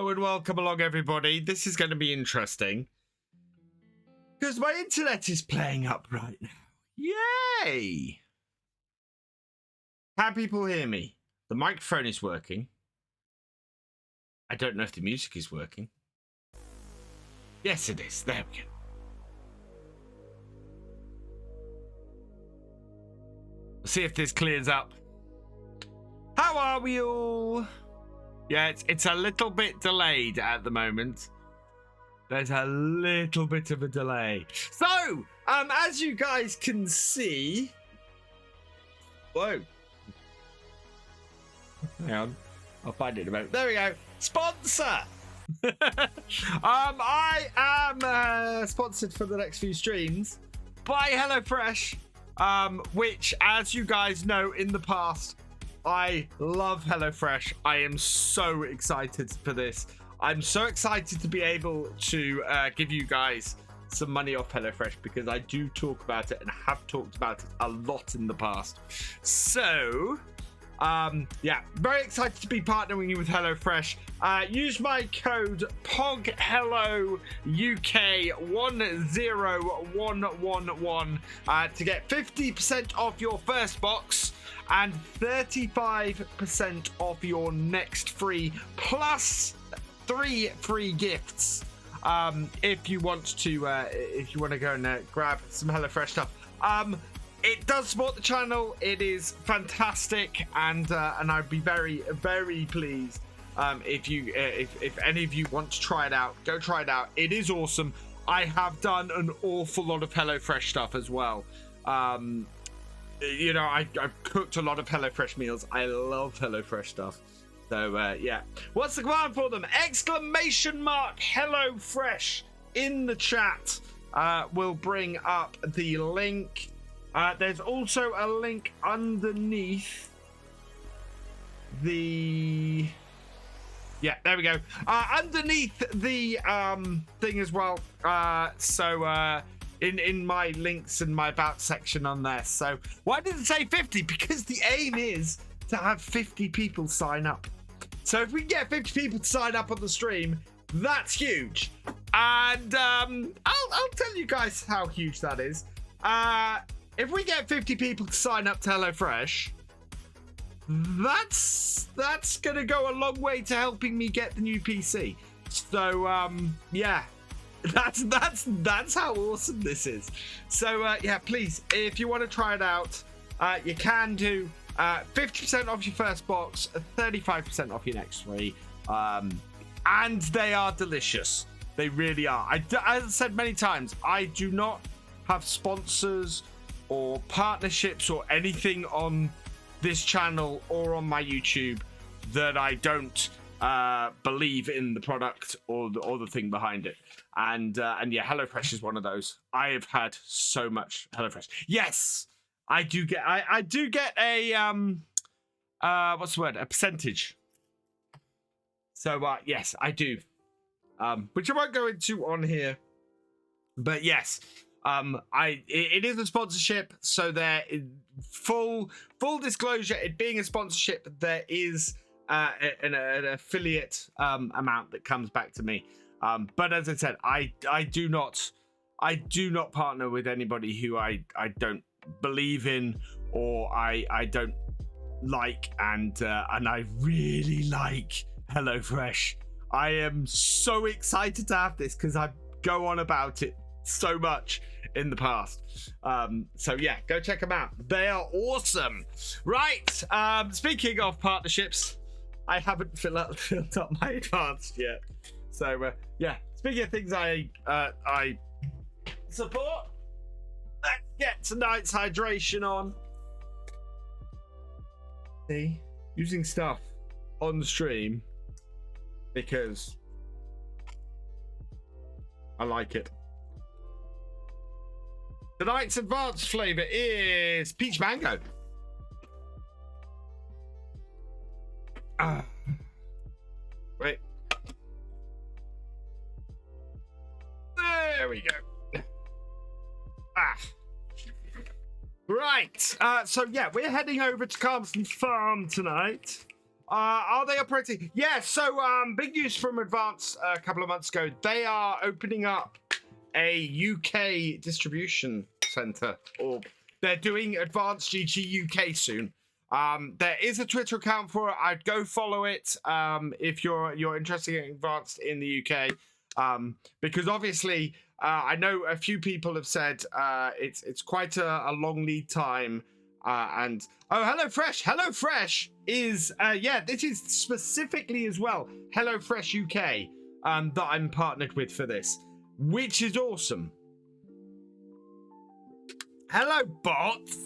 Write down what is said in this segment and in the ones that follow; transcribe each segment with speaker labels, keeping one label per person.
Speaker 1: Hello and welcome along, everybody. This is going to be interesting because my internet is playing up right now. Yay! Can people hear me? The microphone is working. I don't know if the music is working. Yes, it is. There we go. Let's see if this clears up. How are we all? Yeah, it's a little bit delayed at the moment. There's a little bit of a delay. So, as you guys can see... Whoa. Hang on. I'll find it in a moment. There we go. Sponsor! I am sponsored for the next few streams by HelloFresh, which, as you guys know, in the past, I love HelloFresh. I am so excited for this. I'm so excited to be able to give you guys some money off HelloFresh because I do talk about it and have talked about it a lot in the past. So, yeah, very excited to be partnering with HelloFresh. Use my code POGHelloUK10111 to get 50% off your first box and 35% off your next free, plus 3 free gifts. If you want to go and grab some HelloFresh stuff. It does support the channel. It is fantastic, and I'd be very, very pleased if any of you want to try it out. Go try it out. It is awesome. I have done an awful lot of HelloFresh stuff as well. You know, I've cooked a lot of HelloFresh meals. I love HelloFresh stuff. So yeah, what's the command for them? Exclamation mark HelloFresh in the chat. We'll bring up the link. There's also a link underneath the... Yeah, there we go. Underneath the thing as well. In my links and my about section on there. So why did it say 50? Because the aim is to have 50 people sign up. So if we can get 50 people to sign up on the stream, that's huge. And I'll tell you guys how huge that is. If we get 50 people to sign up to HelloFresh, that's gonna go a long way to helping me get the new PC. So yeah, that's how awesome this is. So yeah, please, if you want to try it out, you can do 50% off your first box, 35% off your next 3, and they are delicious. They really are. As I said many times, I do not have sponsors or partnerships or anything on this channel or on my YouTube that I don't believe in the product or the thing behind it. And yeah, HelloFresh is one of those. I have had so much HelloFresh. Yes, I do get a what's the word? A percentage. So yes, I do. Which I won't go into on here. But yes, it is a sponsorship, so there is full disclosure. It being a sponsorship, there is an affiliate amount that comes back to me. But as I said, I do not partner with anybody who I don't believe in or I don't like, and I really like HelloFresh. I am so excited to have this because I go on about it so much in the past. So yeah, go check them out. They are awesome. Right. Speaking of partnerships, I haven't filled up my advanced yet. So yeah, speaking of things I support, let's get tonight's hydration on. See, using stuff on the stream because I like it. Tonight's advanced flavor is peach mango. Wait. There we go. Right. So yeah, we're heading over to Calmsden Farm tonight. Are they operating? Yeah, so big news from Advance a couple of months ago. They are opening up a UK distribution center, or they're doing Advanced GG UK soon. There is a Twitter account for it. I'd go follow it if you're interested in Advanced in the UK. Because obviously I know a few people have said it's quite a long lead time. And oh, HelloFresh is this is specifically as well HelloFresh UK that I'm partnered with for this, which is awesome. Hello, bots.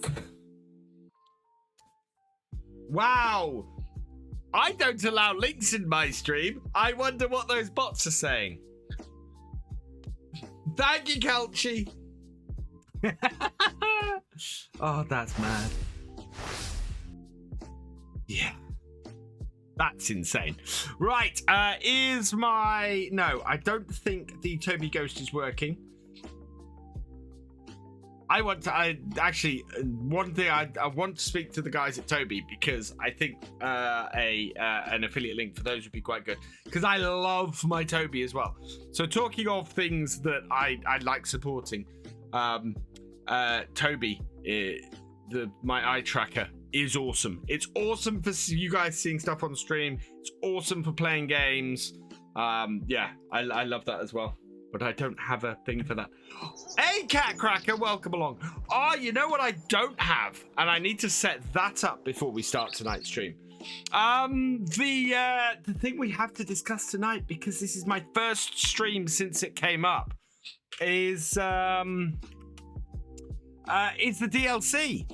Speaker 1: Wow, I don't allow links in my stream. I wonder what those bots are saying. Thank you, Calchi. Oh, that's mad. Yeah. That's insane. Right, no, I don't think the Toby Ghost is working. One thing I want to speak to the guys at Toby, because I think an affiliate link for those would be quite good, because I love my Toby as well. So talking of things that I like supporting, Toby, my eye tracker is awesome. It's awesome for you guys seeing stuff on stream. It's awesome for playing games. Yeah, I love that as well. But I don't have a thing for that. Hey, Cat Cracker, welcome along. Oh, you know what I don't have? And I need to set that up before we start tonight's stream. The thing we have to discuss tonight, because this is my first stream since it came up, is the DLC.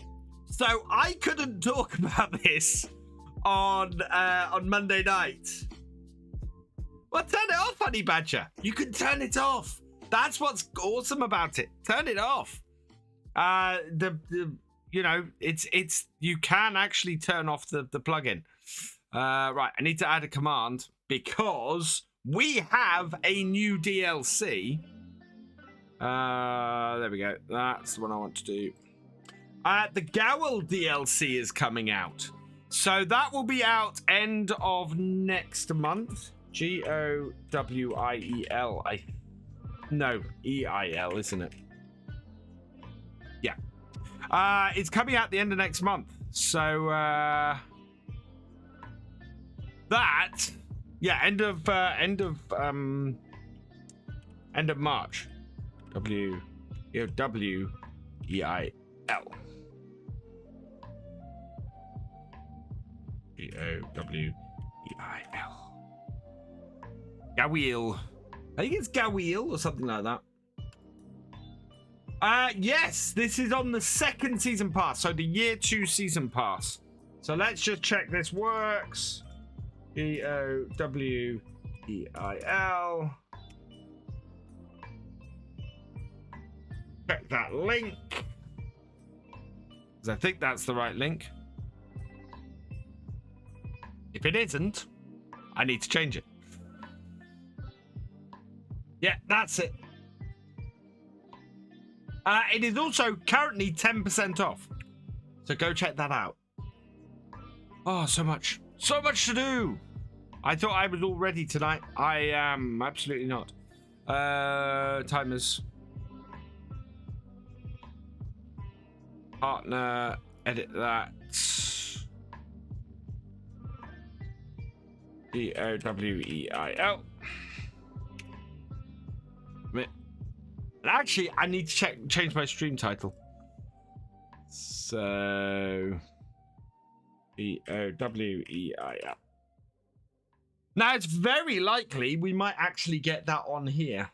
Speaker 1: So I couldn't talk about this on Monday night. Well, turn it off, Honey Badger. You can turn it off. That's what's awesome about it. Turn it off. It's you can actually turn off the plugin. Right, I need to add a command because we have a new DLC. There we go. That's the one I want to do. The Gowl DLC is coming out. So that will be out end of next month. Gowiel. No, EIL, isn't it? Yeah. It's coming out the end of next month. So end of March. WEIL. GOWEIL. Gawil. I think it's Gawil or something like that. Yes, this is on the second season pass, so the year 2 season pass. So let's just check this works. GOWEIL. Check that link. Because I think that's the right link. If it isn't, I need to change it. Yeah, that's it. It is also currently 10% off. So go check that out. Oh, so much to do. I thought I was all ready tonight. I am absolutely not. Timers. Partner, edit that. GOWEIL. Actually, I need to change my stream title. So GOWEIL. Now it's very likely we might actually get that on here.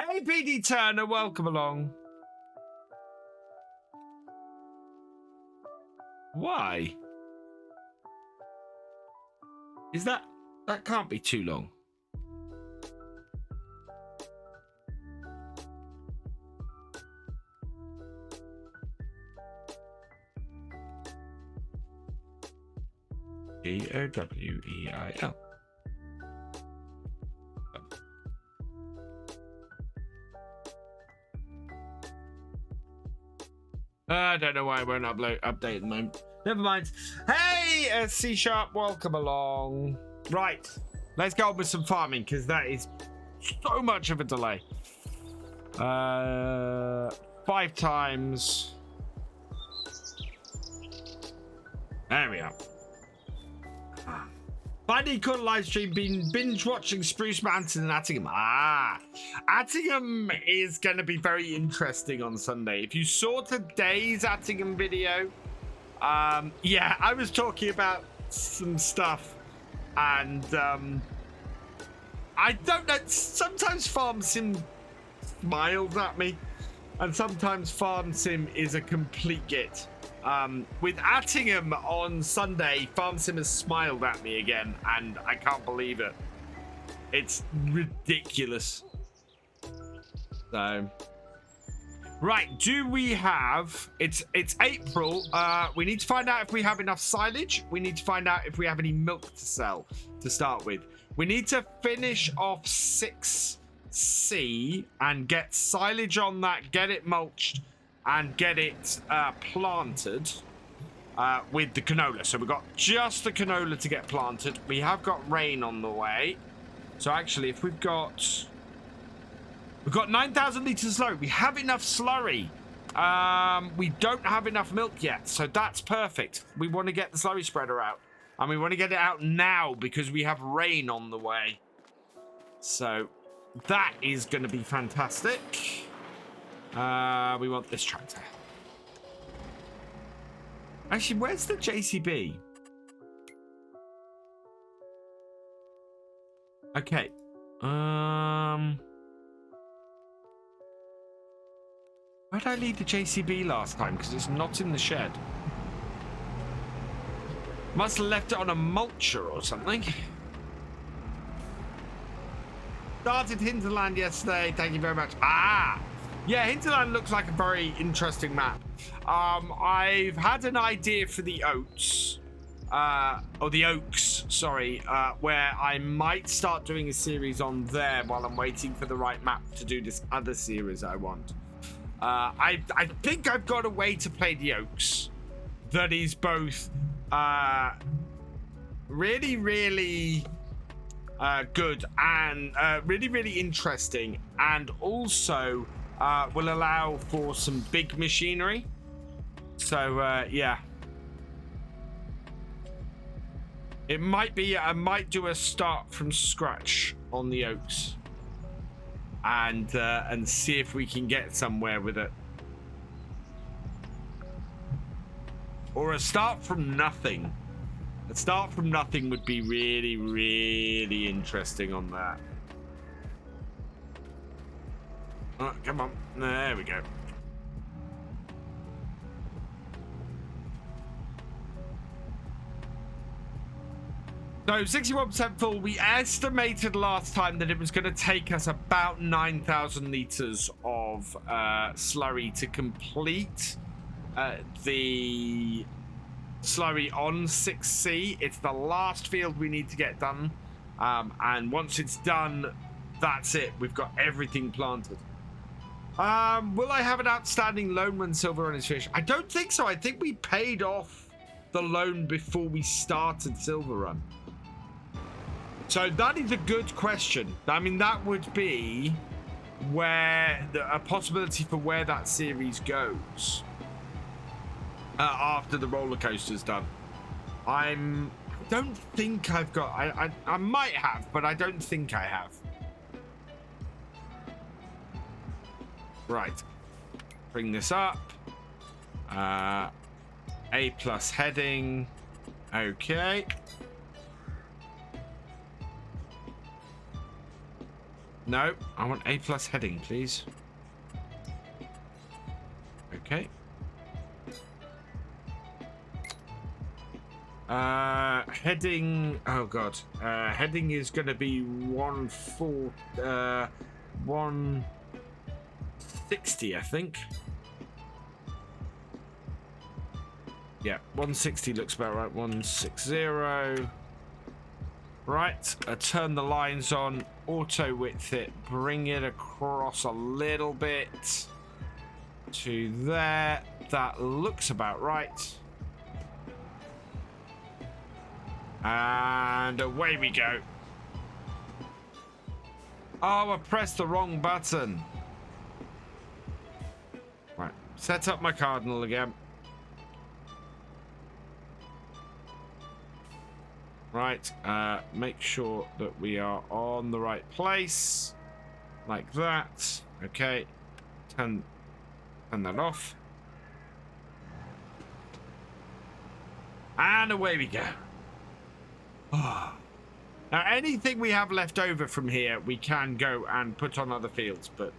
Speaker 1: Hey PD Turner, welcome along. Why? Is that can't be too long. GOWEIL. I don't know why I won't update at the moment. Never mind. Hey, Hey, C Sharp, welcome along. Right, let's go on with some farming because that is so much of a delay. 5 times. There we are. Finally caught a live stream, been binge watching Spruce Mountain and Attingham. Attingham is going to be very interesting on Sunday. If you saw today's Attingham video, yeah, I was talking about some stuff, and I don't know. Sometimes Farm Sim smiles at me, and sometimes Farm Sim is a complete git. With Attingham on Sunday, Farm Sim has smiled at me again, and I can't believe it. It's ridiculous. So, right, do we have... It's April. We need to find out if we have enough silage. We need to find out if we have any milk to sell to start with. We need to finish off 6C and get silage on that, get it mulched, and get it planted with the canola. So we've got just the canola to get planted. We have got rain on the way. So actually, if we've got 9,000 litres of slurry. We have enough slurry. We don't have enough milk yet, so that's perfect. We want to get the slurry spreader out. And we want to get it out now because we have rain on the way. So that is going to be fantastic. We want this tractor. Actually, where's the JCB? Okay. Where did I leave the JCB last time? Because it's not in the shed. Must have left it on a mulcher or something. Started Hinterland yesterday. Thank you very much. Yeah, Hinterland looks like a very interesting map. I've had an idea for the oats. Or the oaks, sorry. Where I might start doing a series on there while I'm waiting for the right map to do this other series I want. I think I've got a way to play the oaks that is both really, really good and really, really interesting, and also will allow for some big machinery. So yeah, it might be I might do a start from scratch on the oaks and see if we can get somewhere with it, or a start from nothing. A start from nothing would be really, really interesting on that. Oh, come on. There we go. So 61% full. We estimated last time that it was going to take us about 9,000 litres of slurry to complete the slurry on 6C. It's the last field we need to get done. And once it's done, that's it. We've got everything planted. Will I have an outstanding loan when silver run is finished? I don't think so. I think we paid off the loan before we started silver run. So that is a good question. I mean, that would be where a possibility for where that series goes after the roller coaster's done. I don't think I've got. I might have, but I don't think I have. Right. Bring this up. A+ heading. Okay. No, I want A+ heading, please. Okay. Heading. Oh god. Heading is going to be 160, I think. Yeah, 160 looks about right. 160. Right, turn the lines on, auto width it, bring it across a little bit to there. That looks about right. And away we go. Oh, I pressed the wrong button. Right, set up my cardinal again. Right, make sure that we are on the right place. Like that. Okay. Turn that off. And away we go. Oh. Now, anything we have left over from here, we can go and put on other fields, but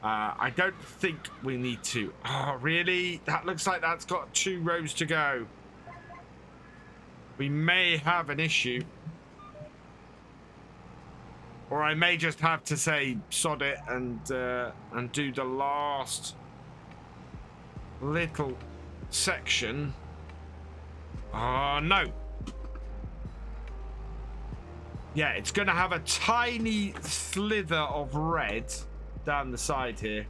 Speaker 1: I don't think we need to. Oh, really? That looks like that's got 2 rows to go. We may have an issue. Or I may just have to say sod it and do the last little section. Oh, no. Yeah, it's going to have a tiny slither of red down the side here.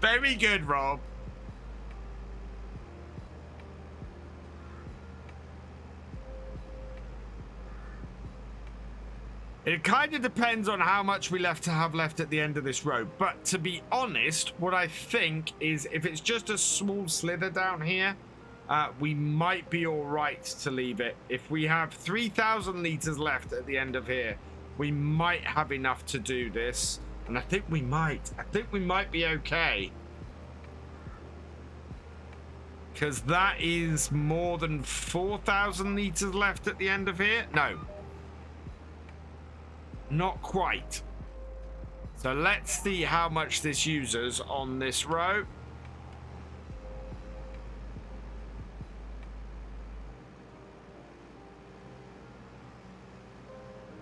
Speaker 1: Very good, Rob. It kind of depends on how much we have left at the end of this road. But to be honest, what I think is if it's just a small slither down here, we might be all right to leave it. If we have 3,000 litres left at the end of here, we might have enough to do this. And I think we might. I think we might be okay. Because that is more than 4,000 litres left at the end of here. No. Not quite. So let's see how much this uses on this row.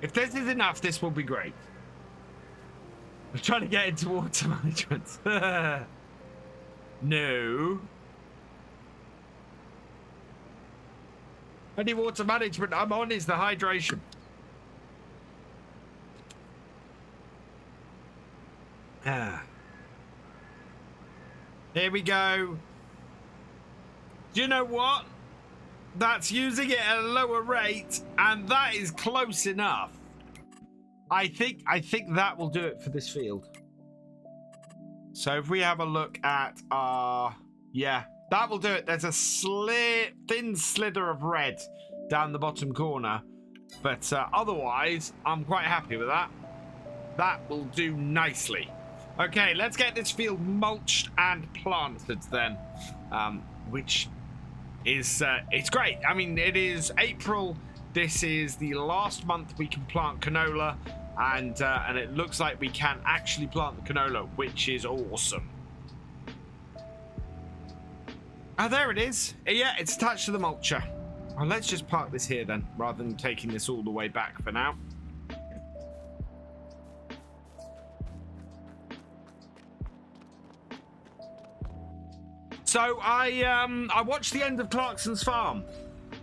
Speaker 1: If this is enough, this will be great. I'm trying to get into water management. No. Only water management I'm on is the hydration. Here we go. Do you know what? That's using it at a lower rate, and that is close enough. I think that will do it for this field. So if we have a look at yeah, that will do it. There's a thin slither of red down the bottom corner, but otherwise, I'm quite happy with that. That will do nicely. Okay, let's get this field mulched and planted then, which is it's great. I mean, it is April. This is the last month we can plant canola, and it looks like we can actually plant the canola, which is awesome. Oh, there it is. Yeah, it's attached to the mulcher. Well, let's just park this here then, rather than taking this all the way back for now. So I watched the end of Clarkson's Farm.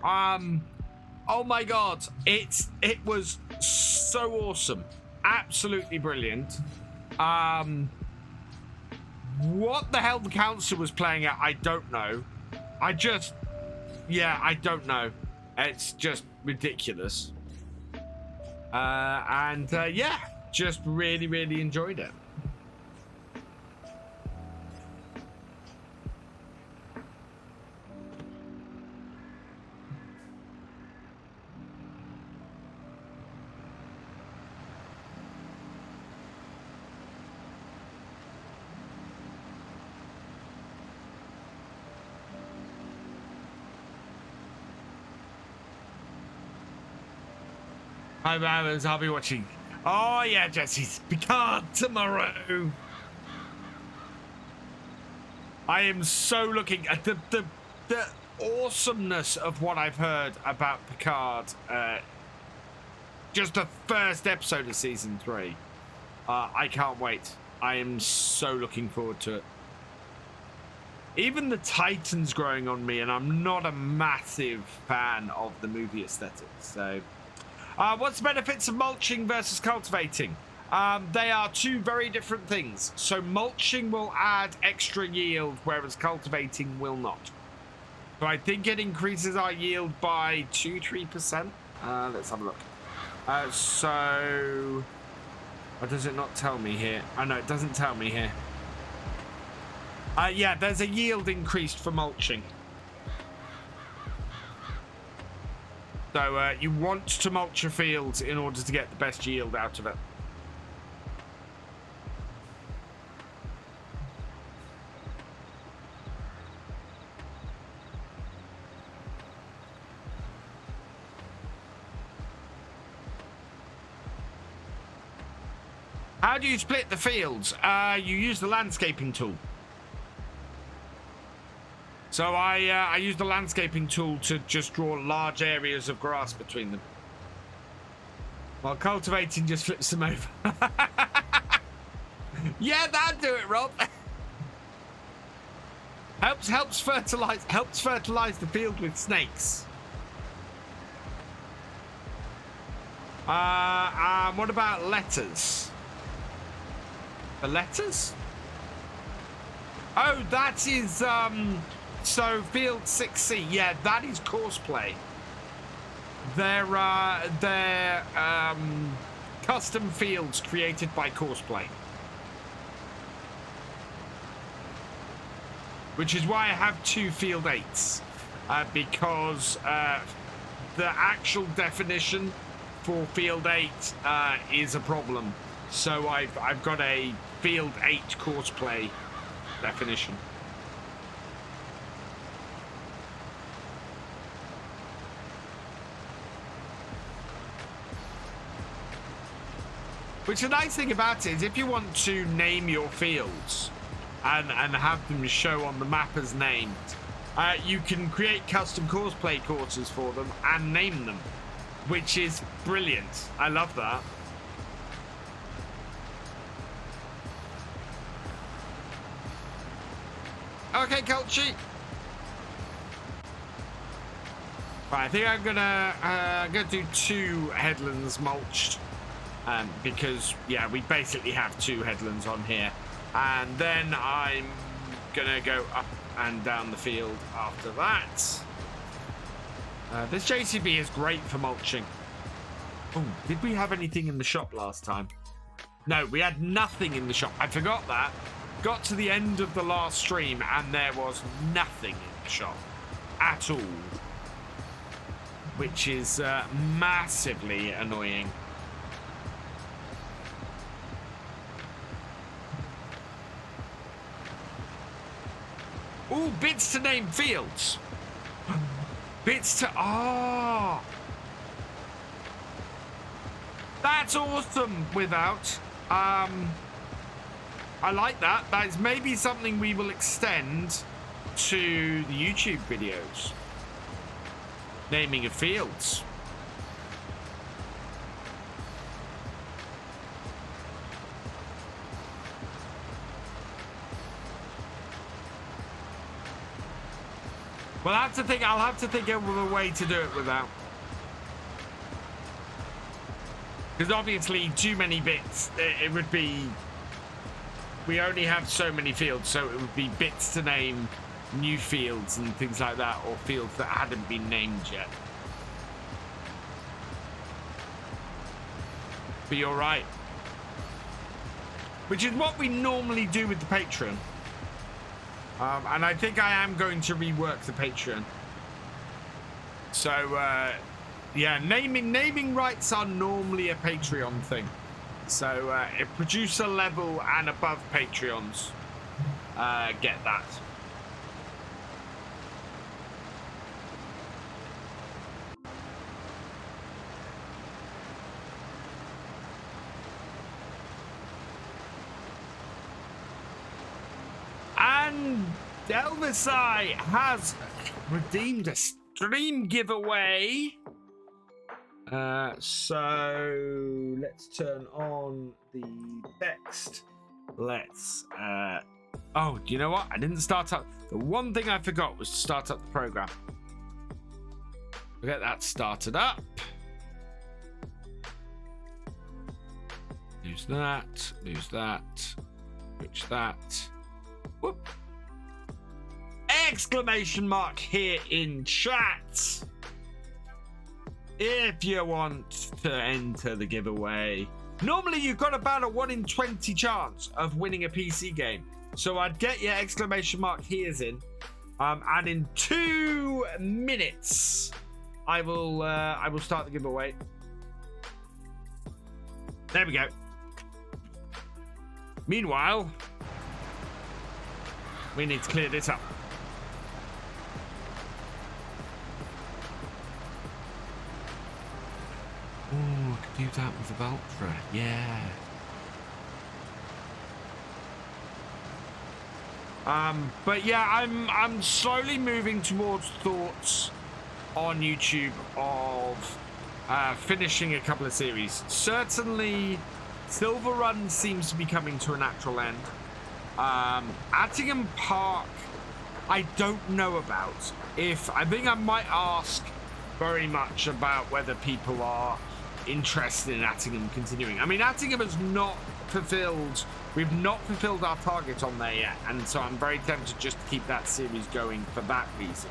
Speaker 1: Oh my god, it was so awesome, absolutely brilliant. What the hell the council was playing at, I don't know. I don't know. It's just ridiculous. Yeah, just really enjoyed it. Hi, Mammers. I'll be watching. Oh, yeah, Jesse's Picard tomorrow. I am so looking at the awesomeness of what I've heard about Picard. Just the first episode of season 3. I can't wait. I am so looking forward to it. Even the Titan's growing on me, and I'm not a massive fan of the movie aesthetics, so... what's the benefits of mulching versus cultivating? They are 2 very different things. So mulching will add extra yield, whereas cultivating will not. So I think it increases our yield by 2-3%. Let's have a look. So, or does it not tell me here? Oh no, it doesn't tell me here. Yeah, there's a yield increased for mulching. So you want to mulch your fields in order to get the best yield out of it. How do you split the fields? You use the landscaping tool. So I use the landscaping tool to just draw large areas of grass between them. While cultivating just flips them over. Yeah, that'd do it, Rob. helps fertilize the field with snakes. What about letters? The letters? Oh, that is so field 6C. Yeah, that is courseplay. They're custom fields created by courseplay. Which is why I have 2 field 8s. Because the actual definition for field 8 is a problem. So I've got a field 8 courseplay definition. Which the nice thing about it is if you want to name your fields and have them show on the map as named, you can create custom courseplay courses for them and name them, which is brilliant. I love that. Okay, Culture. Right, I think I'm gonna do 2 headlands mulched, because yeah, we basically have 2 headlands on here, and then I'm gonna go up and down the field after that. This JCB is great for mulching. Oh, did we have anything in the shop last time? No, we had nothing in the shop. I forgot that. Got to the end of the last stream and there was nothing in the shop at all, which is massively annoying. Ooh, bits to name fields. Bits to... Oh! That's awesome, Without. I like that. That is maybe something we will extend to the YouTube videos. Naming of fields. Well, I'll have to think of a way to do it without. Because obviously too many bits, it would be... We only have so many fields, so it would be bits to name new fields and things like that, or fields that hadn't been named yet. But you're right. Which is what we normally do with the Patron. And I think I am going to rework the Patreon. So, yeah, naming rights are normally a Patreon thing. So, if producer level and above Patreons get that. And Thefisherj has redeemed a stream giveaway. So let's turn on the text. Let's oh, do you know what? I didn't start up. The one thing I forgot was to start up the program. We'll get that started up. Lose that, switch that. Whoop. exclamation mark here in chat if you want to enter the giveaway. Normally you've got about a 1 in 20 chance of winning a PC game, so I'd get your exclamation mark here's in, and in 2 minutes I will start the giveaway. There we go. Meanwhile, we need to clear this up. Oh, I could do that with the Valtra. Yeah. But yeah, I'm slowly moving towards thoughts on YouTube of finishing a couple of series. Certainly, Silver Run seems to be coming to a natural end. Attingham Park, I don't know about. I think I might ask very much about whether people are interested in Attingham continuing. I mean, Attingham has not fulfilled, we've not fulfilled our target on there yet, and so I'm very tempted just to keep that series going for that reason.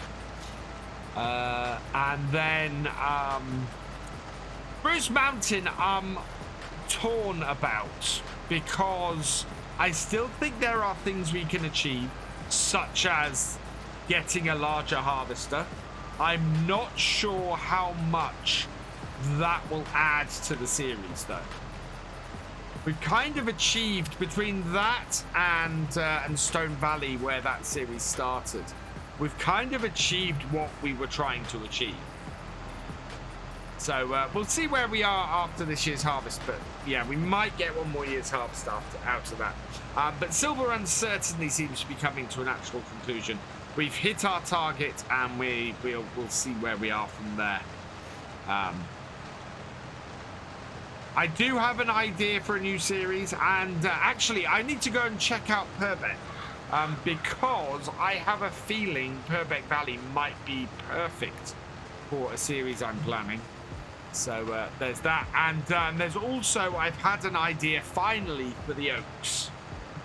Speaker 1: And then Bruce Mountain, I'm torn about, because I still think there are things we can achieve, such as getting a larger harvester. I'm not sure how much that will add to the series, though. We've kind of achieved, between that and Stone Valley, where that series started, we've kind of achieved what we were trying to achieve. So we'll see where we are after this year's harvest, but yeah, we might get one more year's harvest out of that. But Silver Run certainly seems to be coming to a natural conclusion. We've hit our target, and we'll see where we are from there. I do have an idea for a new series, and actually I need to go and check out Purbeck, because I have a feeling Purbeck Valley might be perfect for a series I'm planning. So there's that, and there's also, I've had an idea finally for the Oaks,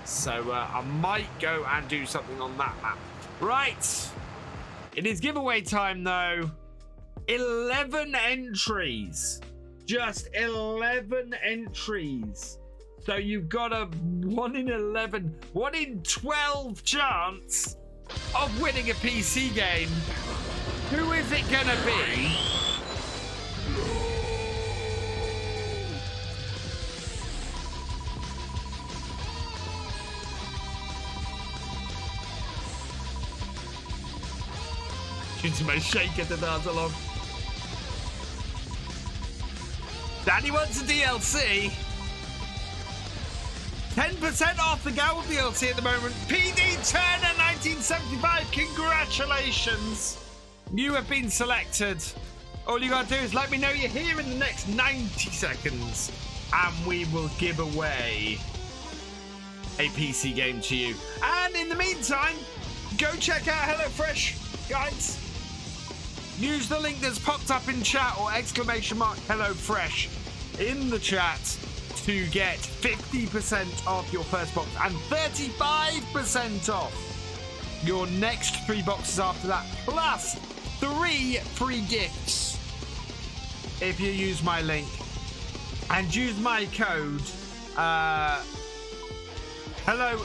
Speaker 1: so I might go and do something on that map. Right, it is giveaway time though. 11 entries. Just 11 entries. So you've got a 1 in 11, 1 in 12 chance of winning a PC game. Who is it gonna be? Using my shaker to dance along. Daddy wants a DLC. 10% off the Gowl DLC at the moment. PD Turner 1975, congratulations. You have been selected. All you gotta do is let me know you're here in the next 90 seconds, and we will give away a PC game to you. And in the meantime, go check out HelloFresh, guys. Use the link that's popped up in chat, or exclamation mark HelloFresh in the chat, to get 50% off your first box and 35% off your next 3 boxes after that, plus 3 free gifts if you use my link and use my code HogHello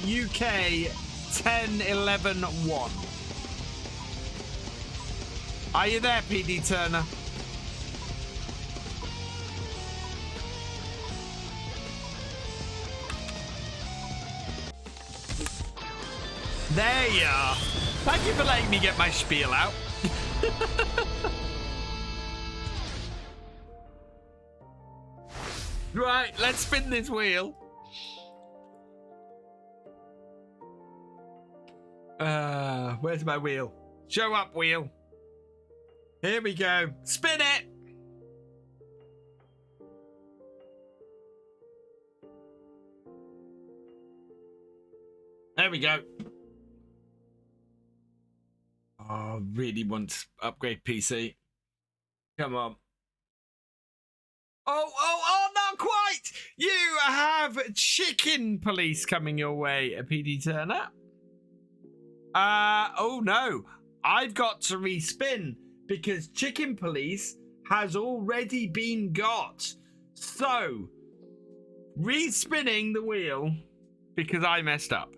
Speaker 1: UK 10111. Are you there, PD Turner? There you are. Thank you for letting me get my spiel out. Right, let's spin this wheel. Where's my wheel? Show up, wheel. Here we go. Spin it. There we go. Oh, really want to upgrade PC. Come on. Oh, not quite. You have chicken police coming your way, a PD Turner. Oh no, I've got to respin because Chicken Police has already been got. So, respinning the wheel because I messed up.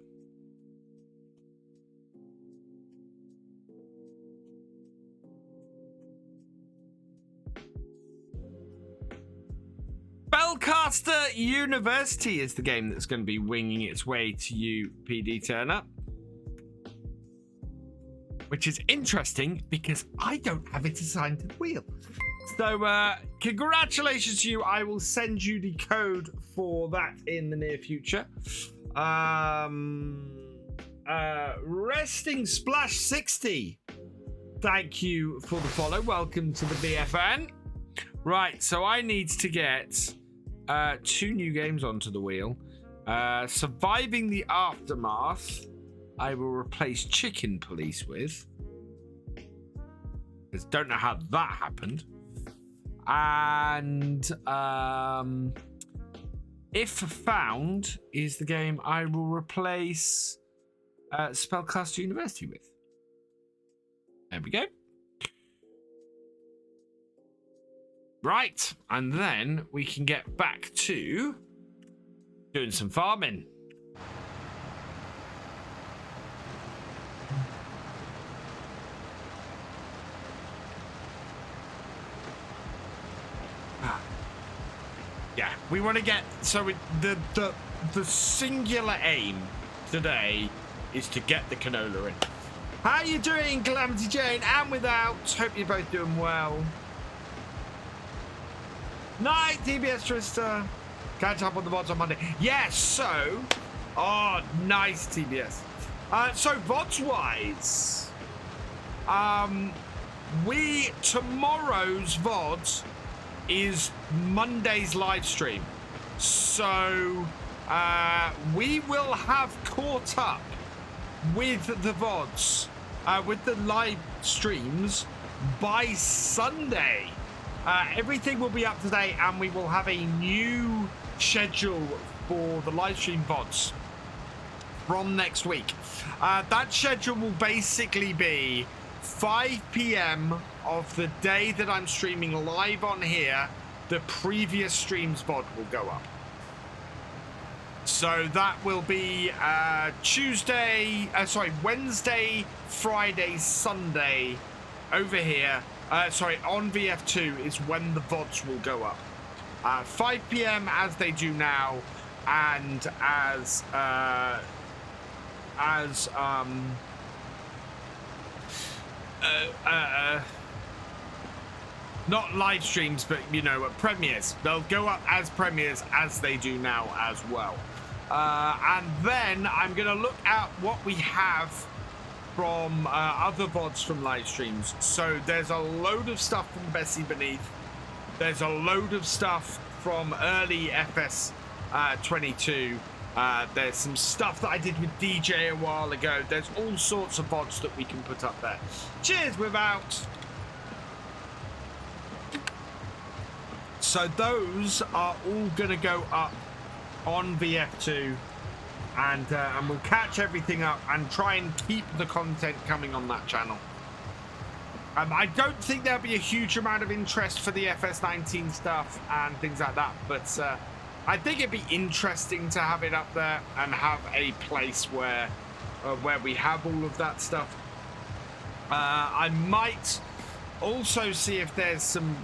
Speaker 1: Spellcaster University is the game that's going to be winging its way to you, PD Turner. Which is interesting because I don't have it assigned to the wheel. So, congratulations to you. I will send you the code for that in the near future. Resting Splash 60. Thank you for the follow. Welcome to the BFN. Right, so I need to get 2 new games onto the wheel. Surviving the Aftermath, I will replace Chicken Police with. Because don't know how that happened. And If Found is the game I will replace Spellcaster University with. There we go. Right, and then we can get back to doing some farming. Yeah, we want to get the singular aim today is to get the canola in. How you doing, Calamity Jane? And without, hope you're both doing well. Night, DBS Trista. Catch up on the VODs on Monday. Yes, so. Oh, nice, TBS. So, VODs-wise. Tomorrow's VODs is Monday's live stream. So, we will have caught up with the VODs, with the live streams by Sunday. Everything will be up to date, and we will have a new schedule for the live stream VODs from next week. That schedule will basically be 5 p.m. of the day that I'm streaming live on here. The previous stream's VOD will go up. So that will be Wednesday, Friday, Sunday over here. On VF2 is when the VODs will go up. 5 p.m. as they do now, and as not live streams, but premieres. They'll go up as premieres as they do now as well. And then I'm gonna look at what we have from other VODs from live streams. So there's a load of stuff from Bessie Beneath. There's a load of stuff from early FS22. There's some stuff that I did with DJ a while ago. There's all sorts of VODs that we can put up there. Cheers, Without. So those are all gonna go up on VF2. And we'll catch everything up and try and keep the content coming on that channel. I don't think there'll be a huge amount of interest for the FS19 stuff and things like that, but I think it'd be interesting to have it up there and have a place where we have all of that stuff. I might also see if there's some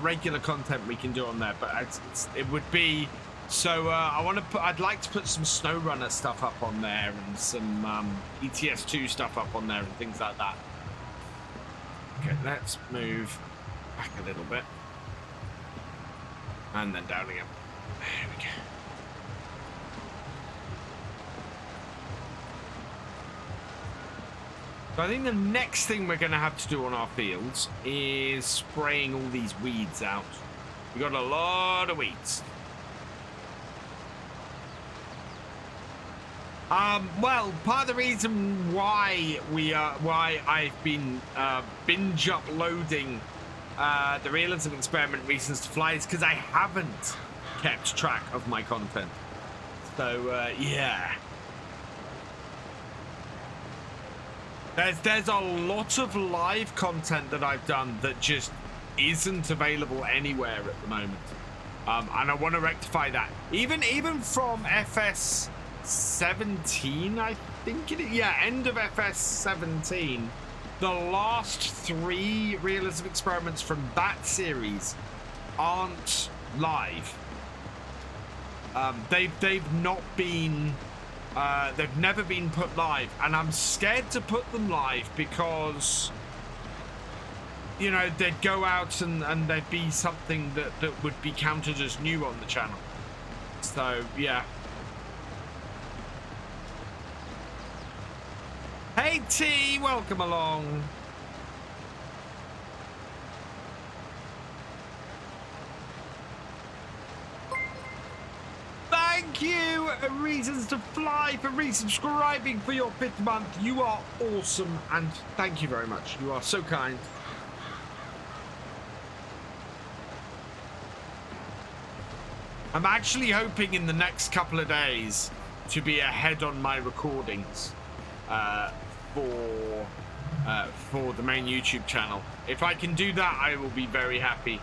Speaker 1: regular content we can do on there, but it would be. So I'd like to put some SnowRunner stuff up on there and some ETS2 stuff up on there and things like that. Okay, let's move back a little bit. And then down again. There we go. So I think the next thing we're going to have to do on our fields is spraying all these weeds out. We've got a lot of weeds. Well, part of the reason why I've been binge uploading the Realism experiment Reasons to Fly is because I haven't kept track of my content. So yeah. There's a lot of live content that I've done that just isn't available anywhere at the moment, and I want to rectify that. Even from FS 17, I think it is. Yeah, end of FS 17. The last 3 realism experiments from that series aren't live. They've not been. They've never been put live, and I'm scared to put them live because, you know, they'd go out and there'd be something that would be counted as new on the channel. So, yeah. Hey, T, welcome along. Thank you, Reasons to Fly, for resubscribing for your 5th month. You are awesome, and thank you very much. You are so kind. I'm actually hoping in the next couple of days to be ahead on my recordings for the main YouTube channel. If I can do that, I will be very happy.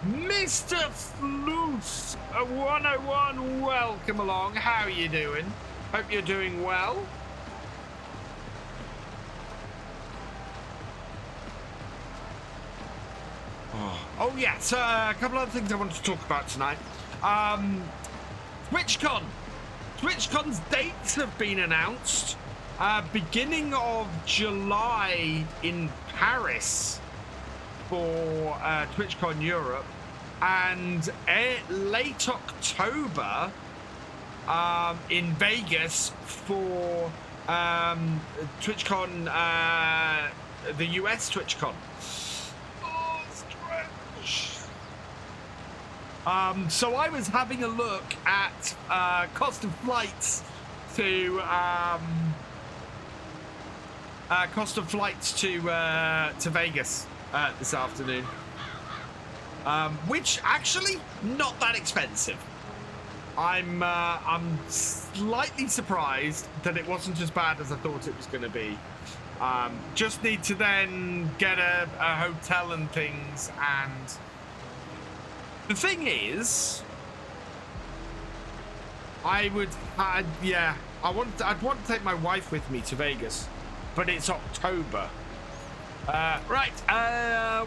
Speaker 1: Mr. Floos 101, welcome along. How are you doing? Hope you're doing well. Oh yeah, so a couple other things I want to talk about tonight. TwitchCon. TwitchCon's dates have been announced. Beginning of July in Paris for TwitchCon Europe, and late October in Vegas for TwitchCon, the US TwitchCon. Oh, stretch. So I was having a look at cost of flights to Vegas this afternoon, which actually not that expensive. I'm slightly surprised that it wasn't as bad as I thought it was going to be. Just need to then get a hotel and things, and the thing is, I'd want to take my wife with me to Vegas, but it's October.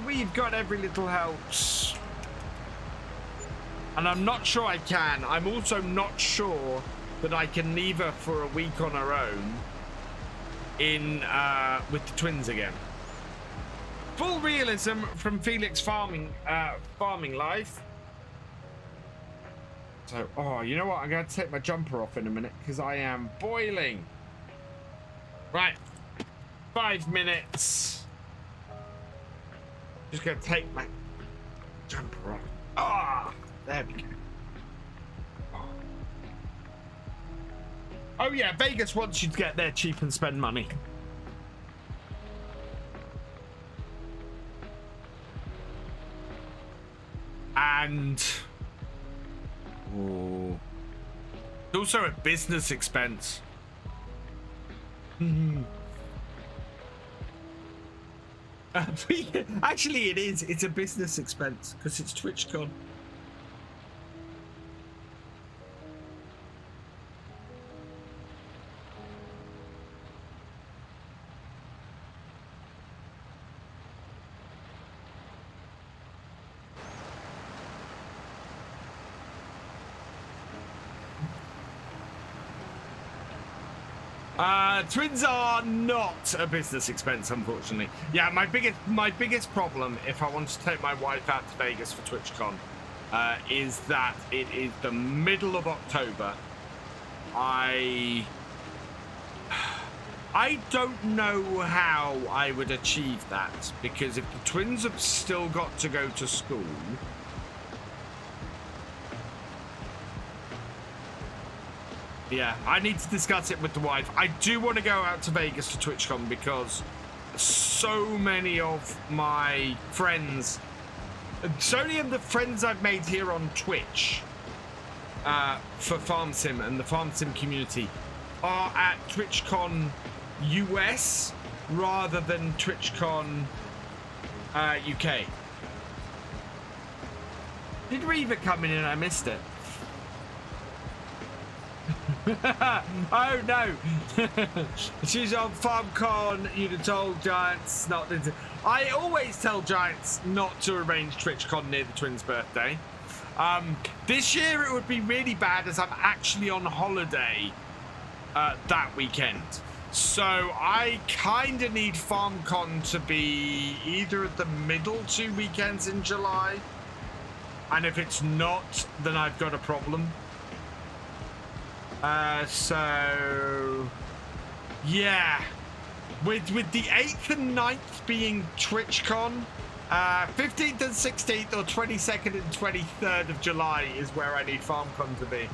Speaker 1: We've got every little helps, and I'm not sure I can. I'm also not sure that I can leave her for a week on her own in with the twins again. Full realism from Felix farming life. So, you know what? I'm going to take my jumper off in a minute because I am boiling. Right, 5 minutes. Just going to take my jumper off. There we go. Oh yeah, Vegas wants you to get there cheap and spend money. And it's also a business expense. Actually, it is. It's a business expense because it's TwitchCon. Twins are not a business expense, unfortunately. Yeah, my biggest problem if I want to take my wife out to Vegas for TwitchCon is that it is the middle of October. I don't know how I would achieve that, because if the twins have still got to go to school, yeah, I need to discuss it with the wife. I do want to go out to Vegas to TwitchCon because so many of my friends, so many of the friends I've made here on Twitch for FarmSim and the FarmSim community are at TwitchCon US rather than TwitchCon UK. Did Reva come in and I missed it? Oh no. She's on FarmCon. You'd have told Giants not to. I always tell Giants not to arrange TwitchCon near the twins' birthday. This year it would be really bad as I'm actually on holiday that weekend. So I kind of need FarmCon to be either at the middle 2 weekends in July. And if it's not, then I've got a problem. So yeah, with the 8th and 9th being TwitchCon, 15th and 16th or 22nd and 23rd of July is where I need FarmCon to be.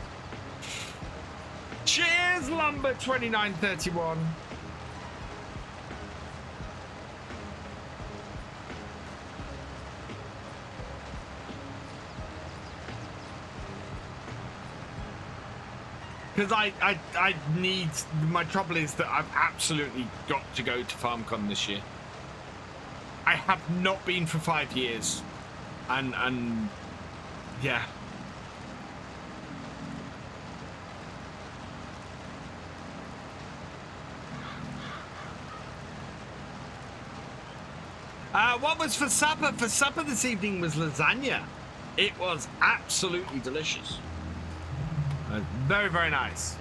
Speaker 1: Cheers, Lumber 2931. Because I need, my trouble is that I've absolutely got to go to FarmCon this year. I have not been for 5 years. And yeah. What was for supper? For supper this evening was lasagna. It was absolutely delicious. Very, very nice.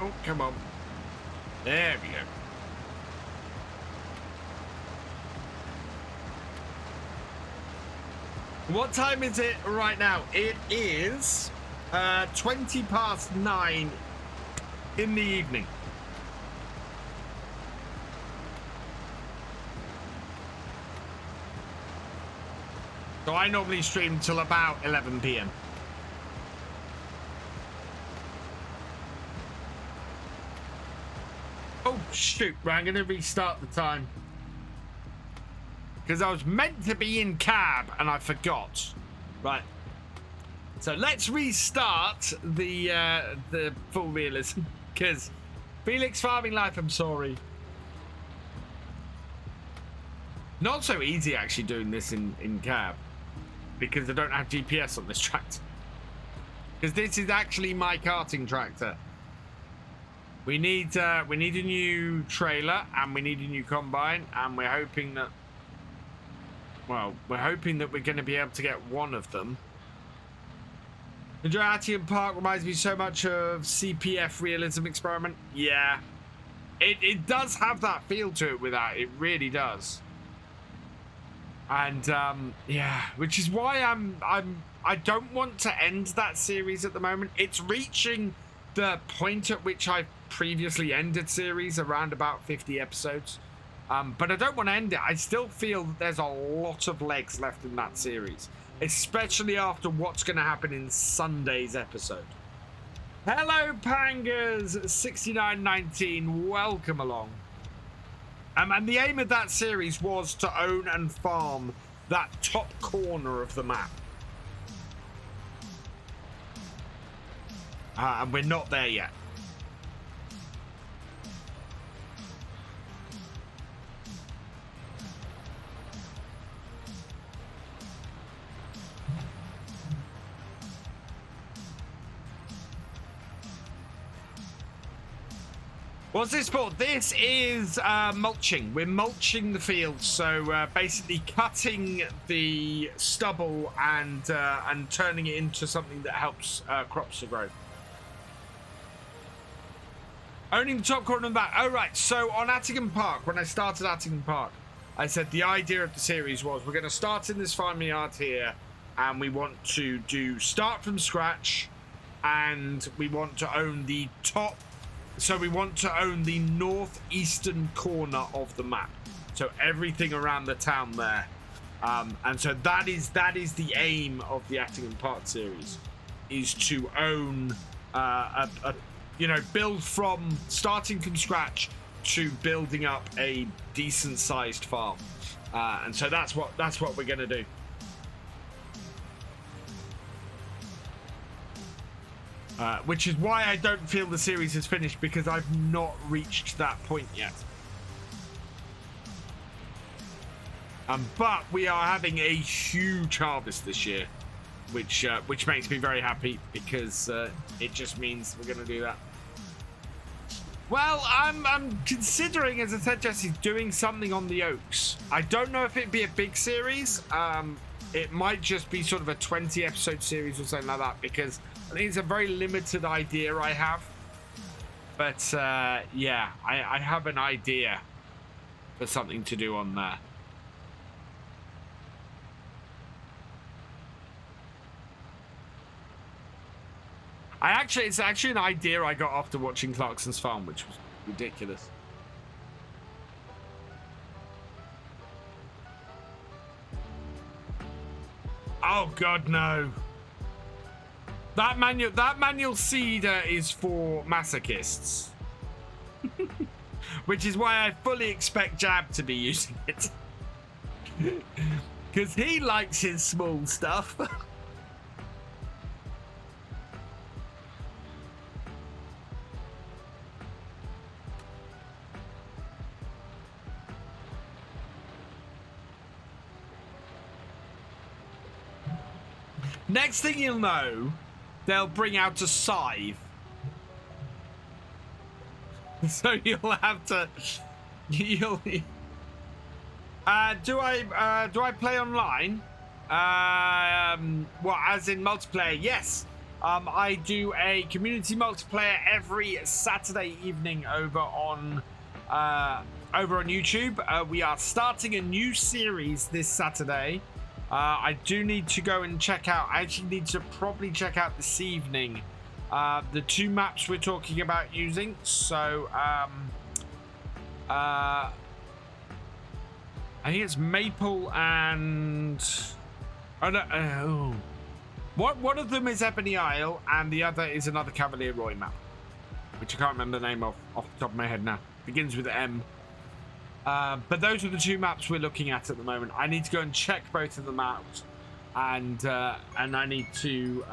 Speaker 1: Oh, come on. There we go. What time is it right now? It is 20 past 9 in the evening. So I normally stream till about 11 p.m. Oh shoot, right, I'm gonna restart the time. Because I was meant to be in cab and I forgot. Right. So let's restart the full realism. Because Felix Farming Life, I'm sorry. Not so easy actually doing this in cab. Because I don't have GPS on this tractor. Because this is actually my karting tractor. We need a new trailer and we need a new combine, and we're hoping that, well, we're hoping that we're going to be able to get one of them. The Herrington Park reminds me so much of CPF Realism Experiment. Yeah, it does have that feel to it with that. It really does. And yeah, which is why I don't want to end that series at the moment. It's reaching the point at which I previously ended series, around about 50 episodes. But I don't want to end it. I still feel that there's a lot of legs left in that series, especially after what's going to happen in Sunday's episode. Hello, Pangas 6919. Welcome along. And the aim of that series was to own and farm that top corner of the map. And we're not there yet. What's this for? This is mulching. We're mulching the fields, so basically cutting the stubble and turning it into something that helps crops to grow. Owning the top corner of that. Oh, right. So on Attingham Park, when I started Attingham Park, I said the idea of the series was we're going to start in this farming yard here, and we want to start from scratch, and we want to own the top. So we want to own the northeastern corner of the map. So everything around the town there. And so that is the aim of the Attingham Park series, is to own, build from starting from scratch to building up a decent sized farm. And so that's what we're going to do. Which is why I don't feel the series is finished, because I've not reached that point yet. But we are having a huge harvest this year, which makes me very happy, because it just means we're going to do that. Well, I'm considering, as I said, Jesse, doing something on the oaks. I don't know if it'd be a big series. It might just be sort of a 20 episode series or something like that, because I think it's a very limited idea I have. But yeah, I have an idea for something to do on there. It's actually an idea I got after watching Calmsden Farm, which was ridiculous. Oh God, no! That manual seeder is for masochists, which is why I fully expect Jab to be using it, because he likes his small stuff. Next thing you'll know, they'll bring out a scythe. So you'll have to... Do I play online? Well, as in multiplayer? Yes. I do a community multiplayer every Saturday evening over on YouTube. We are starting a new series this Saturday. I do need to go and check out. I actually need to probably check out this evening the two maps we're talking about using. So I think it's Maple and one of them is Ebony Isle and the other is another Cavalier Roy map, which I can't remember the name of off the top of my head now. Begins with M. But those are the two maps we're looking at the moment. I need to go and check both of them out, and I need to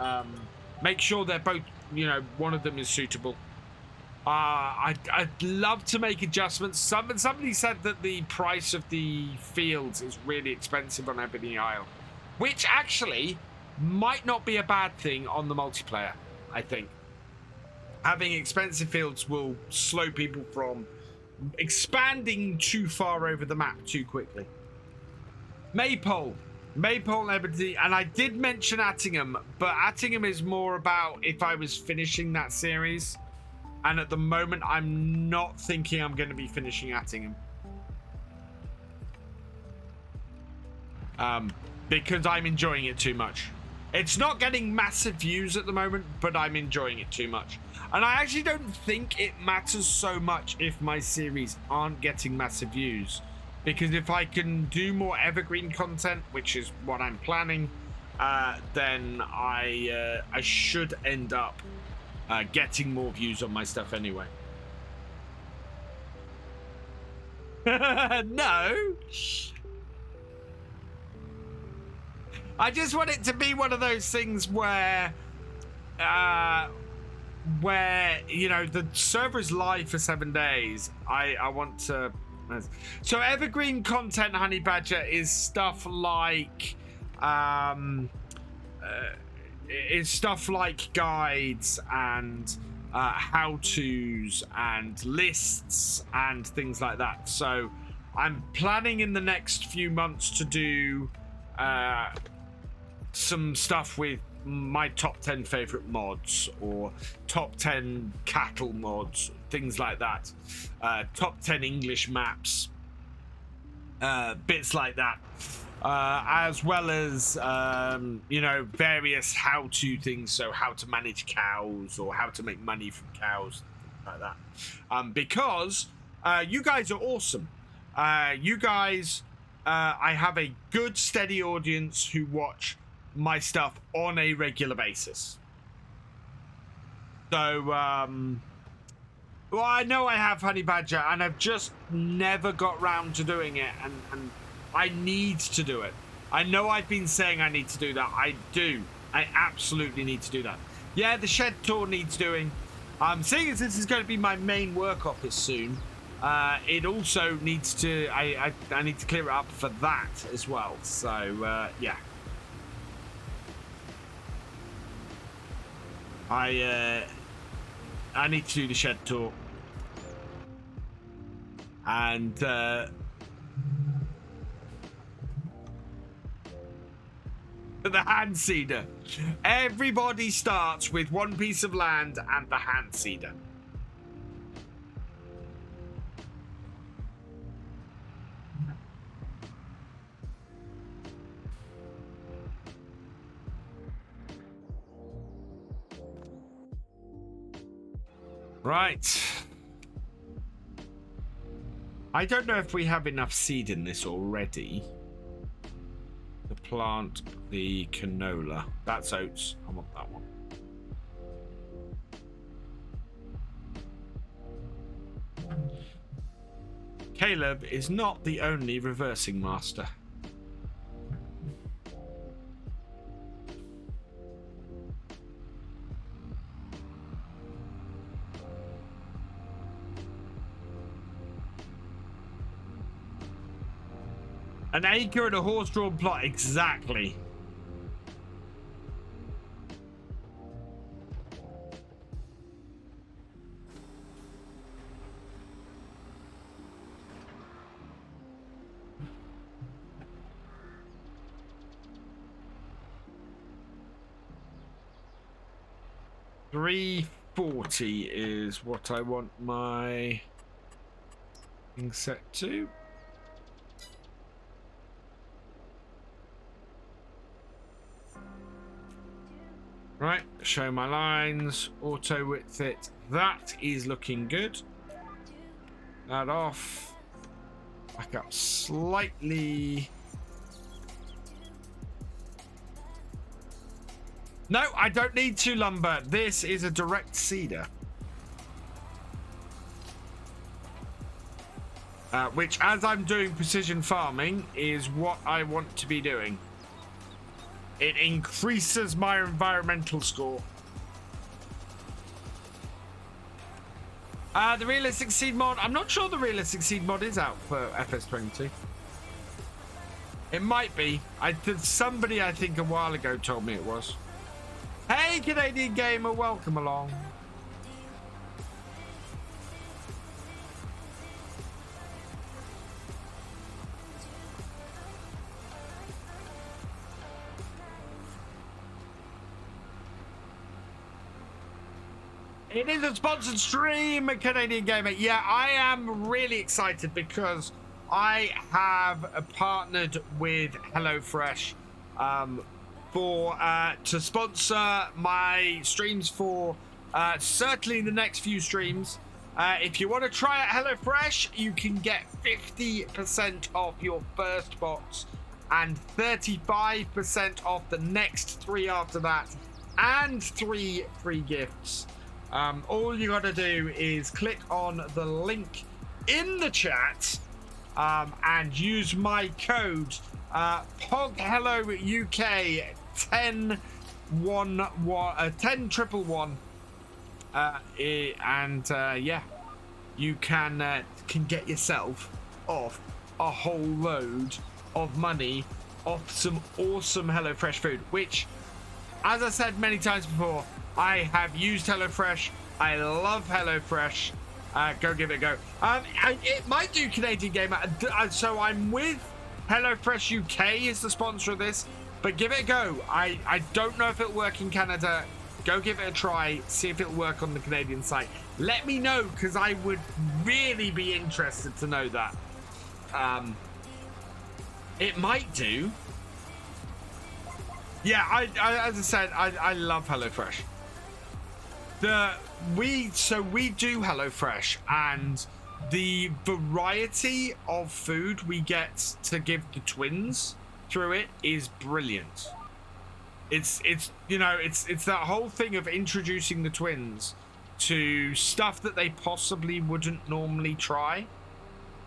Speaker 1: make sure they're both, one of them is suitable. I'd love to make adjustments. Somebody said that the price of the fields is really expensive on Ebony Isle, which actually might not be a bad thing on the multiplayer. I think having expensive fields will slow people from expanding too far over the map too quickly. Maypole, Ebony, and I did mention Attingham, but Attingham is more about if I was finishing that series, and at the moment I'm not thinking I'm going to be finishing Attingham, because I'm enjoying it too much. It's not getting massive views at the moment, but I'm enjoying it too much. And I actually don't think it matters so much if my series aren't getting massive views, because if I can do more evergreen content, which is what I'm planning, then I should end up getting more views on my stuff anyway. No. I just want it to be one of those things where the server's live for 7 days. I want to. So evergreen content, Honey Badger, is stuff like guides and how-tos and lists and things like that. So I'm planning in the next few months to do some stuff with my top 10 favorite mods, or top 10 cattle mods, things like that, top 10 English maps, bits like that, as well as various how-to things, so how to manage cows or how to make money from cows, things like that, because you guys are awesome. You guys, I have a good steady audience who watch my stuff on a regular basis. So Well, I know I have Honey Badger, and I've just never got round to doing it, and I need to do it. I know I've been saying I need to do that. I do. I absolutely need to do that. Yeah, the shed tour needs doing. Seeing as this is going to be my main work office soon, it also needs to, I need to clear it up for that as well. So, yeah. I need to do the shed tour. And, the hand seeder. Everybody starts with one piece of land and the hand seeder. Right. I don't know if we have enough seed in this already to plant the canola. That's oats. I want that one. Caleb is not the only reversing master. An acre and a horse-drawn plot, exactly. $340 is what I want my thing set to. Right, show my lines, auto width it. That is looking good. That off. Back up slightly. No, I don't need to lumber. This is a direct seeder. Which, as I'm doing precision farming, is what I want to be doing. It increases my environmental score. The realistic seed mod. I'm not sure the realistic seed mod is out for FS22. It might be. Somebody I think a while ago told me it was. Hey, Canadian Gamer, welcome along. It is a sponsored stream, Canadian Gamer. Yeah, I am really excited because I have partnered with HelloFresh to sponsor my streams for certainly the next few streams. If you want to try out HelloFresh, you can get 50% off your first box and 35% off the next 3 after that, and 3 free gifts. All you got to do is click on the link in the chat and use my code POGHELLOUK 10111 and yeah, you can get yourself off a whole load of money off some awesome HelloFresh food, which, as I said many times before, I have used HelloFresh. I love HelloFresh. Go give it a go. It might do, Canadian Gamer. So I'm with HelloFresh UK is the sponsor of this, but give it a go. I don't know if it'll work in Canada. Go give it a try. See if it'll work on the Canadian site. Let me know, because I would really be interested to know that. It might do. Yeah, as I said, I love HelloFresh. We do HelloFresh, and the variety of food we get to give the twins through it is brilliant. It's that whole thing of introducing the twins to stuff that they possibly wouldn't normally try,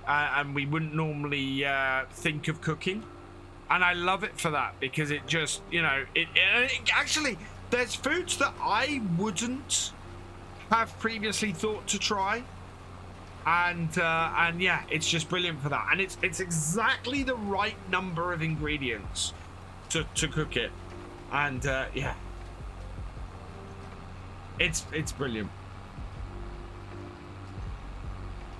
Speaker 1: and we wouldn't normally think of cooking. And I love it for that, because it just, you know, it actually, there's foods that I wouldn't have previously thought to try, and yeah, it's just brilliant for that. And it's exactly the right number of ingredients to cook it, and yeah, it's brilliant.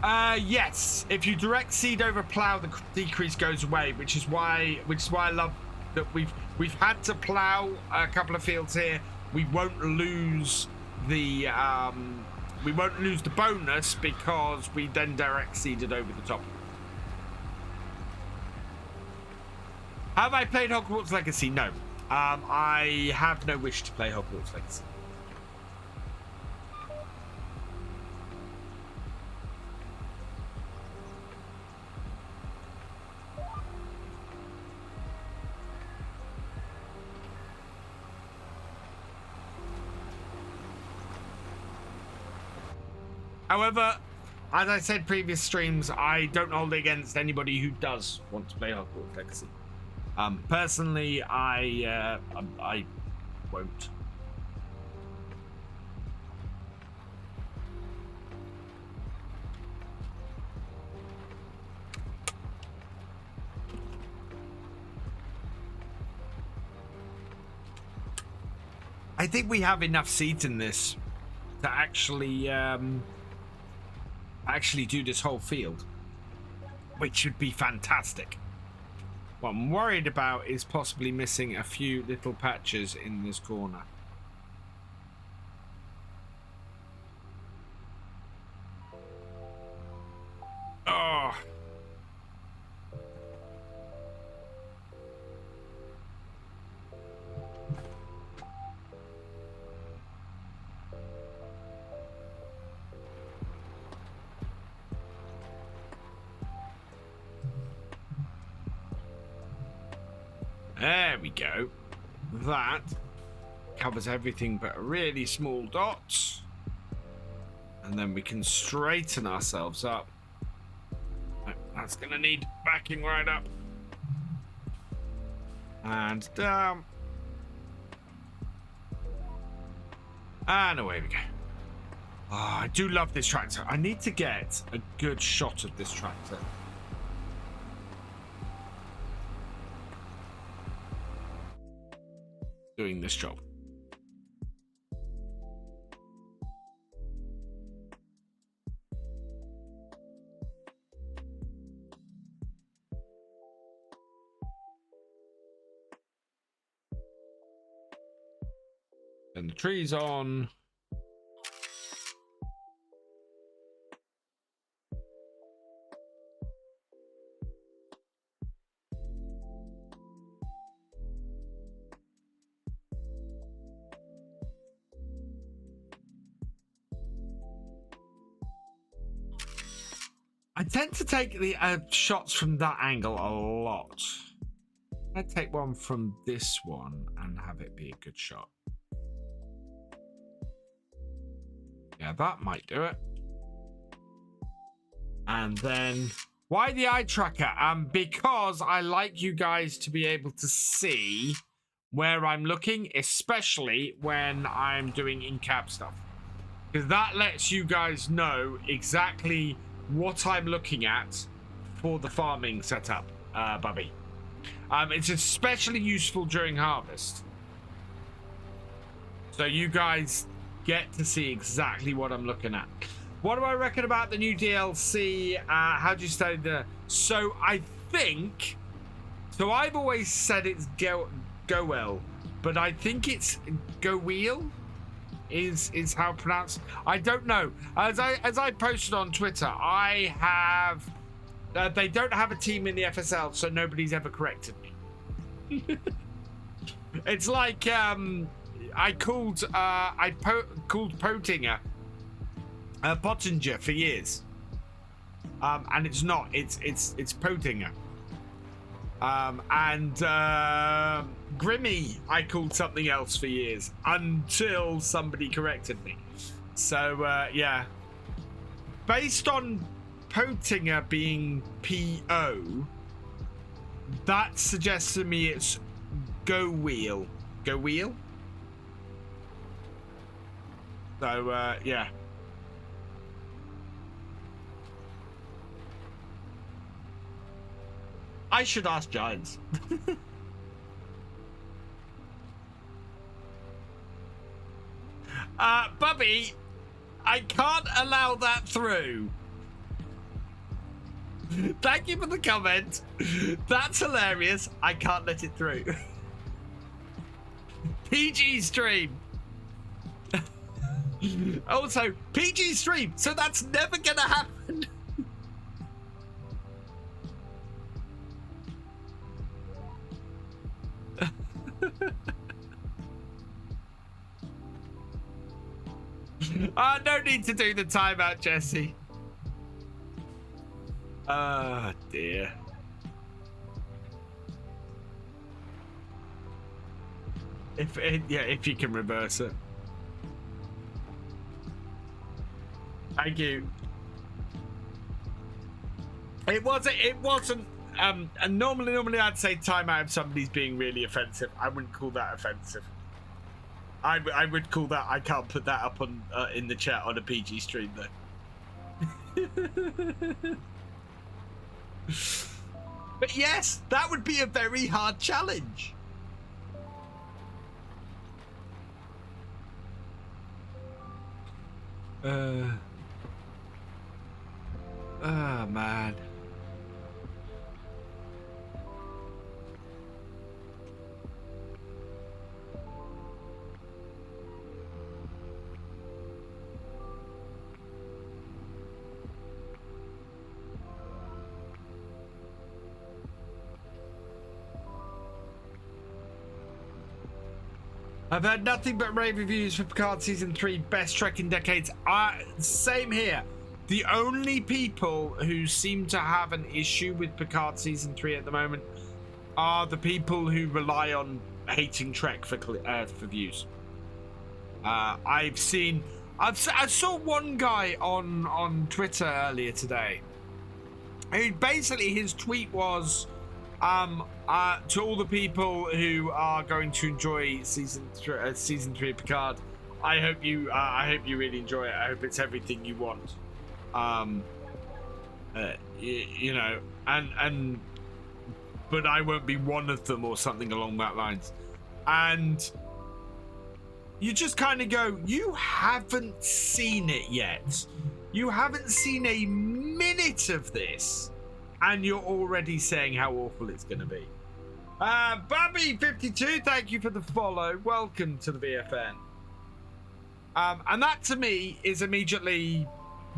Speaker 1: Yes, if you direct seed over plow, the decrease goes away, which is why I love that we've had to plow a couple of fields here. We won't lose the bonus because we then direct seeded over the top. Have I played Hogwarts Legacy? No. I have no wish to play Hogwarts Legacy. However, as I said previous streams, I don't hold it against anybody who does want to play Hogwarts Legacy. Personally, I won't. I think we have enough seeds in this to actually do this whole field, which would be fantastic. What I'm worried about is possibly missing a few little patches in this corner. Oh. There we go. That covers everything but a really small dot. And then we can straighten ourselves up. That's going to need backing right up. And down. And away we go. Oh, I do love this tractor. I need to get a good shot of this tractor. Doing this job. And the tree's on. I tend to take the shots from that angle a lot. I'd take one from this one and have it be a good shot. Yeah, that might do it. And then, why the eye tracker? Because I like you guys to be able to see where I'm looking, especially when I'm doing in-cab stuff. Because that lets you guys know exactly what I'm looking at for the farming setup, Bubby. It's especially useful during harvest. So you guys get to see exactly what I'm looking at. What do I reckon about the new DLC? How do you say the... So I think... So I've always said it's Goel, but I think it's Goel. Is how pronounced. I don't know. As I posted on Twitter, I have they don't have a team in the FSL, so nobody's ever corrected me. It's like I called Pottinger Pottinger for years, and it's not. It's Pottinger. And Grimmy, I called something else for years until somebody corrected me. So, yeah. Based on Potinger being PO, that suggests to me it's Go Wheel. Go Wheel? So, yeah. I should ask Giants. Bubby, I can't allow that through. Thank you for the comment. That's hilarious. I can't let it through. PG stream. Also, PG stream. So that's never gonna happen. No need to do the timeout, Jesse. Oh dear. If you can reverse it. Thank you. It wasn't and normally I'd say timeout if somebody's being really offensive. I wouldn't call that offensive. I would call that, I can't put that up on in the chat on a PG stream though. But yes, that would be a very hard challenge. Oh man. I've heard nothing but rave reviews for Picard Season 3, best Trek in decades. Same here. The only people who seem to have an issue with Picard Season 3 at the moment are the people who rely on hating Trek for views. I saw one guy on Twitter earlier today. Basically, his tweet was, to all the people who are going to enjoy season 3 of Picard, I hope you really enjoy it. I hope it's everything you want. You know, but I won't be one of them or something along that lines. And you just kind of go, you haven't seen it yet. You haven't seen a minute of this, and you're already saying how awful it's going to be. Bubby52, thank you for the follow. Welcome to the VFN. And that to me is immediately,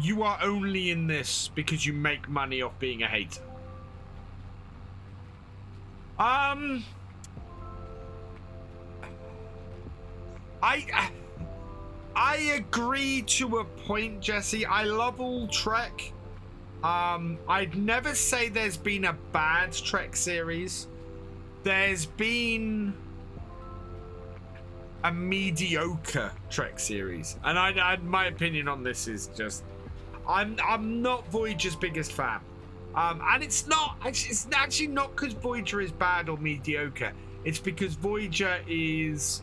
Speaker 1: you are only in this because you make money off being a hater. I agree to a point, Jesse. I love all Trek. I'd never say there's been a bad Trek series. There's been a mediocre Trek series, and my opinion on this is just, I'm not Voyager's biggest fan, and it's actually not because Voyager is bad or mediocre. It's because Voyager is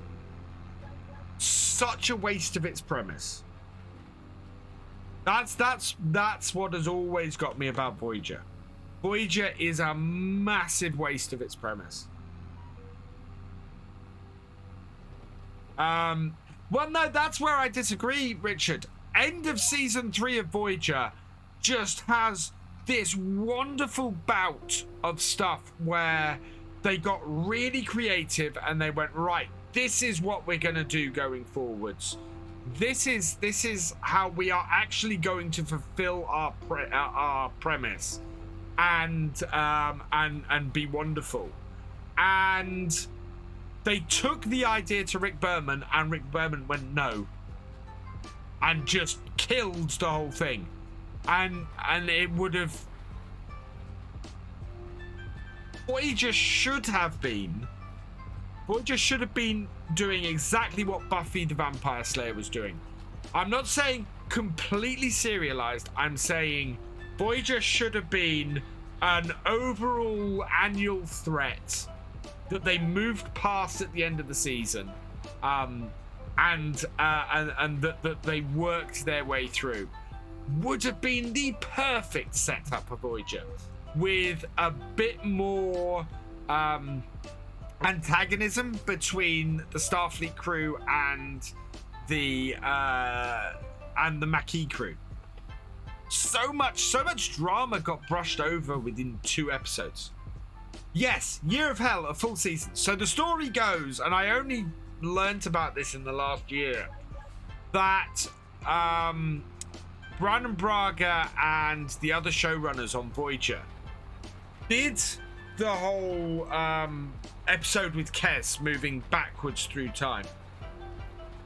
Speaker 1: such a waste of its premise. That's what has always got me about Voyager. Voyager is a massive waste of its premise. Well, no, that's where I disagree, Richard. End of season 3 of Voyager just has this wonderful bout of stuff where they got really creative and they went, right, this is what we're going to do going forwards. This is how we are actually going to fulfill our premise and be wonderful. And they took the idea to Rick Berman, and Rick Berman went no, and just killed the whole thing. And it would have, Voyager should have been doing exactly what Buffy the Vampire Slayer was doing. I'm not saying completely serialized. I'm saying Voyager should have been an overall annual threat that they moved past at the end of the season, and that they worked their way through. Would have been the perfect setup for Voyager, with a bit more antagonism between the Starfleet crew and the Maquis crew. So much drama got brushed over within 2 episodes. Yes, Year of Hell, a full season. So the story goes, and I only learnt about this in the last year, that Brannon Braga and the other showrunners on Voyager did the whole episode with Kes moving backwards through time,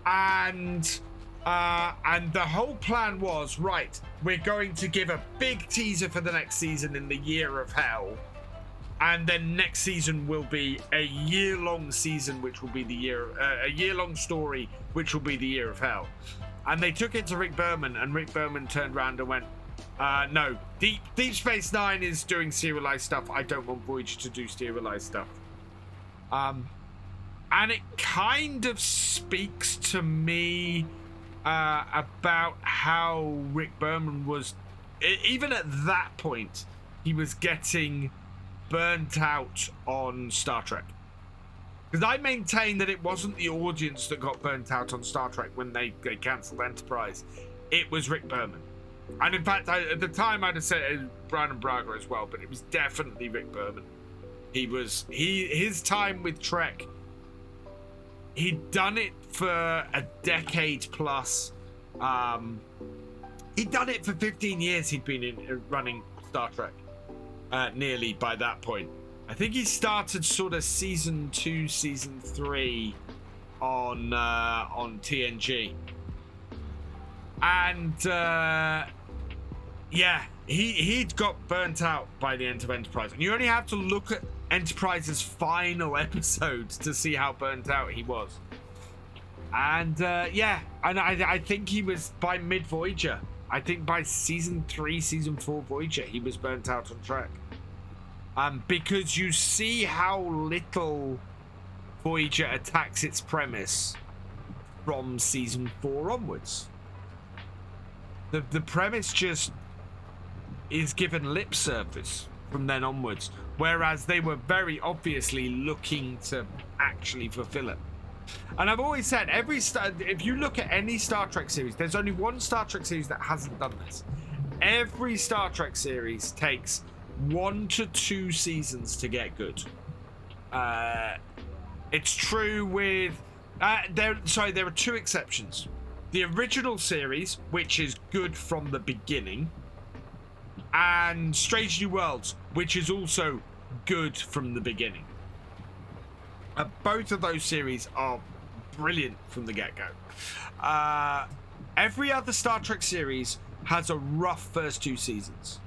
Speaker 1: and the whole plan was, right, we're going to give a big teaser for the next season in the Year of Hell, and then next season will be a year-long season, which will be a year-long story, which will be the Year of Hell. And they took it to Rick Berman, and Rick Berman turned around and went, no, Deep Space Nine is doing serialized stuff. I don't want Voyager to do serialized stuff. And it kind of speaks to me about how Rick Berman was, even at that point, he was getting burnt out on Star Trek. Because I maintain that it wasn't the audience that got burnt out on Star Trek when they cancelled Enterprise. It was Rick Berman. And in fact, at the time, I'd have said Brannon Braga as well, but it was definitely Rick Berman. His time with Trek, he'd done it for a decade plus. He'd done it for 15 years. He'd been running Star Trek, nearly by that point. I think he started sort of season 2, season 3 on TNG, and he'd got burnt out by the end of Enterprise. And you only have to look at Enterprise's final episode to see how burnt out he was. And and I think he was by mid Voyager. I think by season 3, season 4 Voyager, he was burnt out on Trek. Because you see how little Voyager attacks its premise from season 4 onwards. The premise just is given lip service from then onwards, whereas they were very obviously looking to actually fulfill it. And I've always said, if you look at any Star Trek series, there's only one Star Trek series that hasn't done this. Every Star Trek series takes 1 to 2 seasons to get good. It's true with there are 2 exceptions. The original series, which is good from the beginning, and Strange New Worlds, which is also good from the beginning. Both of those series are brilliant from the get-go. Every other Star Trek series has a rough first 2 seasons.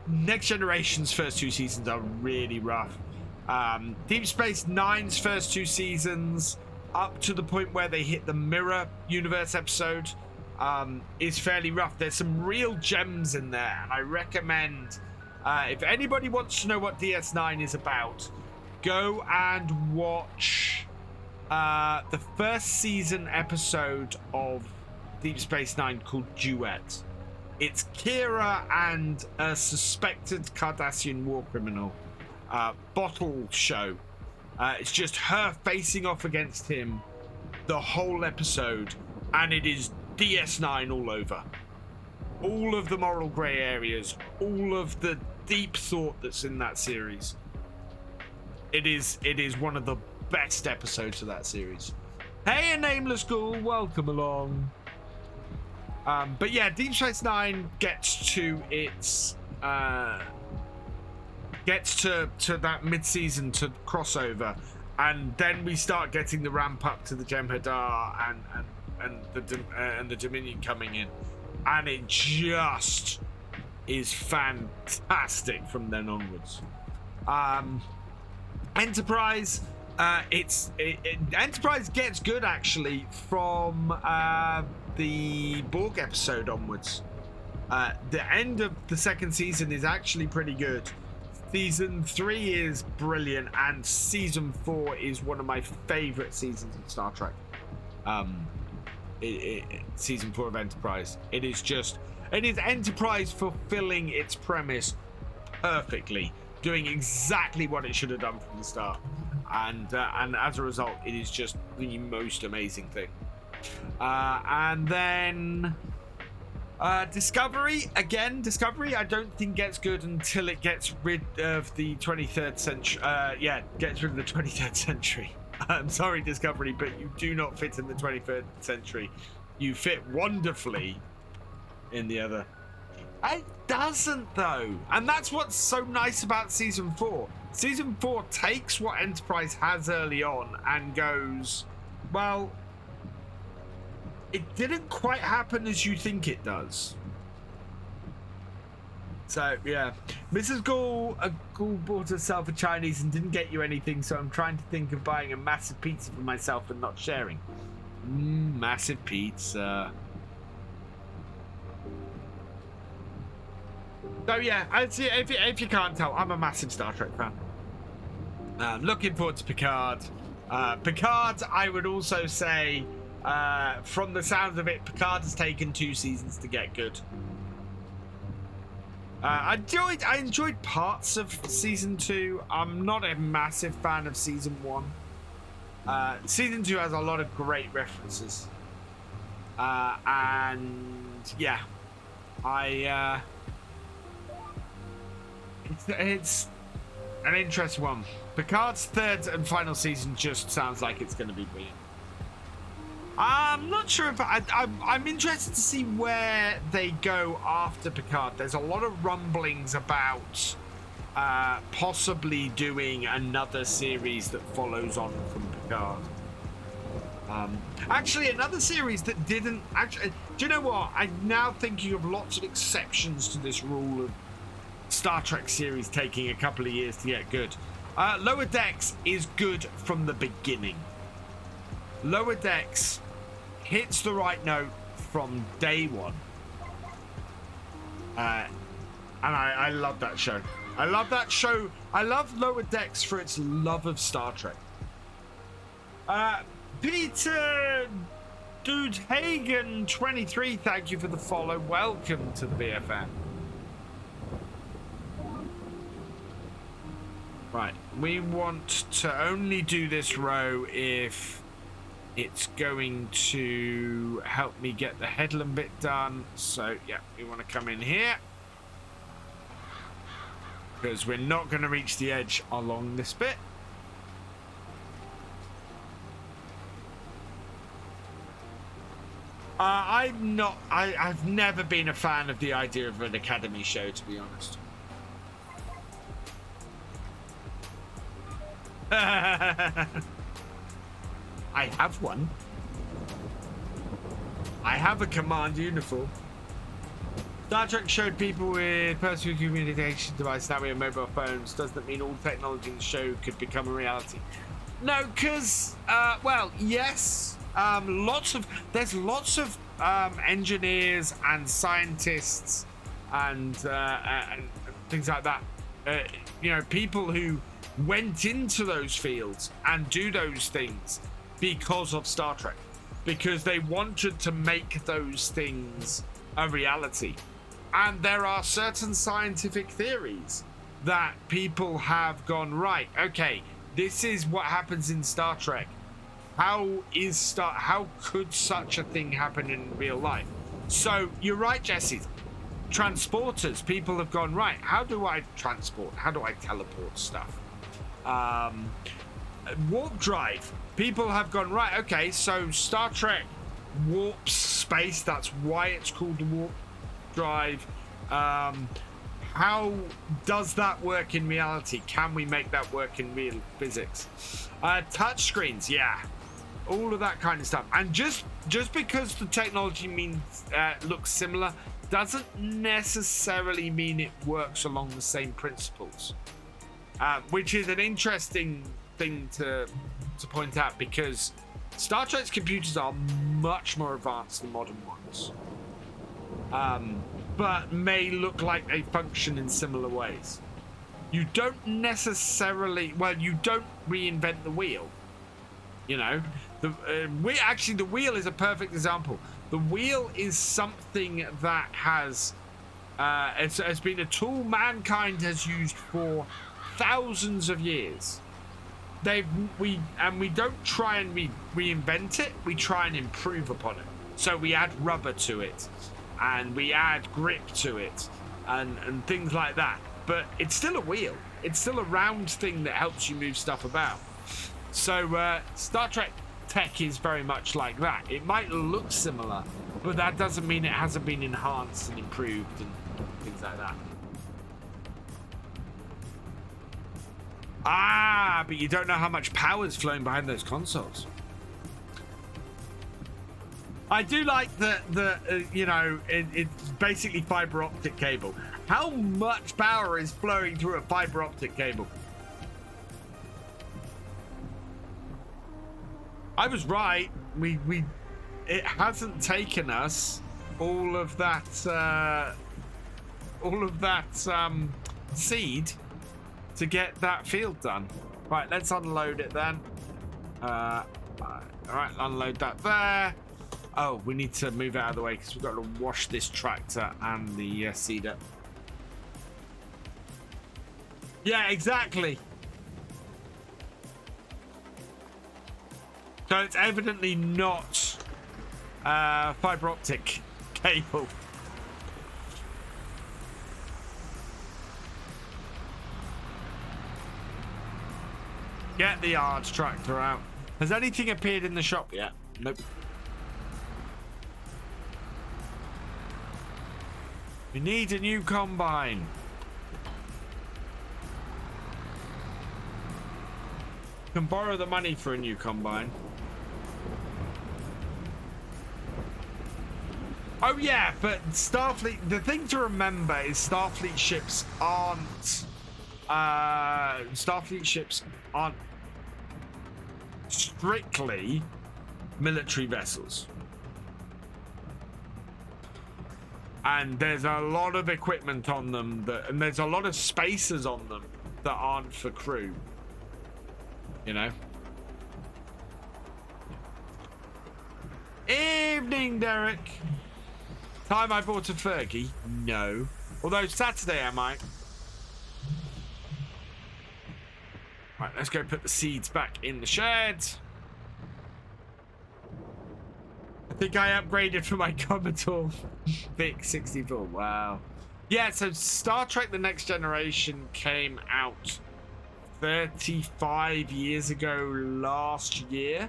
Speaker 1: Next Generation's first 2 seasons are really rough. Deep Space Nine's first 2 seasons, up to the point where they hit the Mirror Universe episode, is fairly rough. There's some real gems in there, and I recommend, if anybody wants to know what DS9 is about, go and watch the first season episode of Deep Space Nine called Duet. It's Kira and a suspected Cardassian war criminal bottle show. It's just her facing off against him the whole episode, and it is DS9 all over. All of the moral grey areas, all of the deep thought that's in that series. It is one of the best episodes of that series. Hey, a nameless ghoul, welcome along. But yeah, Deep Space Nine gets to its to that mid-season to crossover, and then we start getting the ramp up to the Jem'Hadar and the Dominion coming in, and it just is fantastic from then onwards. Enterprise, Enterprise gets good actually from the Borg episode onwards. The end of the second season is actually pretty good. Season 3 is brilliant, and season 4 is one of my favorite seasons of Star Trek. Season 4 of Enterprise. It is Enterprise fulfilling its premise perfectly, doing exactly what it should have done from the start, and as a result, it is just the most amazing thing. And then Discovery, I don't think gets good until it gets rid of the 23rd century. Gets rid of the 23rd century. I'm sorry, Discovery, but you do not fit in the 23rd century. You fit wonderfully in the other. It doesn't, though. And that's what's so nice about Season 4. Season 4 takes what Enterprise has early on and goes, well, it didn't quite happen as you think it does. So, yeah. Mrs. Ghoul bought herself a Chinese and didn't get you anything, so I'm trying to think of buying a massive pizza for myself and not sharing. Massive pizza. So, yeah, if you can't tell, I'm a massive Star Trek fan. Looking forward to Picard. Picard, I would also say, from the sounds of it, Picard has taken 2 seasons to get good. I enjoyed parts of season 2. I'm not a massive fan of season 1. Season 2 has a lot of great references. And yeah, it's an interesting one. Picard's 3rd and final season just sounds like it's going to be brilliant. I'm not sure if I'm interested to see where they go after Picard. There's a lot of rumblings about possibly doing another series that follows on from Picard. Actually, another series that didn't actually. Do you know what? I'm now thinking of lots of exceptions to this rule of Star Trek series taking a couple of years to get good. Lower Decks is good from the beginning. Lower Decks hits the right note from day one. And I love that show. I love that show. I love Lower Decks for its love of Star Trek. Peter Dude Hagen 23, thank you for the follow. Welcome to the BFM. Right, we want to only do this row if it's going to help me get the headland bit done. So, yeah, we want to come in here, because we're not going to reach the edge along this bit. I've never been a fan of the idea of an Academy show, to be honest. I have one. I have a command uniform. Star Trek showed people with personal communication devices, now we have mobile phones. Does that mean all technology in the show could become a reality? No, because, well, yes. There's lots of engineers and scientists and things like that. You know, people who went into those fields and do those things because of Star Trek, because they wanted to make those things a reality. And there are certain scientific theories that people have gone, right, okay, this is what happens in Star Trek. How could such a thing happen in real life? So you're right, Jesse. Transporters, people have gone, right, how do I transport? How do I teleport stuff? Warp drive, people have gone, right, okay, so Star Trek warps space, that's why it's called the warp drive. How does that work in reality? Can we make that work in real physics? Touch screens, yeah, all of that kind of stuff. And just because the technology looks similar doesn't necessarily mean it works along the same principles, which is an interesting thing to point out, because Star Trek's computers are much more advanced than modern ones, but may look like they function in similar ways. You don't necessarily, well, you don't reinvent the wheel. You know, the wheel is a perfect example. The wheel is something that has been a tool mankind has used for thousands of years. We don't try and reinvent it. We try and improve upon it. So we add rubber to it, and we add grip to it, and things like that. But it's still a wheel. It's still a round thing that helps you move stuff about. So Star Trek tech is very much like that. It might look similar, but that doesn't mean it hasn't been enhanced and improved and things like that. Ah, but you don't know how much power is flowing behind those consoles. I do like it's basically fiber optic cable. How much power is flowing through a fiber optic cable? I was right. It hasn't taken us all of that seed to get that field done. Right, let's unload it then. All right, unload that there. Oh, we need to move it out of the way because we've got to wash this tractor and the seeder. Yeah, exactly. So it's evidently not fiber optic cable. Get the yards tractor out. Has anything appeared in the shop yet? Nope. We need a new combine. Can borrow the money for a new combine. Oh yeah, but Starfleet, the thing to remember is Starfleet ships aren't strictly military vessels. And there's a lot of equipment on them and there's a lot of spacers on them that aren't for crew. You know. Evening, Derek. Time I bought a Fergie? No. Although Saturday I might. Right, let's go put the seeds back in the shed. I think I upgraded for my Commodore VIC 64. Wow. Yeah, so Star Trek The Next Generation came out 35 years ago last year.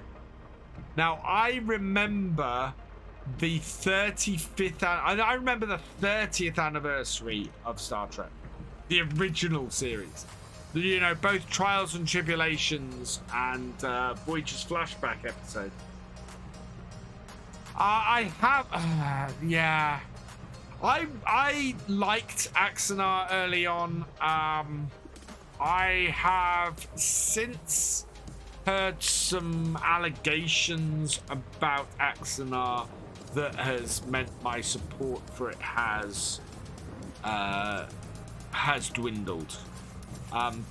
Speaker 1: Now, I remember the 35th, I remember the 30th anniversary of Star Trek, the original series. You know, both Trials and Tribulations and Voyager's flashback episode. Yeah. I liked Axanar early on. I have since heard some allegations about Axanar that has meant my support for it has dwindled.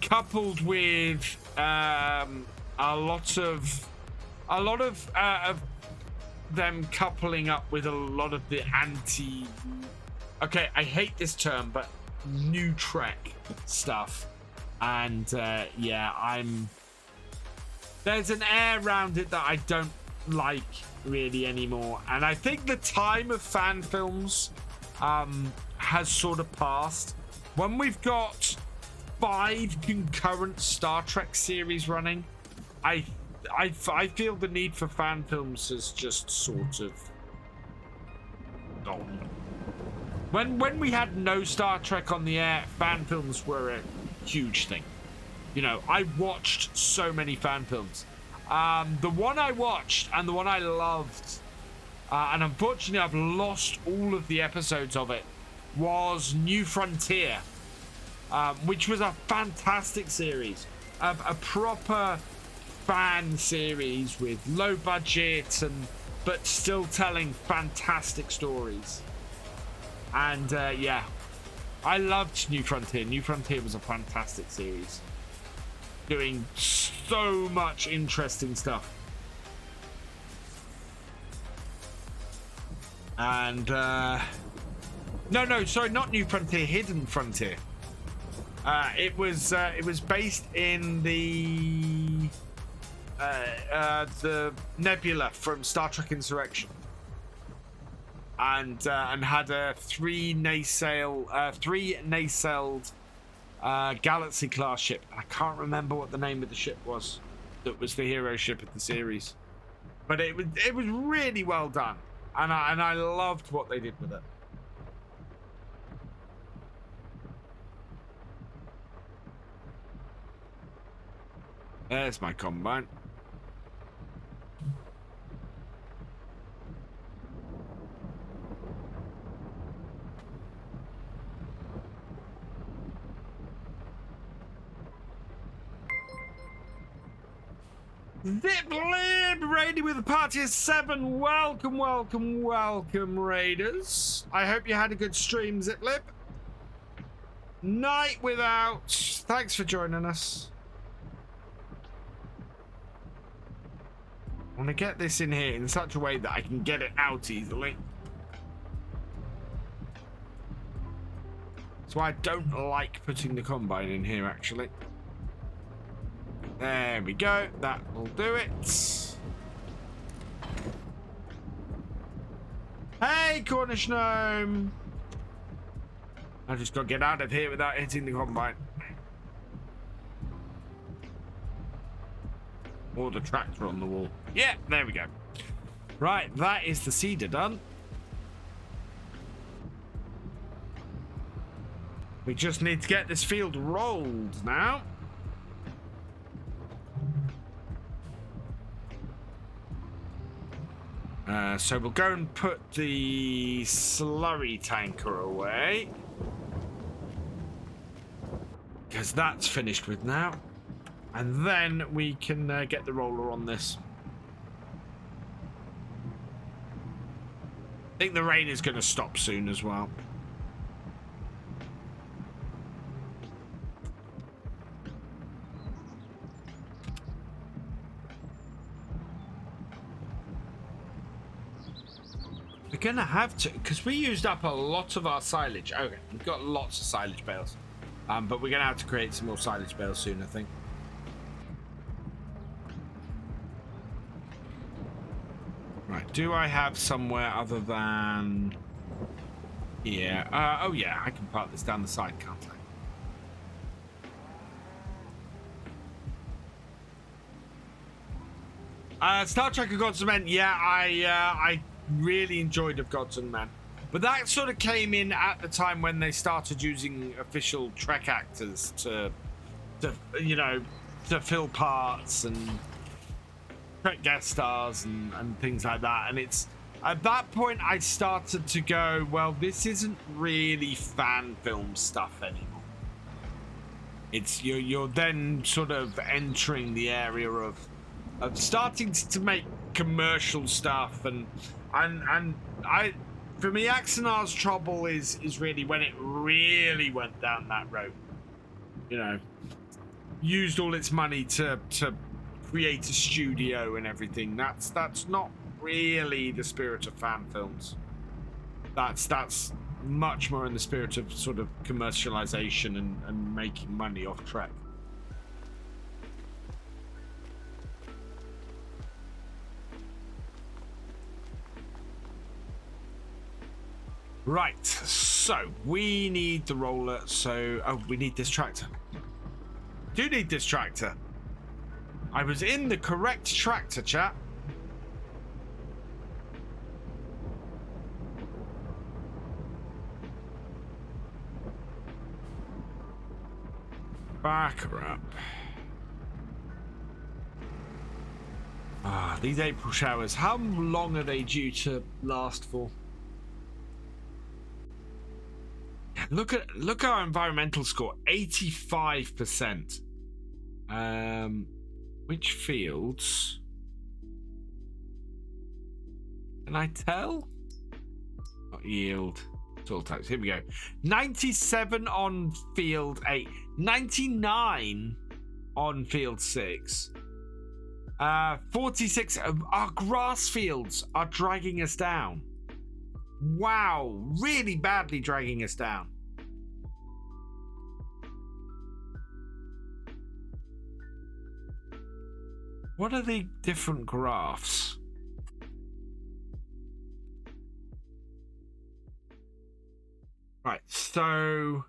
Speaker 1: Coupled with a lot of them coupling up with a lot of the okay, I hate this term, but new Trek stuff. And yeah, there's an air around it that I don't like really anymore. And I think the time of fan films has sort of passed. When we've got 5 concurrent Star Trek series running, I feel the need for fan films has just sort of gone. When we had no Star Trek on the air, fan films were a huge thing. You know, I watched so many fan films. The one I watched and the one I loved, and unfortunately I've lost all of the episodes of it, was New Frontier, which was a fantastic series. a proper fan series with low budget but still telling fantastic stories. And yeah, I loved New Frontier. New Frontier was a fantastic series, doing so much interesting stuff. And no, sorry, not New Frontier, Hidden Frontier. It was based in the nebula from Star Trek Insurrection, and had a three nacelled Galaxy class ship. I can't remember what the name of the ship was. That was the hero ship of the series, but it was really well done, and I loved what they did with it. There's my combine. Ziplib raiding with a party of 7. Welcome, welcome, welcome, raiders. I hope you had a good stream, Ziplib. Night without. Thanks for joining us. I want to get this in here in such a way that I can get it out easily. So I don't like putting the combine in here, actually. There we go. That will do it. Hey, Cornish gnome. I just got to get out of here without hitting the combine. Or the tractor on the wall. Yeah, there we go. Right, that is the seeder done. We just need to get this field rolled now. So we'll go and put the slurry tanker away, because that's finished with now. And then we can get the roller on this. I think the rain is going to stop soon as well. We're going to have to, because we used up a lot of our silage. Okay, we've got lots of silage bales. But we're going to have to create some more silage bales soon, I think. Right, do I have somewhere other than here? Oh yeah, I can park this down the side, can't I? Star Trek: A Gods and Men. Yeah, I really enjoyed Of Gods and Men, but that sort of came in at the time when they started using official Trek actors to you know, to fill parts and guest stars and things like that. And it's at that point I started to go, well, this isn't really fan film stuff anymore. It's you're then sort of entering the area of starting to make commercial stuff, and I for me, Axanar's trouble is really when it really went down that road, you know, used all its money to create a studio and everything. That's not really the spirit of fan films. That's much more in the spirit of sort of commercialization and making money off Trek. Right, so we need the roller. So we need this tractor. Do need this tractor. I was in the correct tractor, chat. Back her up. These April showers, how long are they due to last for? Look at our environmental score, 85%. Which fields? Can I tell? Not yield. Tool types. Here we go. 97 on field 8. 99 on field 6. 46. Our grass fields are dragging us down. Wow. Really badly dragging us down. What are the different graphs? Right, so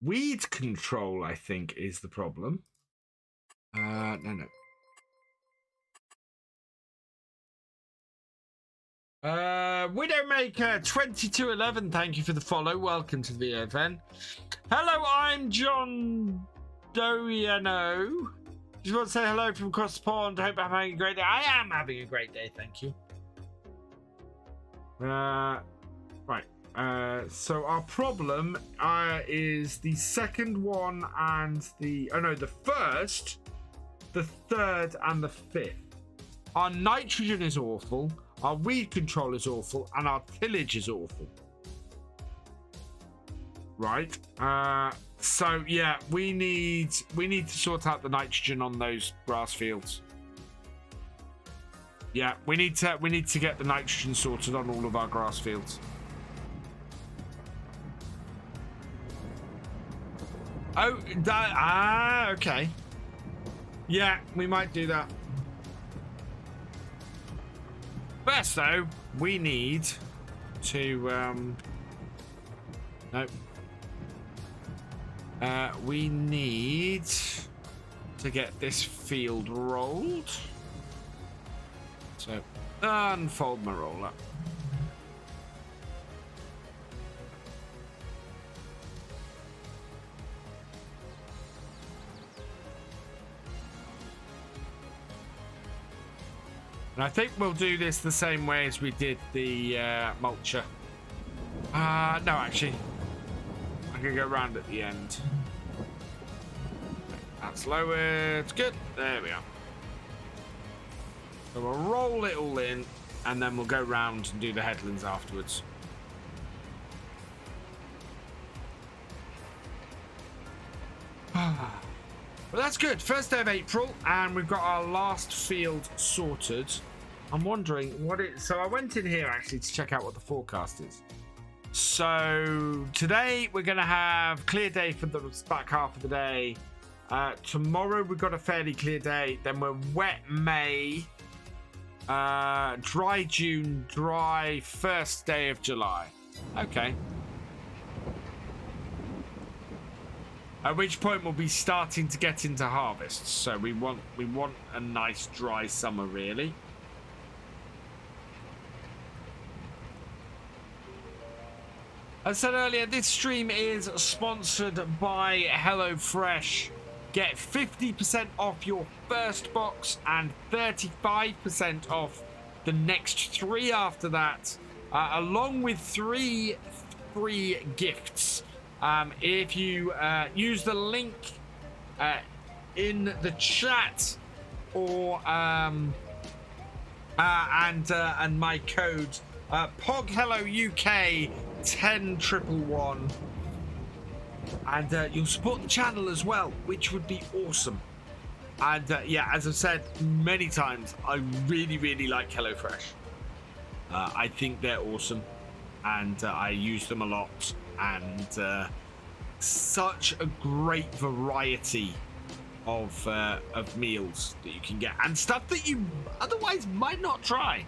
Speaker 1: weed control, I think, is the problem. No. Widowmaker 2211, thank you for the follow. Welcome to the event. Hello, I'm John Doiano. Just want to say hello from across the pond. Hope I'm having a great day. I am having a great day, thank you. Right. So our problem is the second one and the first, the third, and the fifth. Our nitrogen is awful. Our weed control is awful, and our tillage is awful. Right. So yeah, we need to sort out the nitrogen on those grass fields. Yeah, we need to get the nitrogen sorted on all of our grass fields. Oh, okay. Yeah, we might do that. First, though, we need to we need to get this field rolled. So, unfold my roller. And I think we'll do this the same way as we did the mulcher. No, actually. I can go round at the end. That's lowered. Good. There we are. So we'll roll it all in, and then we'll go round and do the headlands afterwards. Well, that's good. First day of April, and we've got our last field sorted. I'm wondering what it... So I went in here, actually, to check out what the forecast is. So today, we're going to have clear day for the back half of the day. Tomorrow, we've got a fairly clear day. Then we're wet May. Dry June, dry first day of July. Okay. At which point we'll be starting to get into harvest. So we want a nice dry summer, really. As I said earlier, this stream is sponsored by HelloFresh. Get 50% off your first box and 35% off the next 3 after that, along with 3 free gifts. If you use the link in the chat, or and my code PogHelloUK 10111, and you'll support the channel as well, which would be awesome. And yeah, as I've said many times, I really like HelloFresh. I think they're awesome, and I use them a lot. And such a great variety of meals that you can get, and stuff that you otherwise might not try.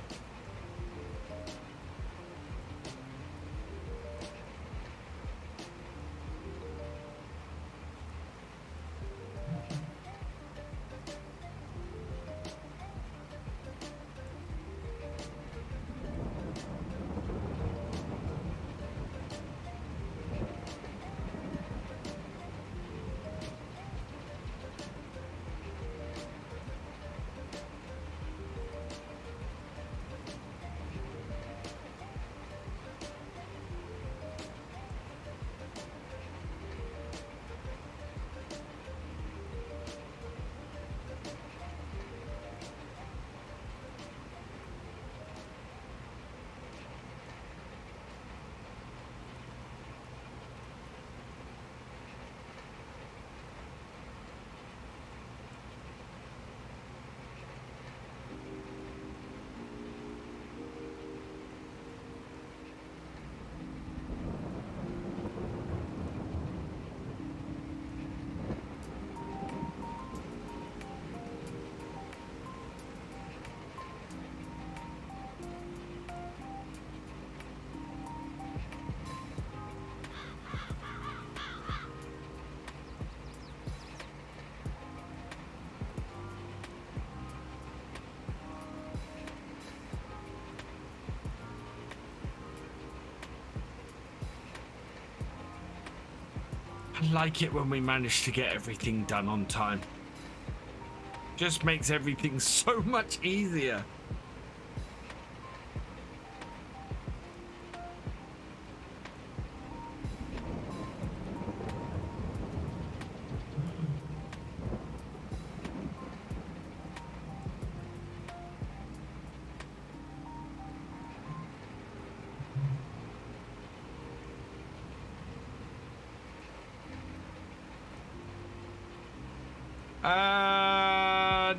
Speaker 1: I like it when we manage to get everything done on time. Just makes everything so much easier.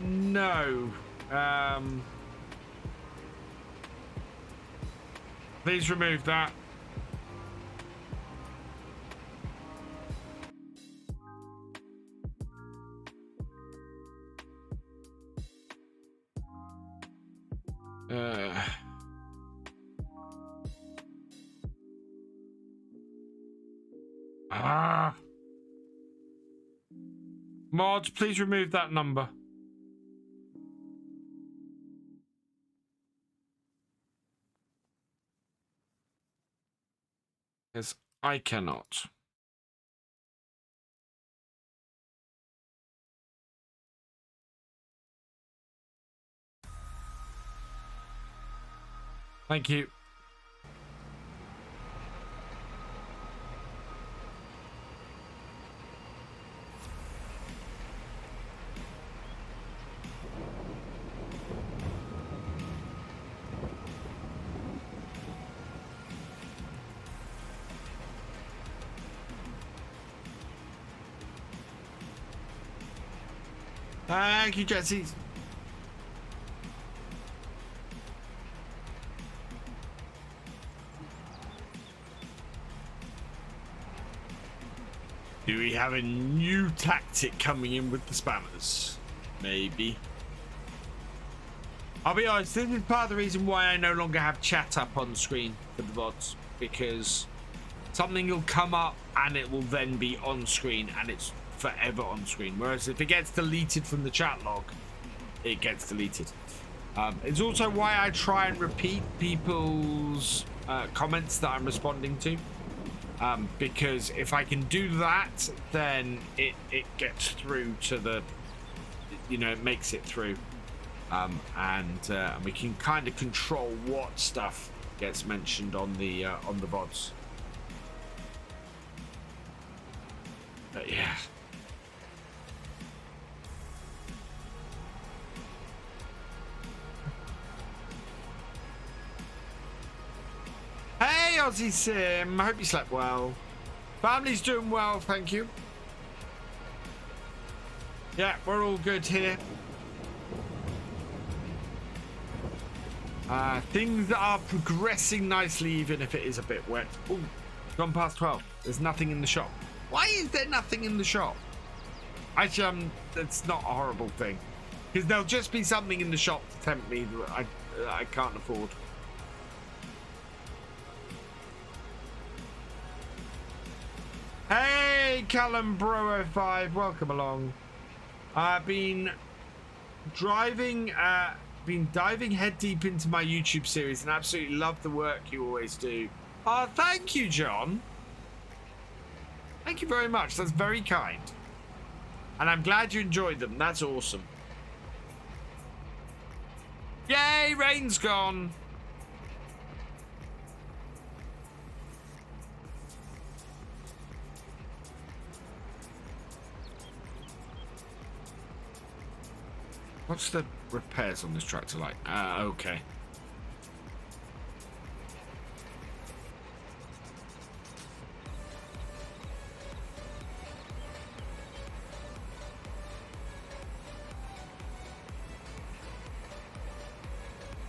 Speaker 1: No. Please remove that. Mods, please remove that number. Because I cannot. Thank you. Thank you, Jesse. Do we have a new tactic coming in with the spammers? Maybe. I'll be honest, this is part of the reason why I no longer have chat up on the screen for the VODs, because something will come up and it will then be on screen and it's forever on screen. Whereas if it gets deleted from the chat log, it gets deleted. It's also why I try and repeat people's comments that I'm responding to. Because if I can do that, then it gets through to the, you know, it makes it through. And we can kind of control what stuff gets mentioned on the VODs. But yeah. Hey Aussie Sim, I hope you slept well. Family's doing well, thank you. Yeah, we're all good here. Things are progressing nicely, even if it is a bit wet. Ooh, gone past 12. There's nothing in the shop. Why is there nothing in the shop? Actually, that's not a horrible thing, because there'll just be something in the shop to tempt me that I can't afford. Hey, Callum Bro 05, welcome along. I've been diving head deep into my YouTube series and absolutely love the work you always do. Oh, thank you, John. Thank you very much. That's very kind. And I'm glad you enjoyed them. That's awesome. Yay, rain's gone. What's the repairs on this tractor like? Okay.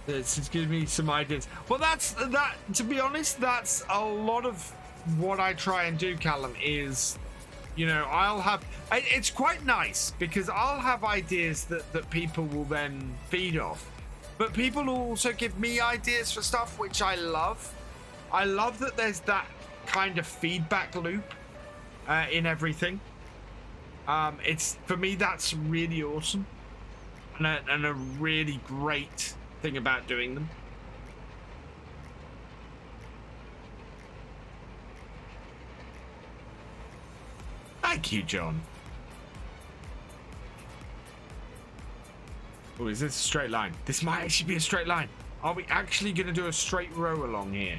Speaker 1: This is giving me some ideas. Well, to be honest, that's a lot of what I try and do, Callum, is, you know, it's quite nice because I'll have ideas that people will then feed off, but people will also give me ideas for stuff, which I love. I love that there's that kind of feedback loop in everything. It's, for me, that's really awesome and a really great thing about doing them. Thank you, John. Oh, is this a straight line? This might actually be a straight line. Are we actually going to do a straight row along here?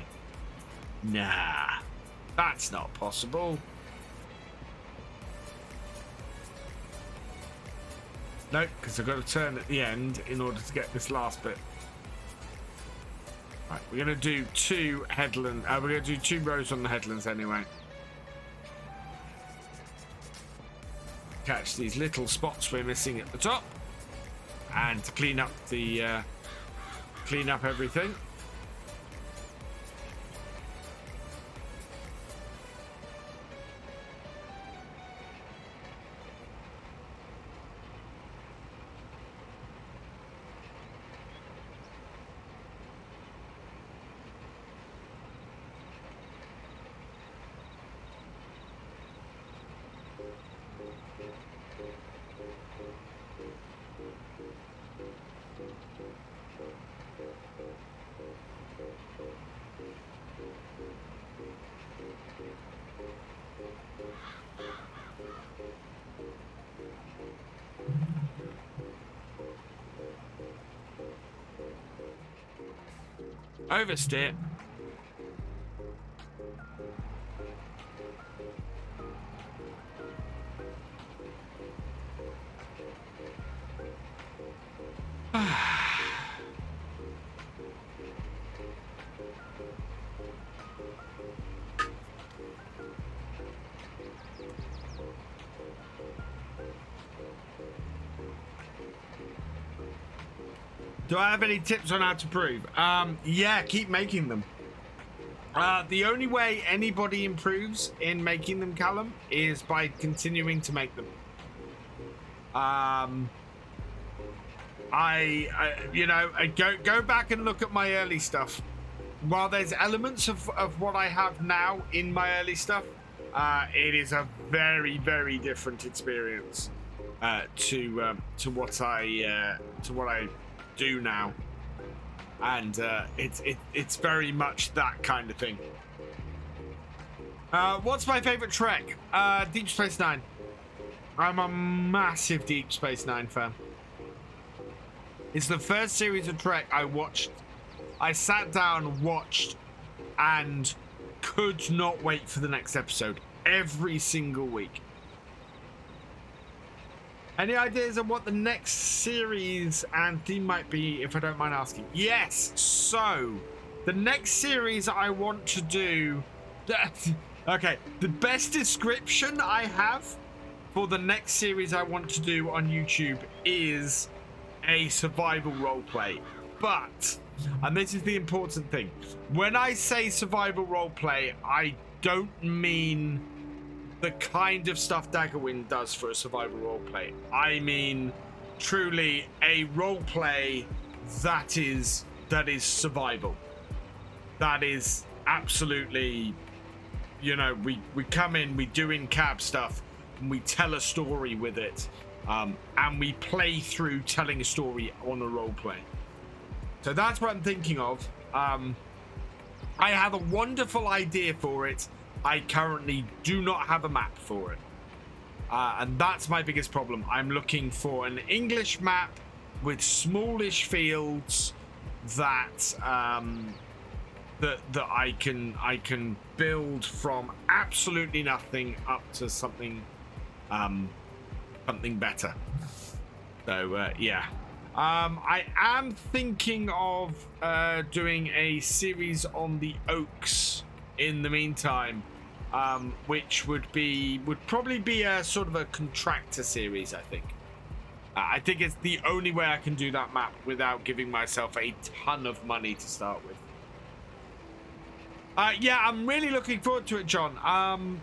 Speaker 1: Nah, that's not possible. No, because I've got to turn at the end in order to get this last bit. Right, we're going to do two headlands. We're going to do 2 rows on the headlands anyway. Catch these little spots we're missing at the top, and to clean up the everything. Oversteer. Do I have any tips on how to improve? Yeah, keep making them. The only way anybody improves in making them, Callum, is by continuing to make them. You know, go back and look at my early stuff. While there's elements of what I have now in my early stuff, it is a very, very different experience to what I do now, and it's very much that kind of thing. What's my favorite Trek? Deep Space Nine. I'm a massive Deep Space Nine fan. It's the first series of Trek I watched. I sat down, watched, and could not wait for the next episode every single week. Any ideas on what the next series and theme might be, if I don't mind asking? Yes, so the next series I want to do... Okay, the best description I have for the next series I want to do on YouTube is a survival roleplay. But, and this is the important thing, when I say survival roleplay, I don't mean the kind of stuff Daggerwind does for a survival roleplay. I mean truly a roleplay that is survival. That is absolutely, you know, we come in, we do in-cab stuff, and we tell a story with it, and we play through telling a story on a roleplay. So that's what I'm thinking of. I have a wonderful idea for it. I currently do not have a map for it. And that's my biggest problem. I'm looking for an English map with smallish fields that that I can build from absolutely nothing up to something something better. So yeah. I am thinking of doing a series on the Oaks in the meantime, which would probably be a sort of a contractor series, I think. I think it's the only way I can do that map without giving myself a ton of money to start with. Yeah, I'm really looking forward to it, John.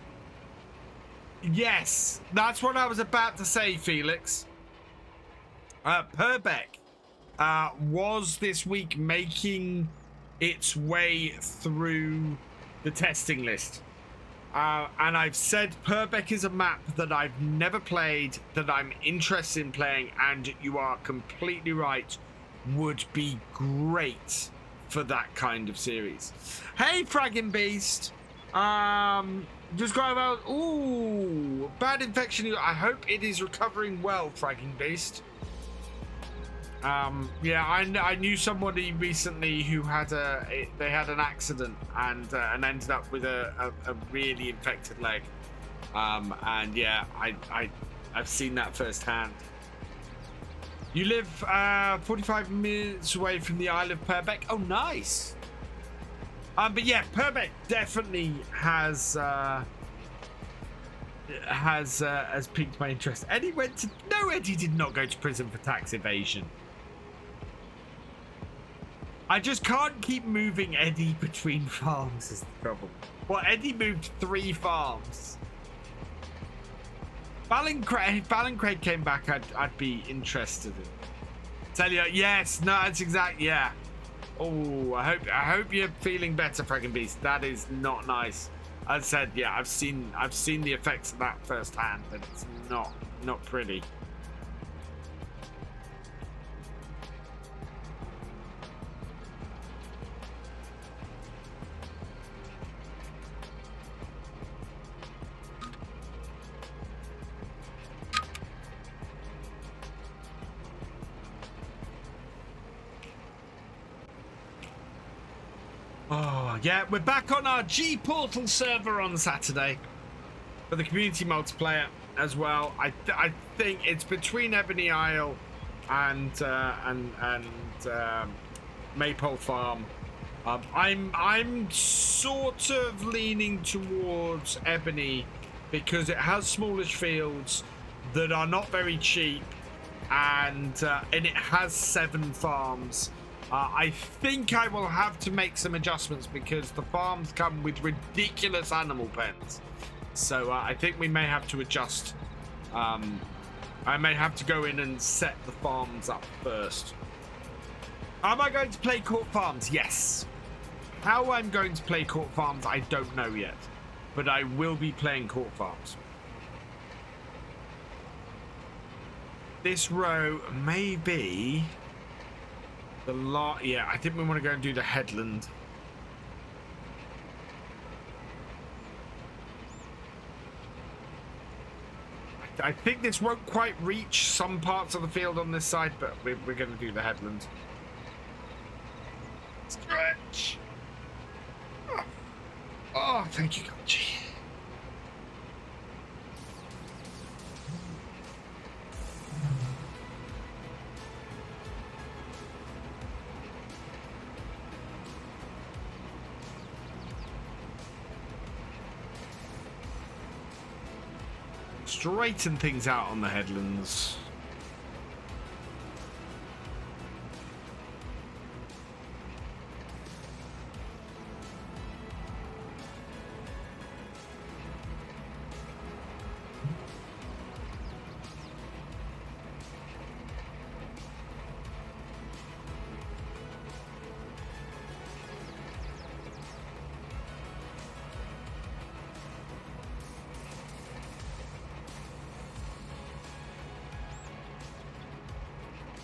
Speaker 1: Yes, that's what I was about to say, Felix. Purbeck was this week making its way through the testing list. And I've said Purbeck is a map that I've never played, that I'm interested in playing, and you are completely right, would be great for that kind of series. Hey, Fragging Beast. Just grab out. Ooh, bad infection. I hope it is recovering well, Fragging Beast. Yeah, I knew somebody recently who had they had an accident and ended up with a really infected leg. And yeah, I've seen that firsthand. You live 45 minutes away from the Isle of Purbeck. Oh, nice. But yeah, Purbeck definitely has piqued my interest. Eddie went to... No, Eddie did not go to prison for tax evasion. I just can't keep moving Eddie between farms is the problem. Well, Eddie moved 3 farms. If Ballincraig came back, I'd be interested in. Tell you, yes, no, that's exactly, yeah. Oh, I hope you're feeling better, Fragging Beast. That is not nice. As I said, yeah, I've seen the effects of that firsthand, and it's not pretty. Oh, yeah, we're back on our G Portal server on Saturday for the community multiplayer as well. I think it's between Ebony Isle and Maypole Farm. I'm sort of leaning towards Ebony because it has smallish fields that are not very cheap, and it has 7 farms. I think I will have to make some adjustments because the farms come with ridiculous animal pens. So I think we may have to adjust. I may have to go in and set the farms up first. Am I going to play Court Farms? Yes. How I'm going to play Court Farms, I don't know yet. But I will be playing Court Farms. This row may be... yeah, I think we want to go and do the headland. I think this won't quite reach some parts of the field on this side, but we're going to do the headland. Stretch! Oh, thank you, Gulchy. Straighten things out on the headlands.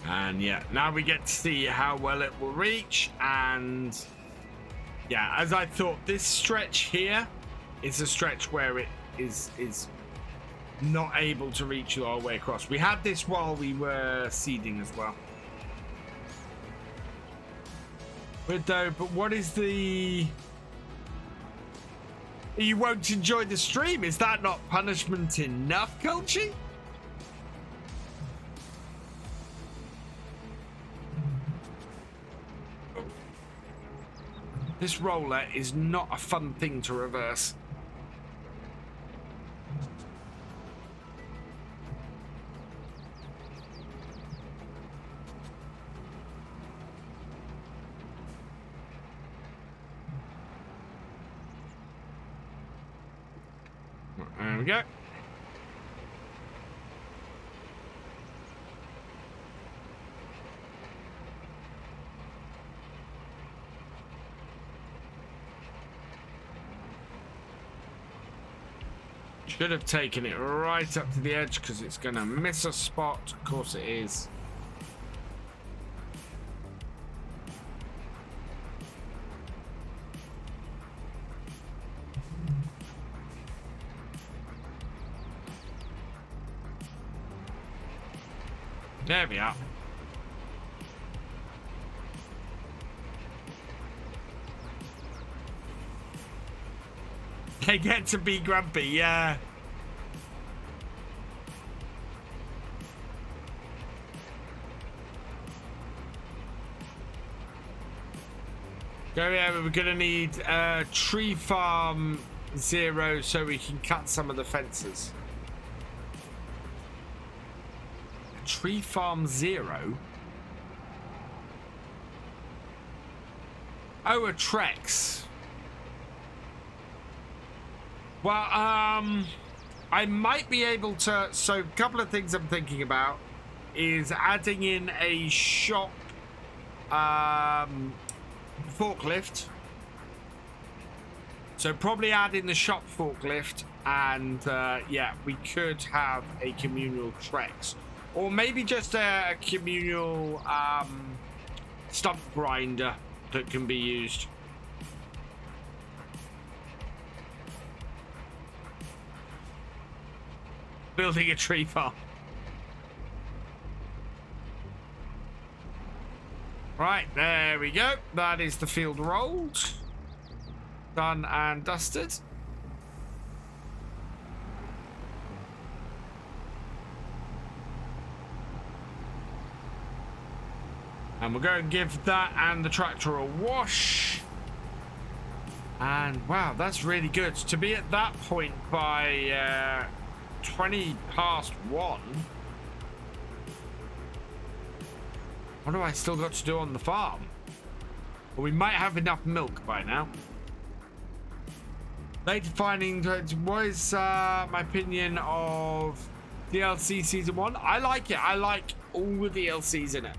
Speaker 1: And yeah, now we get to see how well it will reach. And yeah, as I thought, this stretch here is a stretch where it is not able to reach all the way across. We had this while we were seeding as well. But what is the... You won't enjoy the stream? Is that not punishment enough, Culture? This roller is not a fun thing to reverse. There we go. Should have taken it right up to the edge because it's going to miss a spot. Of course it is. There we are. They get to be grumpy, yeah. So yeah, we're gonna need tree farm 0 so we can cut some of the fences. Tree farm 0? Oh, a Trex. Well, I might be able to. So, a couple of things I'm thinking about is adding in a shop forklift. So probably add in the shop forklift, and yeah, we could have a communal Trex, or maybe just a communal stump grinder that can be used. Building a tree farm. Right, there we go. That is the field rolled. Done and dusted. And we'll go and give that and the tractor a wash. And wow, that's really good. To be at that point by 20 past 1. What do I still got to do on the farm? Well, we might have enough milk by now. Late finding what is my opinion of DLC season 1? I like it. I like all the DLCs in it.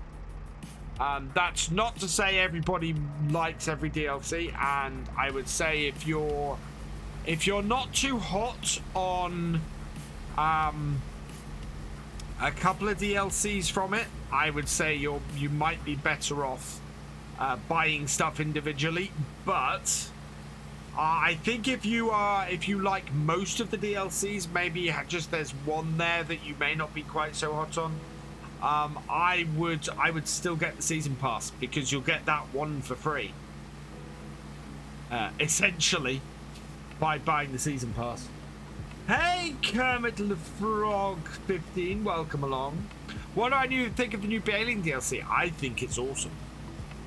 Speaker 1: That's not to say everybody likes every DLC, and I would say if you're not too hot on a couple of DLCs from it, I would say you might be better off buying stuff individually. But I think if you like most of the DLCs, maybe just there's one there that you may not be quite so hot on. I would still get the season pass, because you'll get that one for free, essentially, by buying the season pass. Hey, Kermit the Frog 15, welcome along. What do I think of the new baling DLC? I think it's awesome.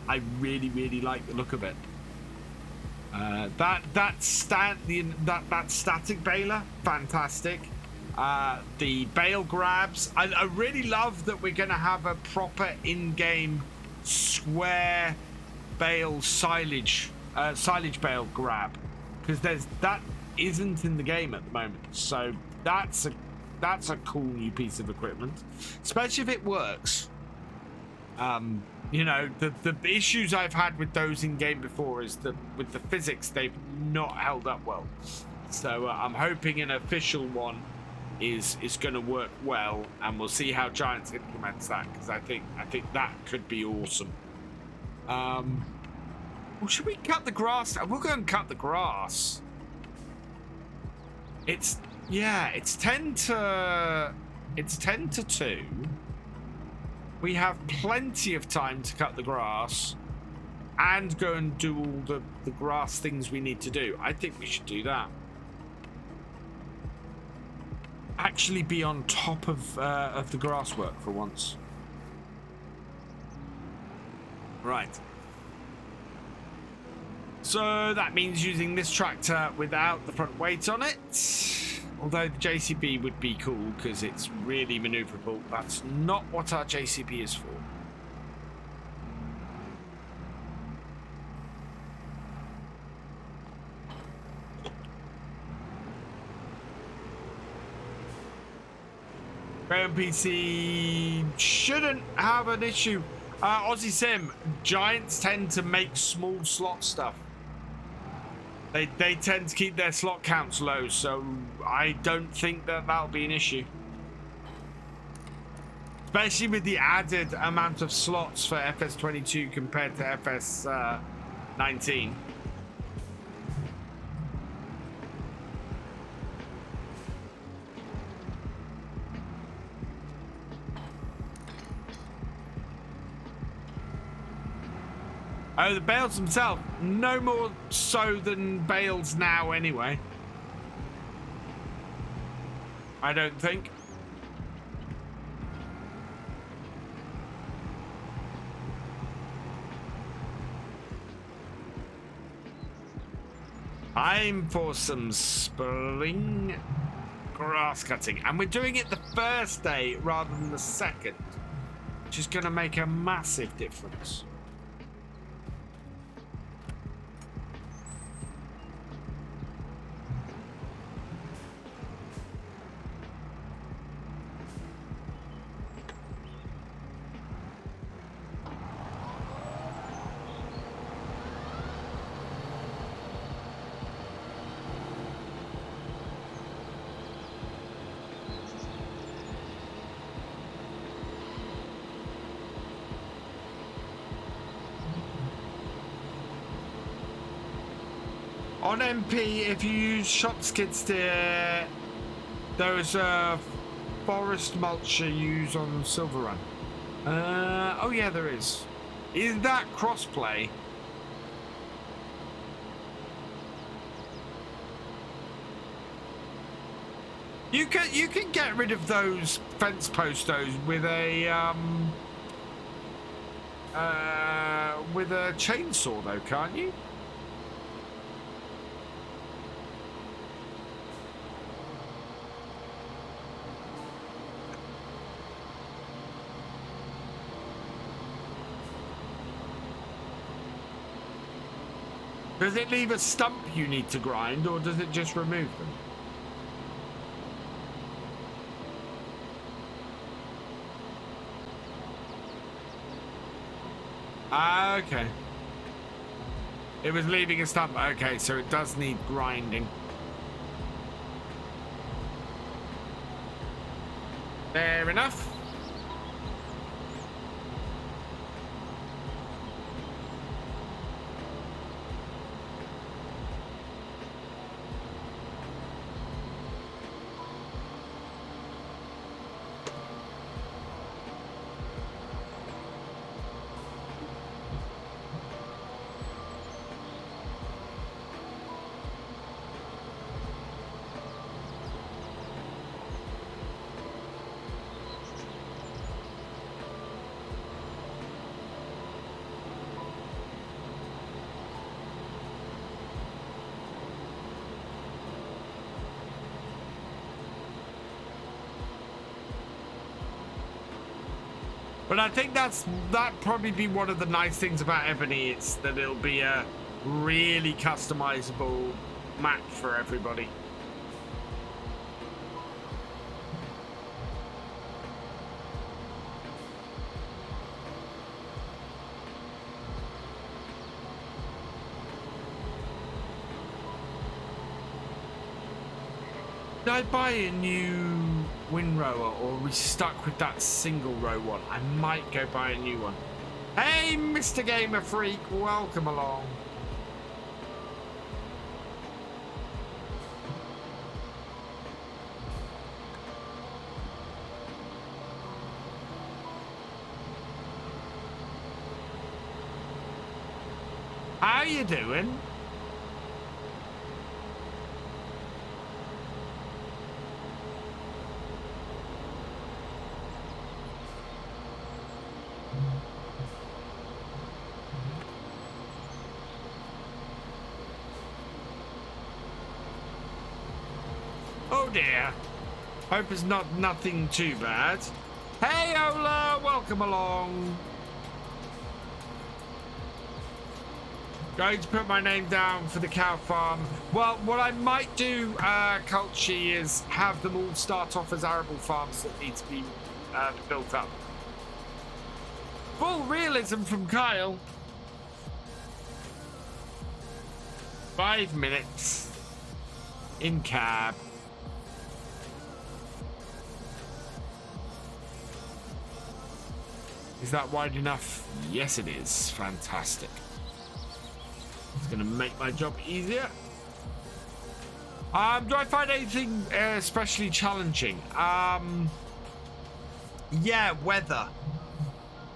Speaker 1: I really, really like the look of it. That static baler, fantastic. The bale grabs. I really love that we're going to have a proper in-game square bale silage bale grab, because that isn't in the game at the moment. So that's a cool new piece of equipment, especially if it works. You know, the issues I've had with those in game before is that with the physics they've not held up well. So I'm hoping an official one is going to work well, and we'll see how Giants implements that, because I think that could be awesome. Well, should we cut the grass? We'll go and cut the grass. It's 10 to 2. We have plenty of time to cut the grass and go and do all the grass things we need to do. I think we should do that. Actually be on top of the grass work for once. Right. So that means using this tractor without the front weight on it. Although the JCB would be cool because it's really maneuverable. That's not what our JCB is for. PC shouldn't have an issue. Aussie Sim, Giants tend to make small slot stuff. They tend to keep their slot counts low, so I don't think that'll be an issue. Especially with the added amount of slots for FS22 compared to FS19. Oh, the bales themselves. No more so than bales now anyway. I don't think. Time for some spring grass cutting. And we're doing it the first day rather than the second, which is going to make a massive difference. On MP, if you use shop skid steer, there is a forest mulch you use on Silver Run. Oh yeah, there is. Is that crossplay? You can get rid of those fence postos with a chainsaw though, can't you? Does it leave a stump you need to grind, or does it just remove them? Ah, okay. It was leaving a stump. Okay, so it does need grinding. Fair enough. But I think that'd probably be one of the nice things about Ebony. It's that it'll be a really customizable map for everybody. Did I buy a new windrower, or are we stuck with that single row one? I might go buy a new one. Hey, Mr. Gamer Freak, welcome along. How you doing? Oh dear. Hope it's nothing too bad. Hey Ola, welcome along. Going to put my name down for the cow farm. Well, what I might do, Culture, is have them all start off as arable farms that need to be built up. Full realism from Kyle. 5 minutes in cab. Is that wide enough? Yes, it is. Fantastic. It's going to make my job easier. Do I find anything especially challenging? Yeah, weather.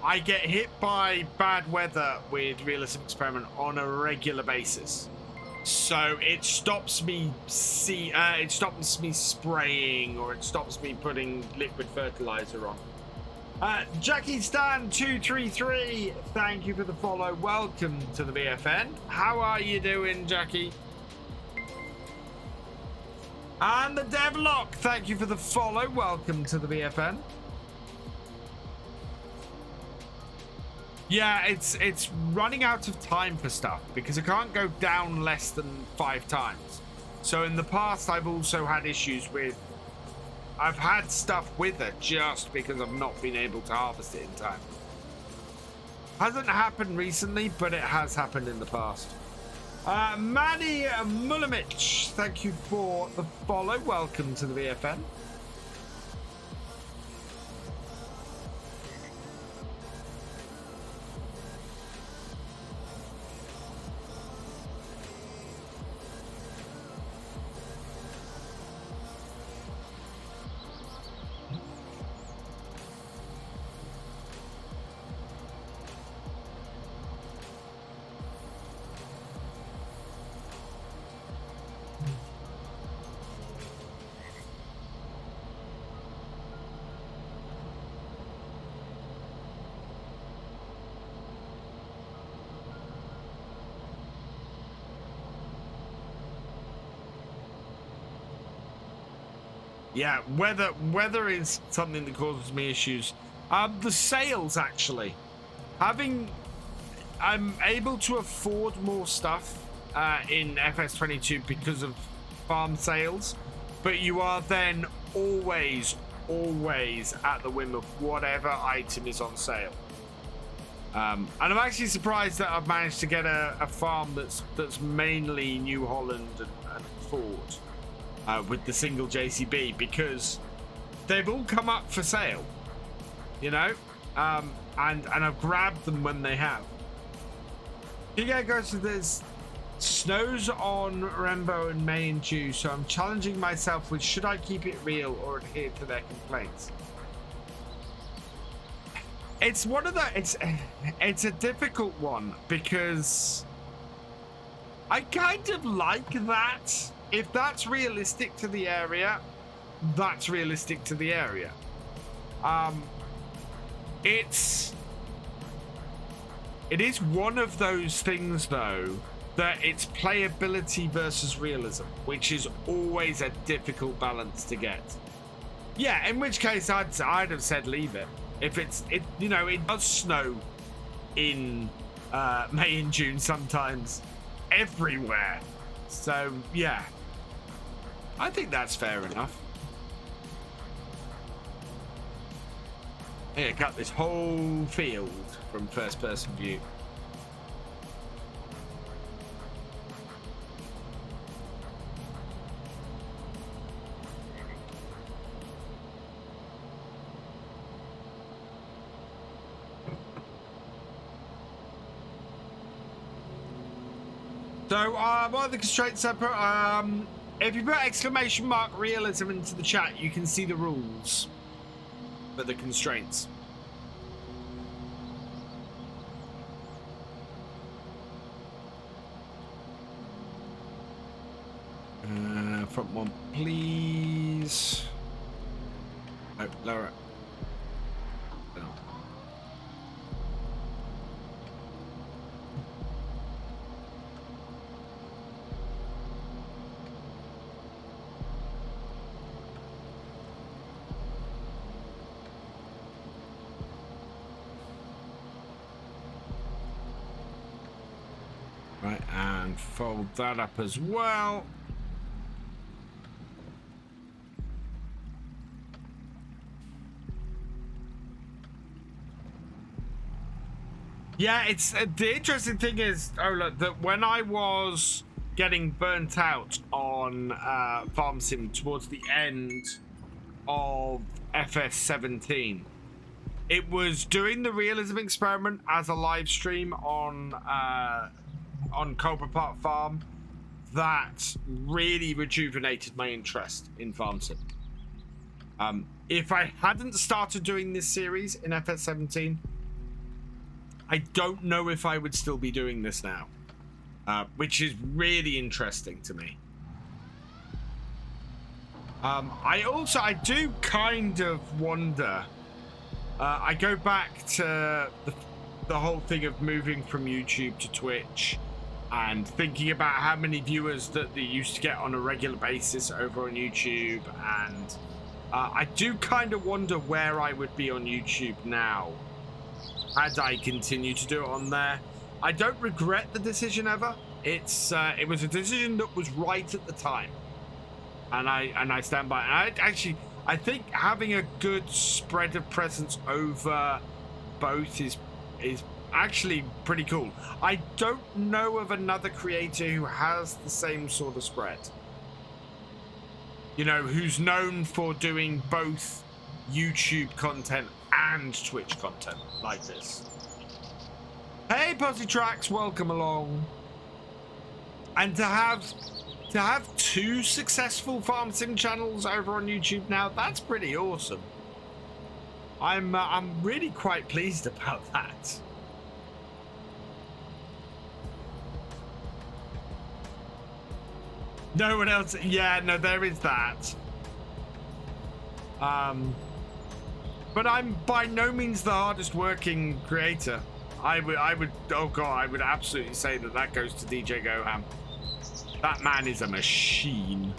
Speaker 1: I get hit by bad weather with Realism Experiment on a regular basis. So it stops me it stops me spraying, or it stops me putting liquid fertilizer on. Jackie Stan 233, thank you for the follow. Welcome to the BFN. How are you doing, Jackie? And the Devlock, thank you for the follow. Welcome to the BFN. Yeah, it's running out of time for stuff because I can't go down less than 5 times. So in the past, I've also had issues with... I've had stuff wither just because I've not been able to harvest it in time. Hasn't happened recently, but it has happened in the past. Manny Mulamich, thank you for the follow. Welcome to the VFN. Yeah, weather is something that causes me issues. The sales, actually. I'm able to afford more stuff in FS22 because of farm sales, but you are then always at the whim of whatever item is on sale. And I'm actually surprised that I've managed to get a farm that's mainly New Holland and Ford. With the single JCB, because they've all come up for sale, you know, and I've grabbed them when they have. Yeah, goes to this. Snows on Rambo in May and June, so I'm challenging myself with should I keep it real or adhere to their complaints. It's one of the it's a difficult one because I kind of like that. If that's realistic to the area, that's realistic to the area. It is one of those things, though, that it's playability versus realism, which is always a difficult balance to get. Yeah, in which case I'd have said leave it. If it does snow in May and June sometimes everywhere. So yeah, I think that's fair enough. Yeah, got this whole field from first person view. So, what are the constraints I put? If you put exclamation mark realism into the chat, you can see the rules for the constraints. Front one, please. Oh, lower it. No. Right, and fold that up as well. Yeah, it's the interesting thing is, look, that when I was getting burnt out on Farm Sim towards the end of FS17, it was doing the realism experiment as a live stream on Cobra Park Farm that really rejuvenated my interest in Farm Sim. If I hadn't started doing this series in FS17, I don't know if I would still be doing this now, which is really interesting to me. I do kind of wonder. I go back to the whole thing of moving from YouTube to Twitch and thinking about how many viewers that they used to get on a regular basis over on YouTube, and I do kind of wonder where I would be on YouTube now had I continue to do it on there. I don't regret the decision ever. It was a decision that was right at the time, and I stand by it. I think having a good spread of presence over both is actually pretty cool. I don't know of another creator who has the same sort of spread. You know, who's known for doing both YouTube content and Twitch content like this. Hey, Positrax, welcome along. And to have two successful farm sim channels over on YouTube now, that's pretty awesome. I'm really quite pleased about that. No one else. Yeah, no, there is that. But I'm by no means the hardest working creator. I would oh god, I would absolutely say that goes to DJ Goham. That man is a machine.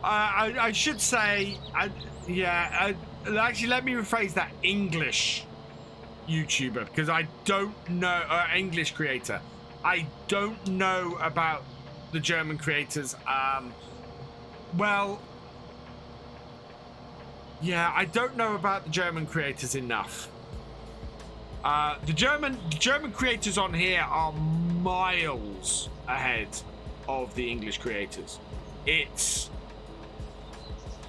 Speaker 1: I should say, actually, let me rephrase that. English YouTuber, because I don't know, English creator. I don't know about the German creators. Well, yeah, I don't know about the German creators enough. The German creators on here are miles ahead of the English creators. It's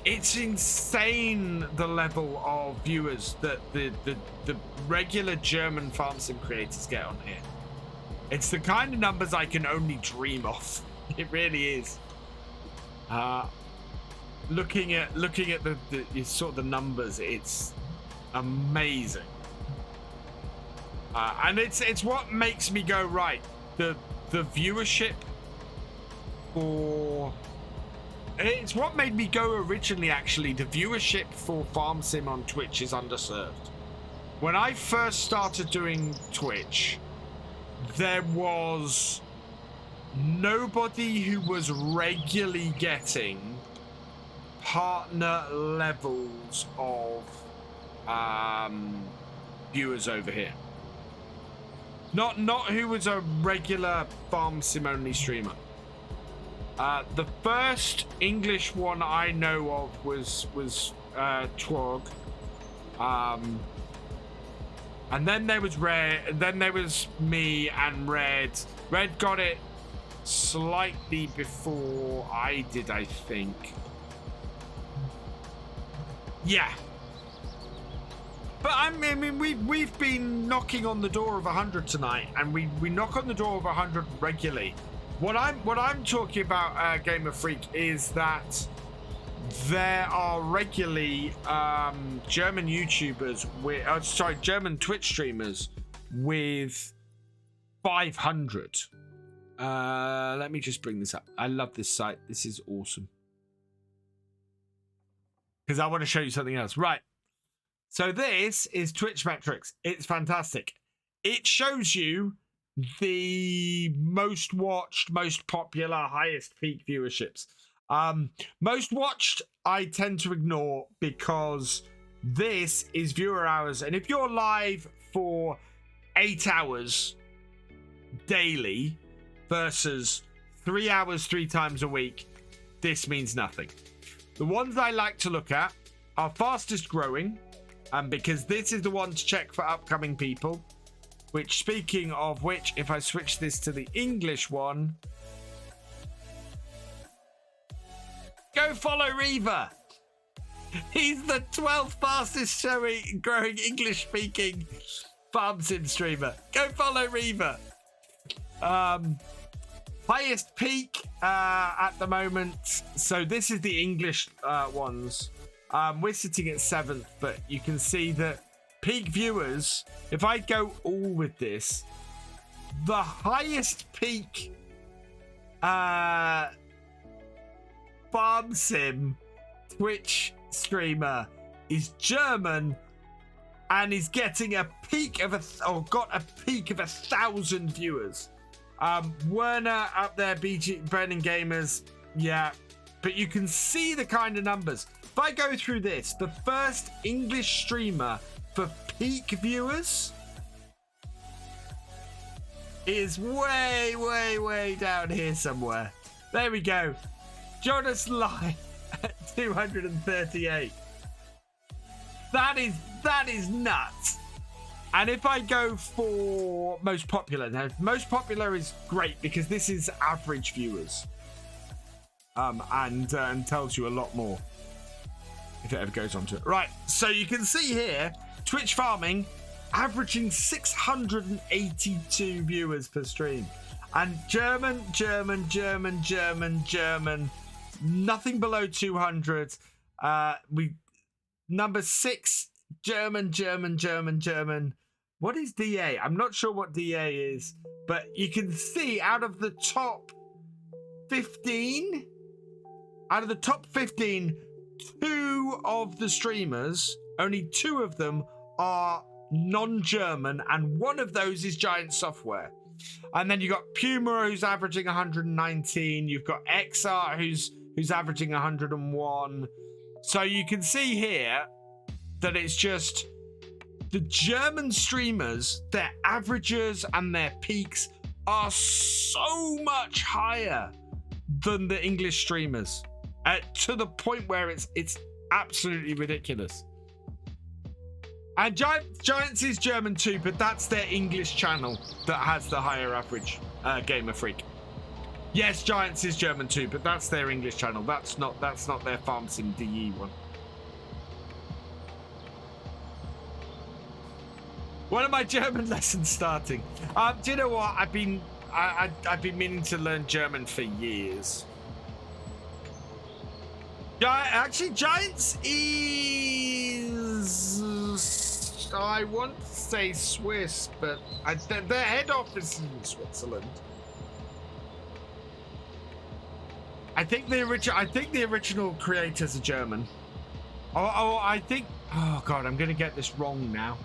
Speaker 1: insane the level of viewers that the regular German farm sim creators get on here. It's the kind of numbers I can only dream of. It really is. Looking at the sort of the numbers, it's amazing. And it's what makes me go, right, the viewership for... It's what made me go originally, actually. The viewership for farm sim on Twitch is underserved. When I first started doing Twitch, there was nobody who was regularly getting partner levels of viewers over here. Not who was a regular farm sim only streamer. The first English one I know of was Twog. And then there was Red, and then there was me and Red. Red got it slightly before I did, I think. Yeah. But I mean, we've been knocking on the door of 100 tonight, and we knock on the door of 100 regularly. What I'm talking about, Gamer Freak, is that there are regularly German YouTubers with, German Twitch streamers with 500. Let me just bring this up. I love this site. This is awesome. Because I want to show you something else. Right. So this is Twitch metrics. It's fantastic. It shows you the most watched, most popular, highest peak viewerships. Most watched I tend to ignore because this is viewer hours, and if you're live for 8 hours daily versus 3 hours 3 times a week, this means nothing. The ones I like to look at are fastest growing, and because this is the one to check for upcoming people, which, speaking of which, if I switch this to the English one, go follow Reaver. He's the 12th fastest growing English speaking farm sim streamer. Go follow Reaver. Highest peak at the moment. So this is the English ones. We're sitting at 7th, but you can see that peak viewers, if I go all with this, the highest peak farm sim Twitch streamer is German and is getting a peak of got a peak of 1,000 viewers. Werner up there, Brennan Gamers, yeah, but you can see the kind of numbers. If I go through this, the first English streamer for peak viewers is way, way, way down here somewhere. There we go. Jonas Live at 238. That is nuts. And if I go for most popular, now most popular is great because this is average viewers, and tells you a lot more if it ever goes on to it. Right, so you can see here, Twitch farming averaging 682 viewers per stream, and German, nothing below 200. Number 6. German. What is DA? I'm not sure what DA is, but you can see out of the top 15, two of the streamers, only 2 of them are non-German, and one of those is Giant Software. And then you got Puma, who's averaging 119. You've got XR, who's averaging 101. So you can see here that it's just the German streamers, their averages and their peaks are so much higher than the English streamers, to the point where it's absolutely ridiculous. And Giants is German too, but that's their English channel that has the higher average. Gamer Freak. Yes, Giants is German too, but that's their English channel. That's not their Farm Sim DE one. One of my German lessons starting. Do you know what? I've been meaning to learn German for years. Actually, Giants is, I want to say Swiss, but their head office is in Switzerland. I think the original creators are German. I think. Oh God, I'm gonna get this wrong now.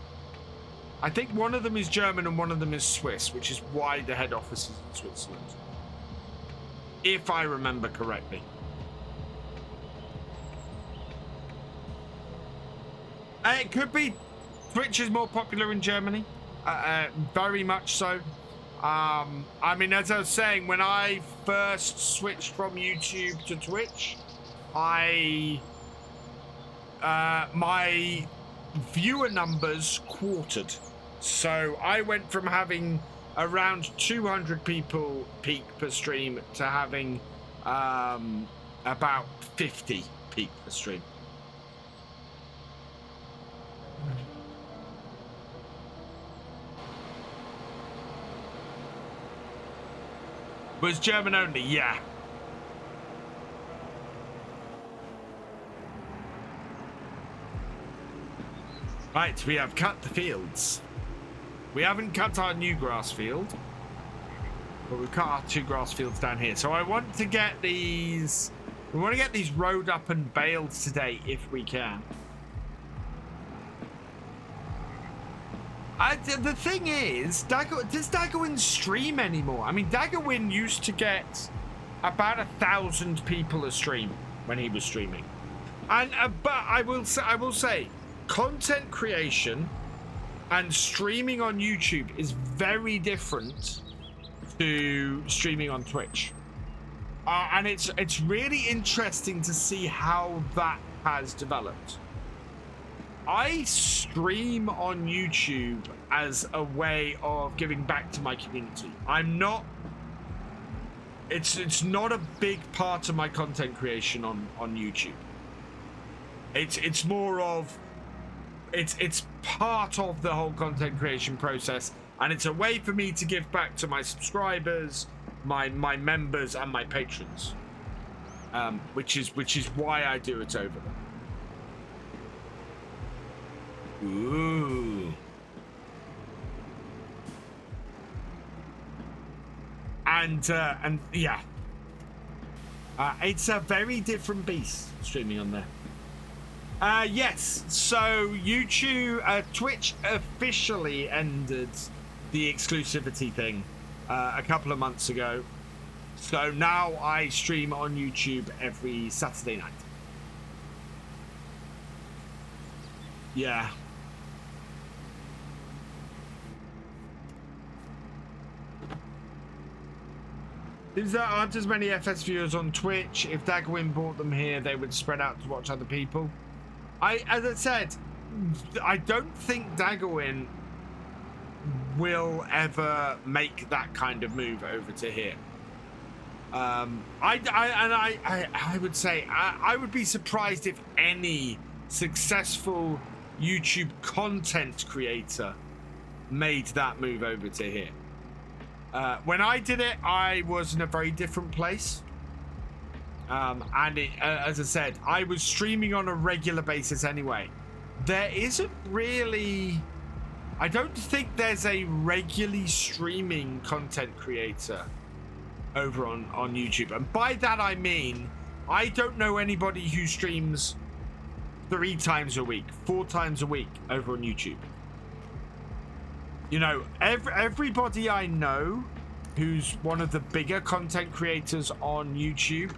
Speaker 1: I think one of them is German and one of them is Swiss, which is why the head office is in Switzerland, if I remember correctly. It could be Twitch is more popular in Germany, very much so. I mean, as I was saying, when I first switched from YouTube to Twitch, my viewer numbers quartered. So I went from having around 200 people peak per stream to having about 50 peak per stream. Was German only? Yeah. Right, we have cut the fields. We haven't cut our new grass field, but we've cut our 2 grass fields down here. So I want to get these. We want to get these rowed up and baled today if we can. The thing is, does Daggerwin stream anymore? I mean, Daggerwin used to get about 1,000 people a stream when he was streaming, and but I will say, content creation and streaming on YouTube is very different to streaming on Twitch, and it's really interesting to see how that has developed. I stream on YouTube as a way of giving back to my community. It's not a big part of my content creation on YouTube. It's more of it's part of the whole content creation process, and it's a way for me to give back to my subscribers, my members, and my patrons, which is why I do it over there. Ooh. And yeah, it's a very different beast streaming on there. Yes, so YouTube, Twitch officially ended the exclusivity thing a couple of months ago. So now I stream on YouTube every Saturday night. Yeah. There aren't as many FS viewers on Twitch. If Daggerwin bought them here, they would spread out to watch other people. As I said, I don't think Daggerwin will ever make that kind of move over to here. I would say I would be surprised if any successful YouTube content creator made that move over to here. When I did it, I was in a very different place. And as I said, I was streaming on a regular basis anyway. There isn't really... I don't think there's a regularly streaming content creator over on YouTube. And by that I mean, I don't know anybody who streams 3 times a week, 4 times a week over on YouTube. You know, everybody I know who's one of the bigger content creators on YouTube,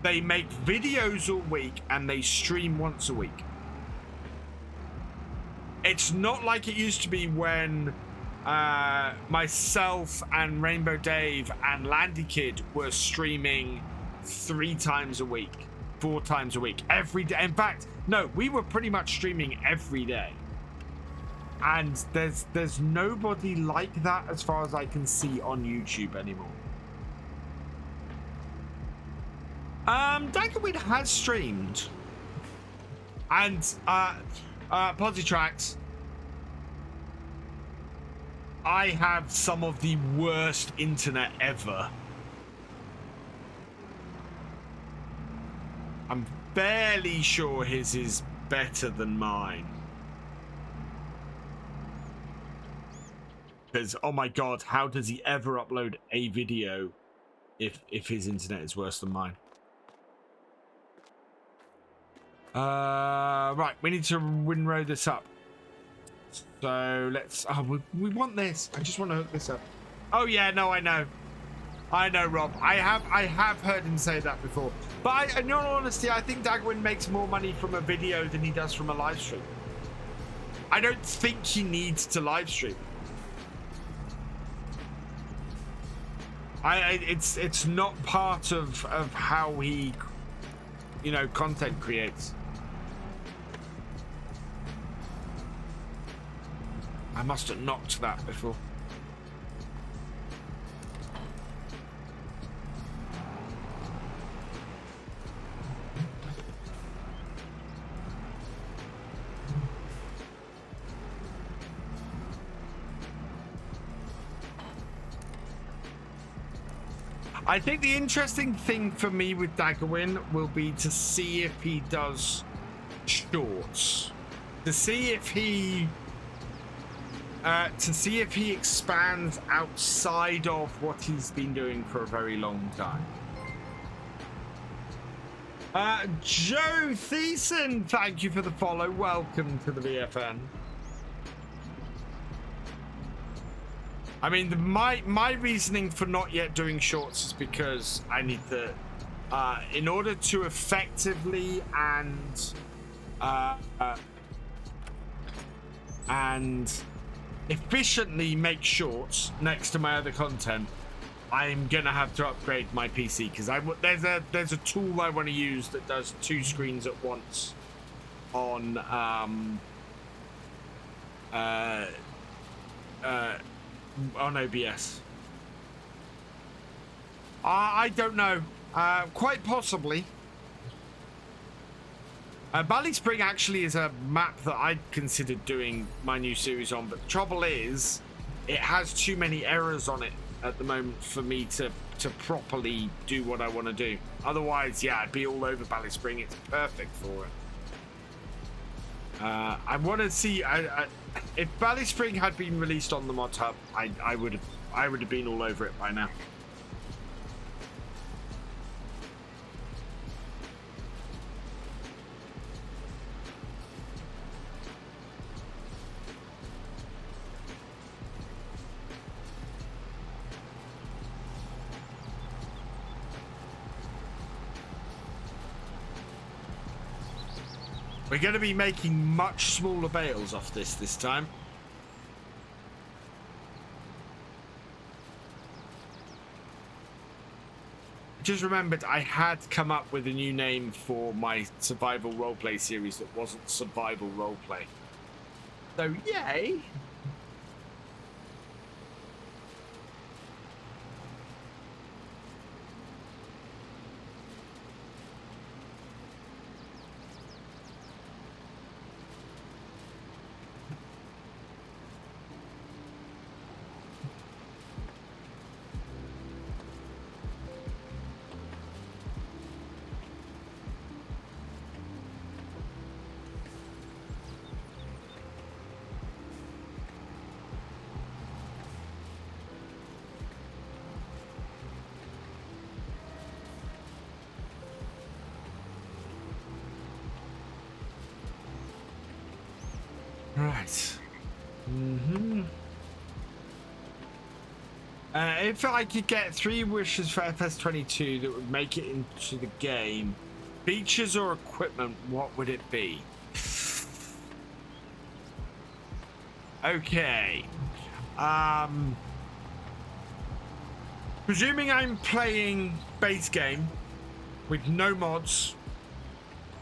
Speaker 1: they make videos all week and they stream once a week. It's not like it used to be when myself and Rainbow Dave and Landy Kid were streaming 3 times a week, 4 times a week, every day. In fact, no, we were pretty much streaming every day. And there's nobody like that as far as I can see on YouTube anymore. Daggerwin has streamed. And Positracks, I have some of the worst internet ever. I'm fairly sure his is better than mine. Because, oh my god, how does he ever upload a video if his internet is worse than mine? Right, we need to windrow this up. So let's... Oh, we want this. I just want to hook this up. Oh yeah, no, I know. I know, Rob. I have heard him say that before. But in all honesty, I think Daggerwin makes more money from a video than he does from a live stream. I don't think he needs to live stream. It's not part of how he, you know, content creates. I must have knocked that before. I think the interesting thing for me with Daggerwin will be to see if he does shorts, to see if he expands outside of what he's been doing for a very long time. Joe Thiessen, thank you for the follow. Welcome to the VFN. I mean, my reasoning for not yet doing shorts is because I need the, in order to effectively and efficiently make shorts next to my other content, I'm gonna have to upgrade my PC because there's a tool I want to use that does 2 screens at once on OBS. I don't know. Quite possibly. Bally Spring actually is a map that I'd considered doing my new series on, but the trouble is, it has too many errors on it at the moment for me to properly do what I want to do. Otherwise, yeah, I'd be all over Bally Spring. It's perfect for it. I want to see. If Bally Spring had been released on the mod hub, I would have been all over it by now. We're going to be making much smaller bales off this time. Just remembered I had come up with a new name for my survival roleplay series that wasn't survival roleplay. So, yay! Right. If I could get 3 wishes for FS22 that would make it into the game, features or equipment, what would it be? Okay. Presuming I'm playing base game with no mods,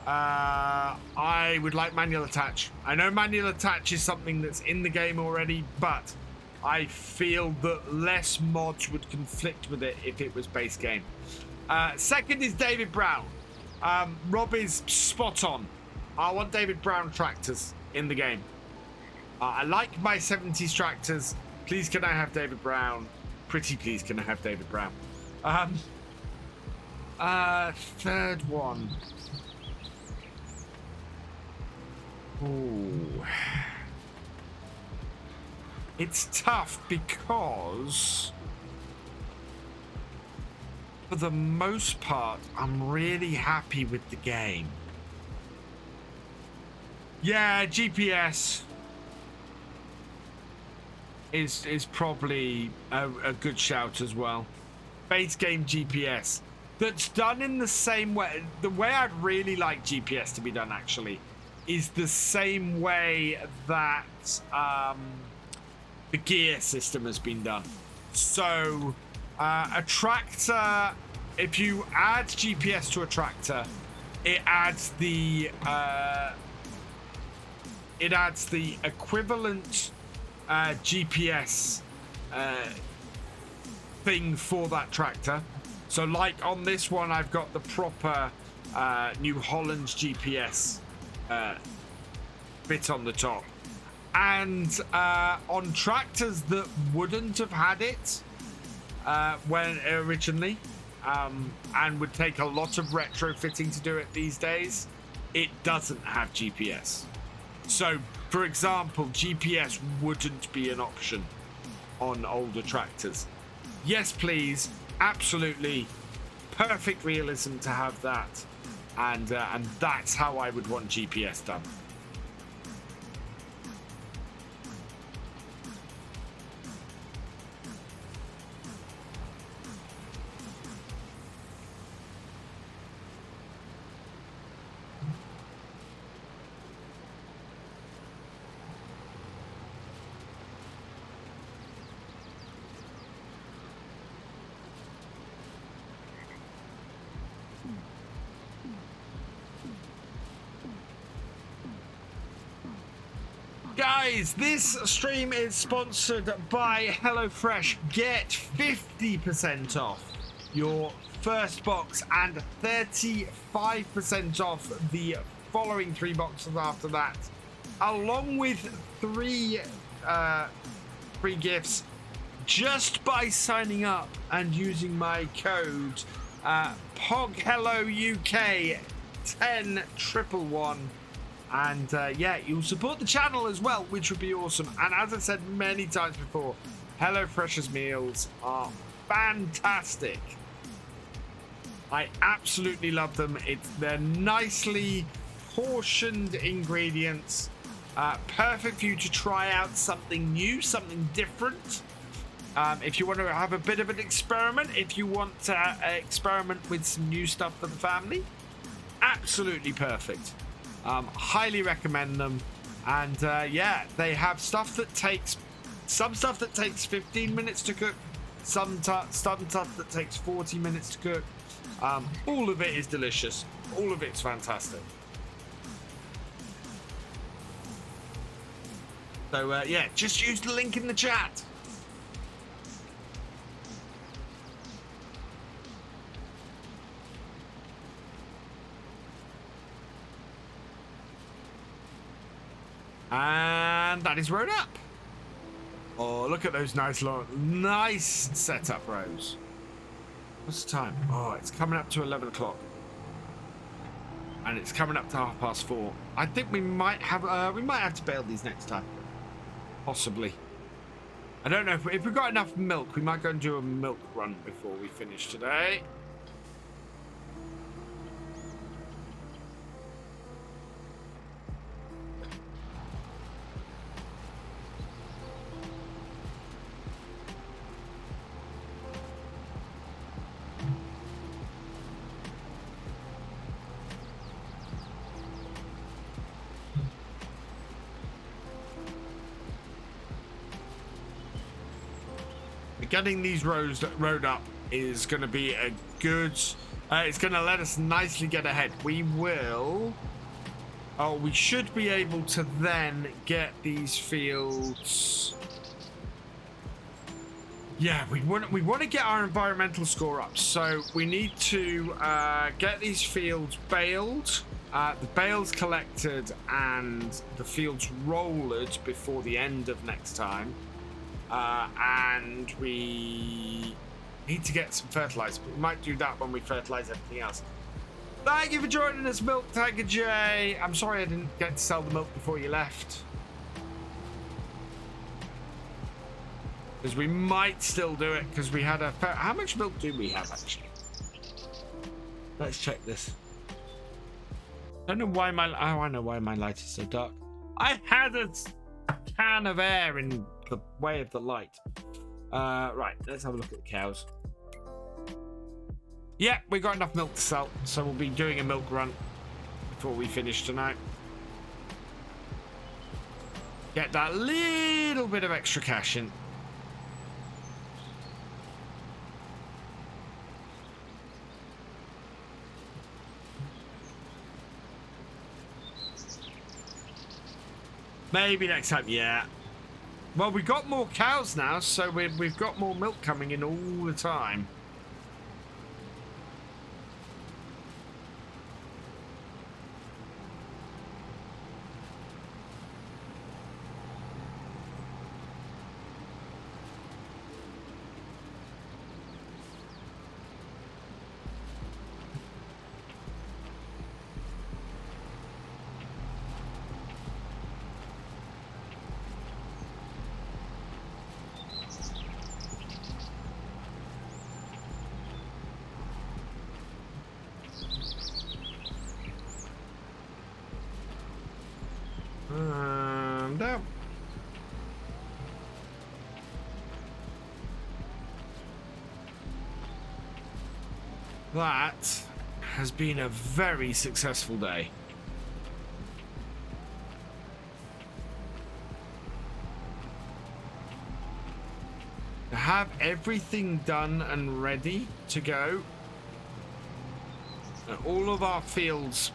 Speaker 1: I would like manual attach. I know manual attach is something that's in the game already, but I feel that less mods would conflict with it if it was base game. Second is David Brown. Rob is spot on. I want David Brown tractors in the game. I like my 70s tractors. Please can I have David Brown? Pretty please can I have David Brown? Third one. Ooh. It's tough because for the most part I'm really happy with the game. Yeah, GPS is probably a good shout as well. Base game GPS that's done in the same way. The way I'd really like GPS to be done actually is the same way that the gear system has been done. So a tractor, if you add GPS to a tractor, it adds the equivalent GPS thing for that tractor. So like on this one, I've got the proper New Holland GPS bit on the top, and on tractors that wouldn't have had it when originally and would take a lot of retrofitting to do it these days, it doesn't have GPS. So for example, GPS wouldn't be an option on older tractors. Yes please, absolutely perfect realism to have that. And that's how I would want GPS done. Guys, this stream is sponsored by HelloFresh. Get 50% off your first box and 35% off the following 3 boxes after that, along with 3 free gifts just by signing up and using my code POGHELLOUK 10111. And yeah, you'll support the channel as well, which would be awesome. And as I said many times before, HelloFresh's meals are fantastic. I absolutely love them. They're nicely portioned ingredients, perfect for you to try out something new, something different. If you want to have a bit of an experiment, if you want to experiment with some new stuff for the family, absolutely perfect. Highly recommend them. And yeah, they have stuff that takes some stuff that takes 15 minutes to cook, some stuff that takes 40 minutes to cook. All of it is delicious. All of it's fantastic. So yeah, just use the link in the chat. And that is road up. Oh, look at those nice setup rows. What's the time? Oh, it's coming up to 11 o'clock. And it's coming up to 4:30. I think we might have to bail these next time. Possibly. I don't know if we've got enough milk. We might go and do a milk run before we finish today. Getting these road up is going to be a good. It's going to let us nicely get ahead. We will. Oh, we should be able to then get these fields. Yeah, we want to get our environmental score up, so we need to get these fields baled, the bales collected, and the fields rollered before the end of next time. And we need to get some fertilizer, but we might do that when we fertilize everything else. Thank you for joining us, FarmCatGR. I'm sorry I didn't get to sell the milk before you left, because we might still do it, because we had a how much milk do we have actually? Let's check this. I don't know why I know why my light is so dark. I had a can of air in the way of the light. Right, let's have a look at the cows. Yeah, we got enough milk to sell, so we'll be doing a milk run before we finish tonight. Get that little bit of extra cash in. Maybe next time, yeah. Well, we've got more cows now, so we've got more milk coming in all the time. That has been a very successful day. To have everything done and ready to go. All of our fields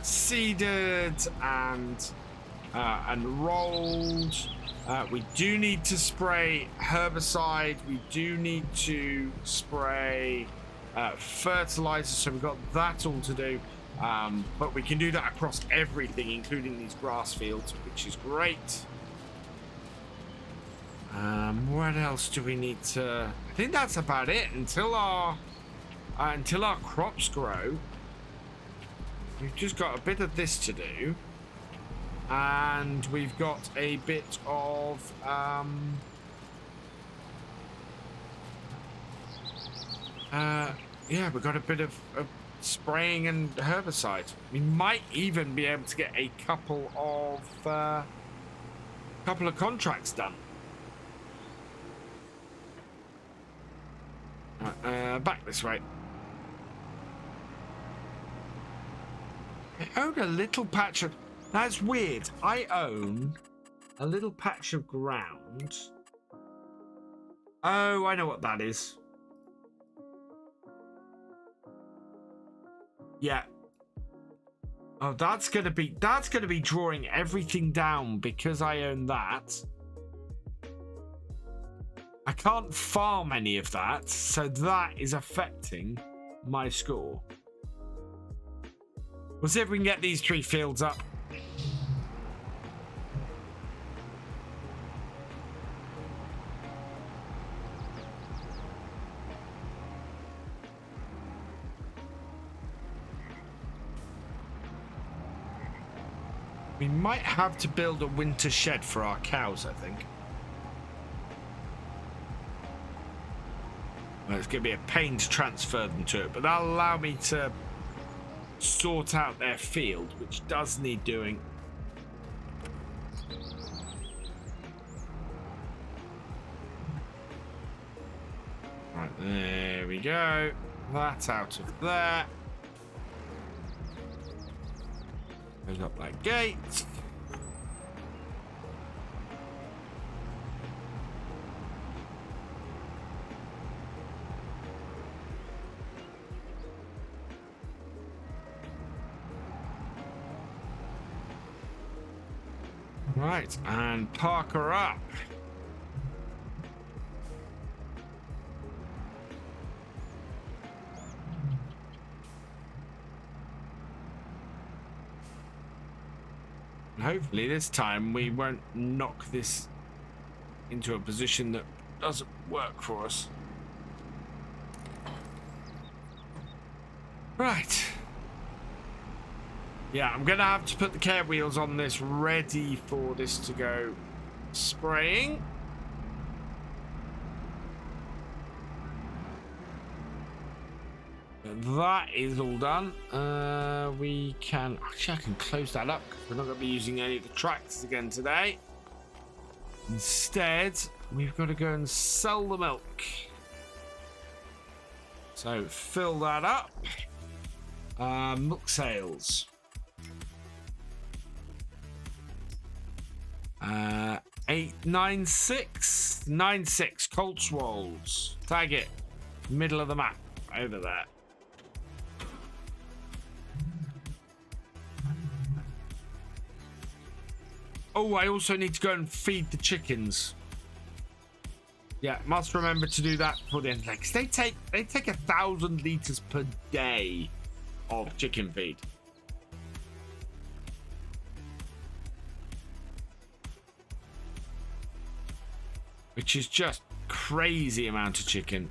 Speaker 1: seeded and rolled. We do need to spray herbicide. We do need to spray fertilizer, so we've got that all to do, but we can do that across everything, including these grass fields, which is great. What else do we need to? I think that's about it until our crops grow. We've just got a bit of this to do, and we've got a bit of yeah, we've got a bit of spraying and herbicide. We might even be able to get a couple of contracts done. Back this way. own a little patch of... That's weird. I own a little patch of ground. Oh, I know what that is. Yeah. Oh, that's gonna be drawing everything down because I own that. I can't farm any of that, so that is affecting my score. We'll see if we can get these 3 fields up. We might have to build a winter shed for our cows, I think. Well, it's going to be a pain to transfer them to it, but that'll allow me to sort out their field, which does need doing. Right, there we go. That's out of there. Goes up that gate. Right, and park her up. Hopefully this time we won't knock this into a position that doesn't work for us. Right. Yeah, I'm gonna have to put the care wheels on this ready for this to go spraying. That is all done. We can actually, I can close that up because we're not going to be using any of the tractors again today. Instead, we've got to go and sell the milk. So fill that up. Milk sales. 96 Colts rolls. Tag it. Middle of the map. Over there. Oh, I also need to go and feed the chickens. Yeah, must remember to do that before the end of the day. 'Cause they take 1,000 liters per day of chicken feed. Which is just crazy amount of chicken.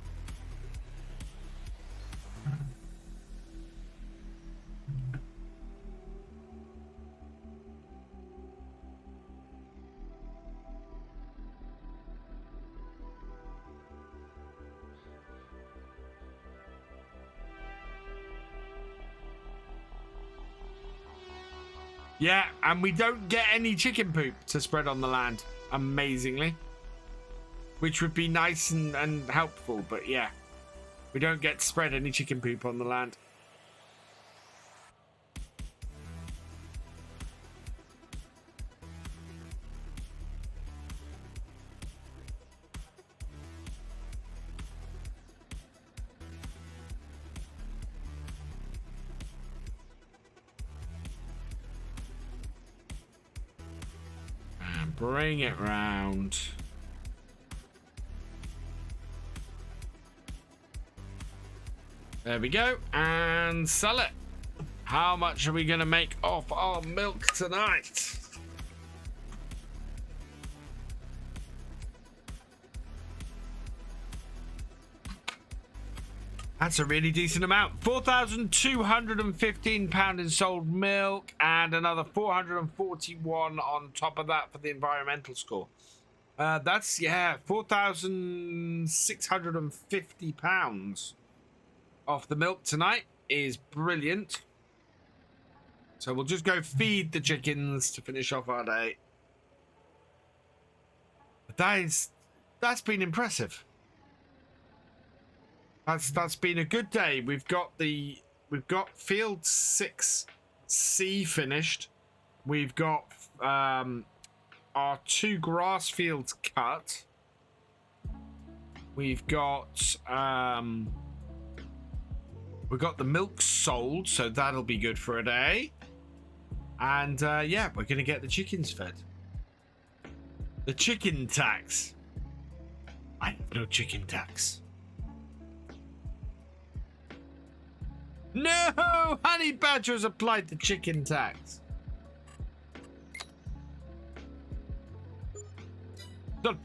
Speaker 1: Yeah, and we don't get any chicken poop to spread on the land, amazingly. Which would be nice and helpful, but yeah. We don't get to spread any chicken poop on the land. Bring it round. There we go. And sell it. How much are we going to make off our milk tonight? That's a really decent amount. £4,215 in sold milk and another 441 on top of that for the environmental score. That's, yeah, £4,650 off the milk tonight is brilliant. So we'll just go feed the chickens to finish off our day. But that's been impressive. That's been a good day. We've got field 6 C finished. We've got our 2 grass fields cut. We've got the milk sold, so that'll be good for a day. And yeah, we're gonna get the chickens fed. The chicken tax. I have no chicken tax. No! Honey Badger has applied the chicken tax. Not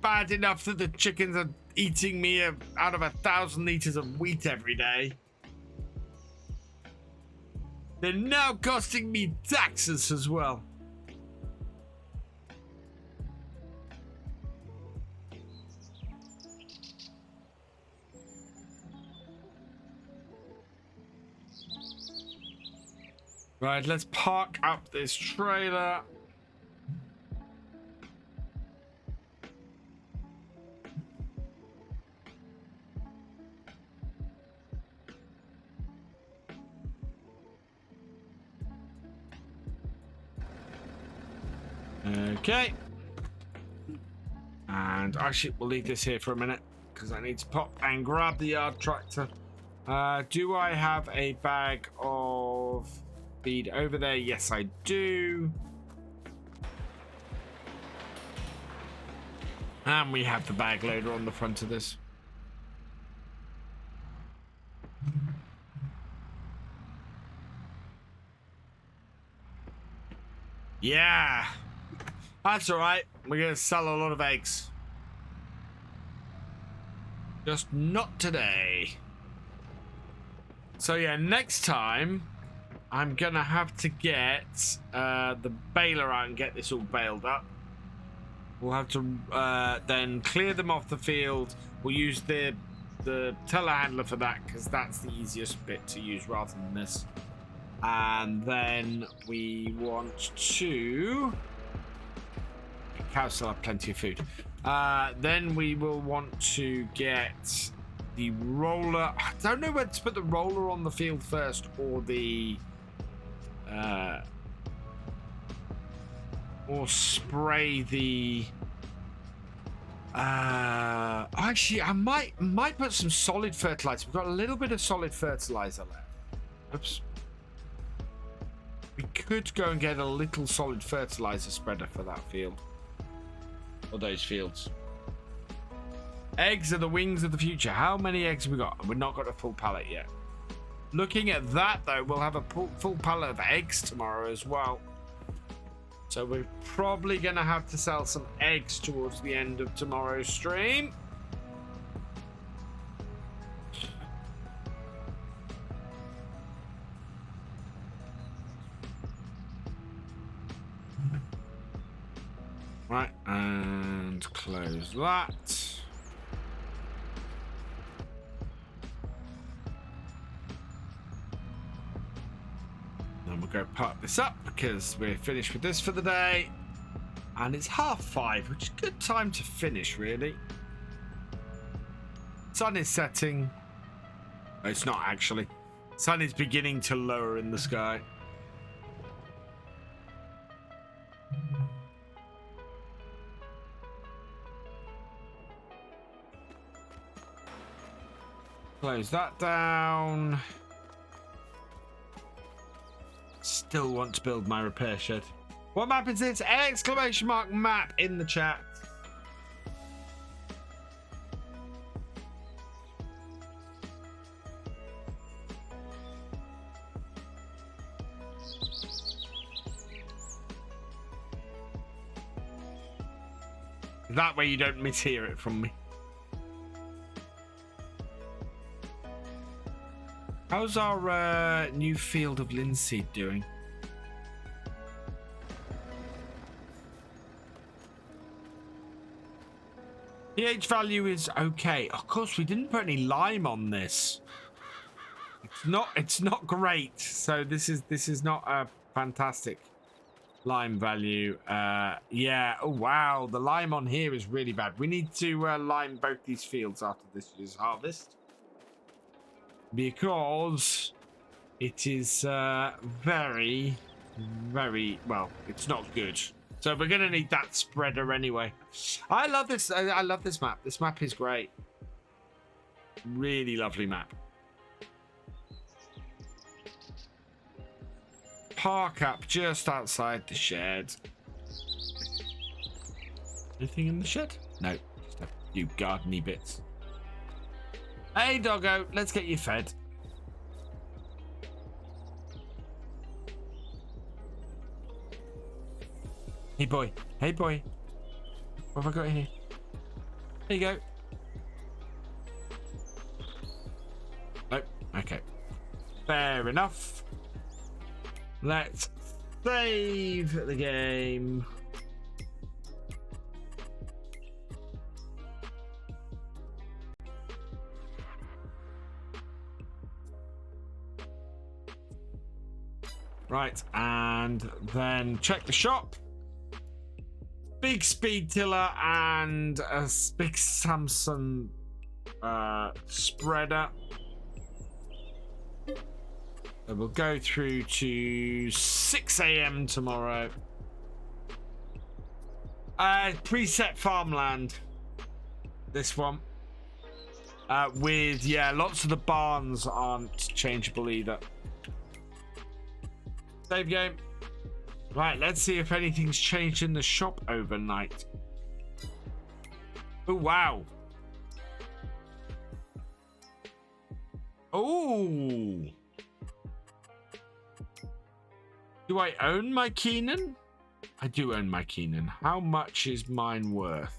Speaker 1: bad enough that the chickens are eating me out of 1,000 liters of wheat every day. They're now costing me taxes as well. Right, let's park up this trailer. Okay. And actually, we'll leave this here for a minute because I need to pop and grab the yard tractor. Do I have a bag of feed over there? Yes, I do. And we have the bag loader on the front of this. Yeah. That's all right. We're going to sell a lot of eggs. Just not today. So yeah, next time I'm going to have to get the baler out and get this all baled up. We'll have to then clear them off the field. We'll use the telehandler for that because that's the easiest bit to use rather than this. And then we want to... Cows still have plenty of food. Then we will want to get the roller. I don't know whether to put the roller on the field first or the or spray the actually I might put some solid fertilizer. We've got a little bit of solid fertilizer left. Oops. We could go and get a little solid fertilizer spreader for that field. Or those fields. Eggs are the wings of the future. How many eggs have we got? We've not got a full pallet yet. Looking at that, though, we'll have a full pallet of eggs tomorrow as well. So we're probably going to have to sell some eggs towards the end of tomorrow's stream. Right, and close that. Then we'll go park this up because we're finished with this for the day. And it's 5:30, which is a good time to finish, really. Sun is setting. Oh, it's not actually. Sun is beginning to lower in the sky. Close that down. Still want to build my repair shed. What map is this? Exclamation mark map in the chat. That way you don't mishear it from me. How's our new field of linseed doing? pH value is okay. Of course, we didn't put any lime on this. It's not great. So this is not a fantastic lime value. Yeah. Oh wow, the lime on here is really bad. We need to lime both these fields after this year's harvest. Because It is very, very, well, it's not good. So we're going to need that spreader anyway. I love this. I love this map. This map is great. Really lovely map. Park up just outside the shed. Anything in the shed? No, just a few gardeny bits. Hey, doggo, let's get you fed. Hey, boy. Hey, boy. What have I got here? There you go. Nope. Okay. Fair enough. Let's save the game. Right, and then check the shop. Big speed tiller and a big Samsung spreader. So we'll go through to 6 a.m. tomorrow. Preset farmland. This one. With, yeah, lots of the barns aren't changeable either. Save game. Right, let's see if anything's changed in the shop overnight. Oh, wow. Oh. Do I own my Keenan? I do own my Keenan. How much is mine worth?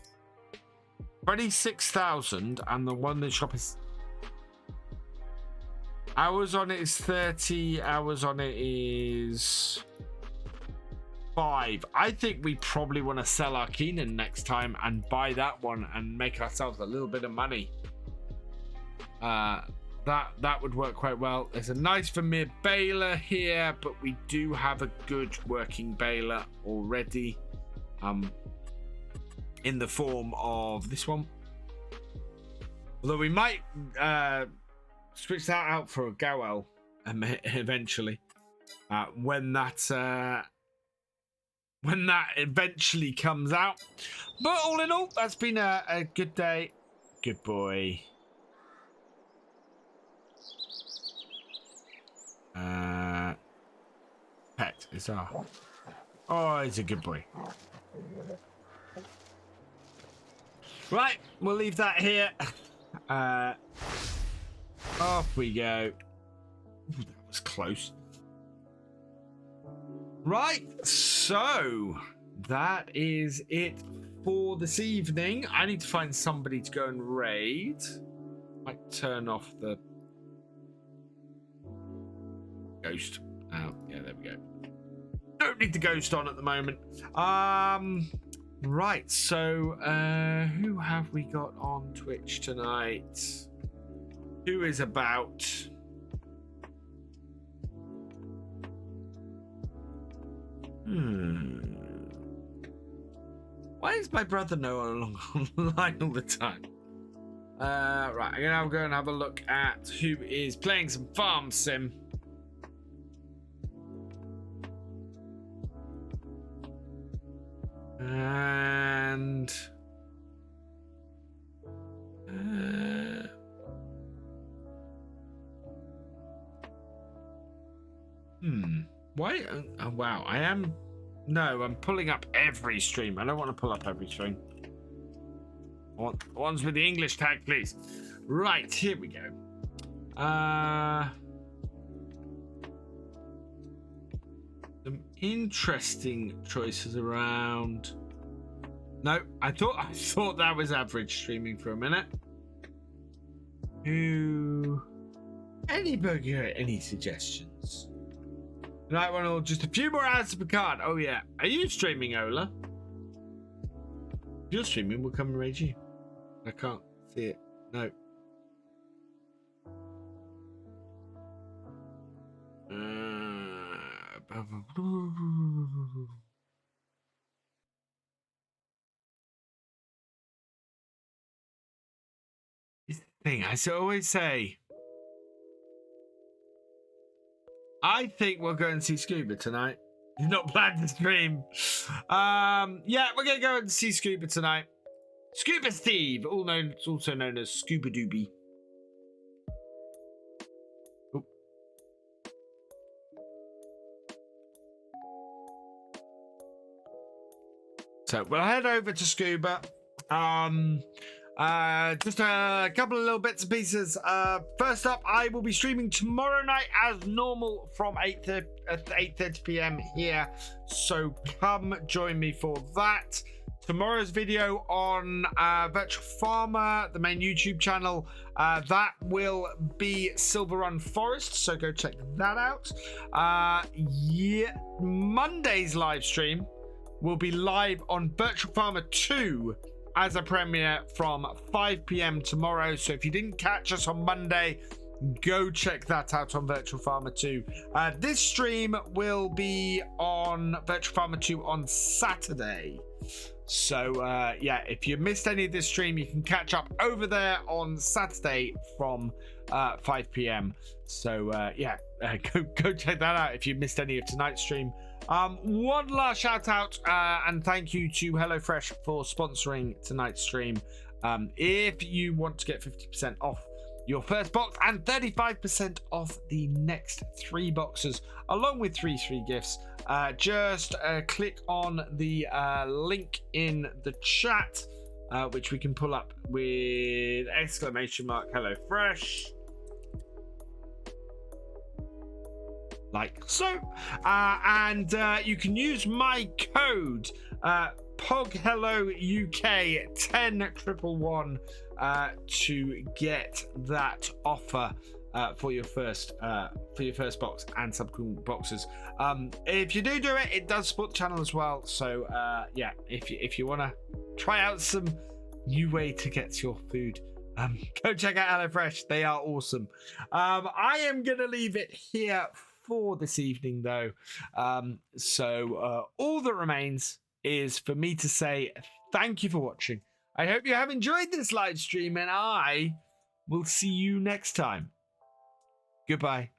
Speaker 1: 26,000, and the one in the shop is... Hours on it is 30. Hours on it is 5. I think we probably want to sell our Keenan next time and buy that one and make ourselves a little bit of money. That would work quite well. There's a nice Vermeer baler here, but we do have a good working baler already. In the form of this one. Although we might switch that out for a Gowell eventually. When that eventually comes out. But all in all, that's been a good day. Good boy. Pet is our... Oh, he's a good boy. Right, we'll leave that here. Off we go. Ooh, that was close. Right, so that is it for this evening. I need to find somebody to go and raid. Might turn off the ghost. Oh, yeah, there we go. Don't need the ghost on at the moment. Right, so who have we got on Twitch tonight? Who is about? Why is my brother no online all the time? Right, I'm gonna go and have a look at who is playing some farm sim. And why? Oh, wow, I am. No, I'm pulling up every stream. I don't want to pull up every stream. I want ones with the English tag, please. Right, here we go. Some interesting choices around. No, I thought that was average streaming for a minute. Any suggestions? Right, one or just a few more hours to Picard. Oh yeah. Are you streaming, Ola? If you're streaming, we'll come and raid you. I can't see it. No. It's the thing I always say. I think we'll go and see Scuba tonight. He's not planned to stream. Yeah, we're gonna go and see Scuba tonight. Scuba Steve, also known as Scuba Doobie. Oop. So we'll head over to Scuba. Just a couple of little bits and pieces. First up, I will be streaming tomorrow night as normal from 8:30 p.m. here. So come join me for that. Tomorrow's video on Virtual Farmer, the main YouTube channel, that will be Silver Run Forest. So go check that out. Yeah, Monday's live stream will be live on Virtual Farmer 2 as a premiere from 5 p.m. tomorrow. So if you didn't catch us on Monday, go check that out on Virtual Farmer 2. This stream will be on Virtual Farmer 2 on Saturday. So yeah, if you missed any of this stream, you can catch up over there on Saturday from 5 p.m. So yeah, go check that out if you missed any of tonight's stream. One last shout out and thank you to HelloFresh for sponsoring tonight's stream. If you want to get 50% off your first box and 35% off the next 3 boxes, along with 3 free gifts, just click on the link in the chat, which we can pull up with exclamation mark HelloFresh. Like so, and you can use my code POGHELLOUK 10111 to get that offer for your first box and subsequent boxes. If you do it, it does support the channel as well. So yeah, if you want to try out some new way to get your food, go check out HelloFresh. They are awesome. I am gonna leave it here for this evening though, so all that remains is for me to say thank you for watching. I hope you have enjoyed this live stream, and I will see you next time. Goodbye.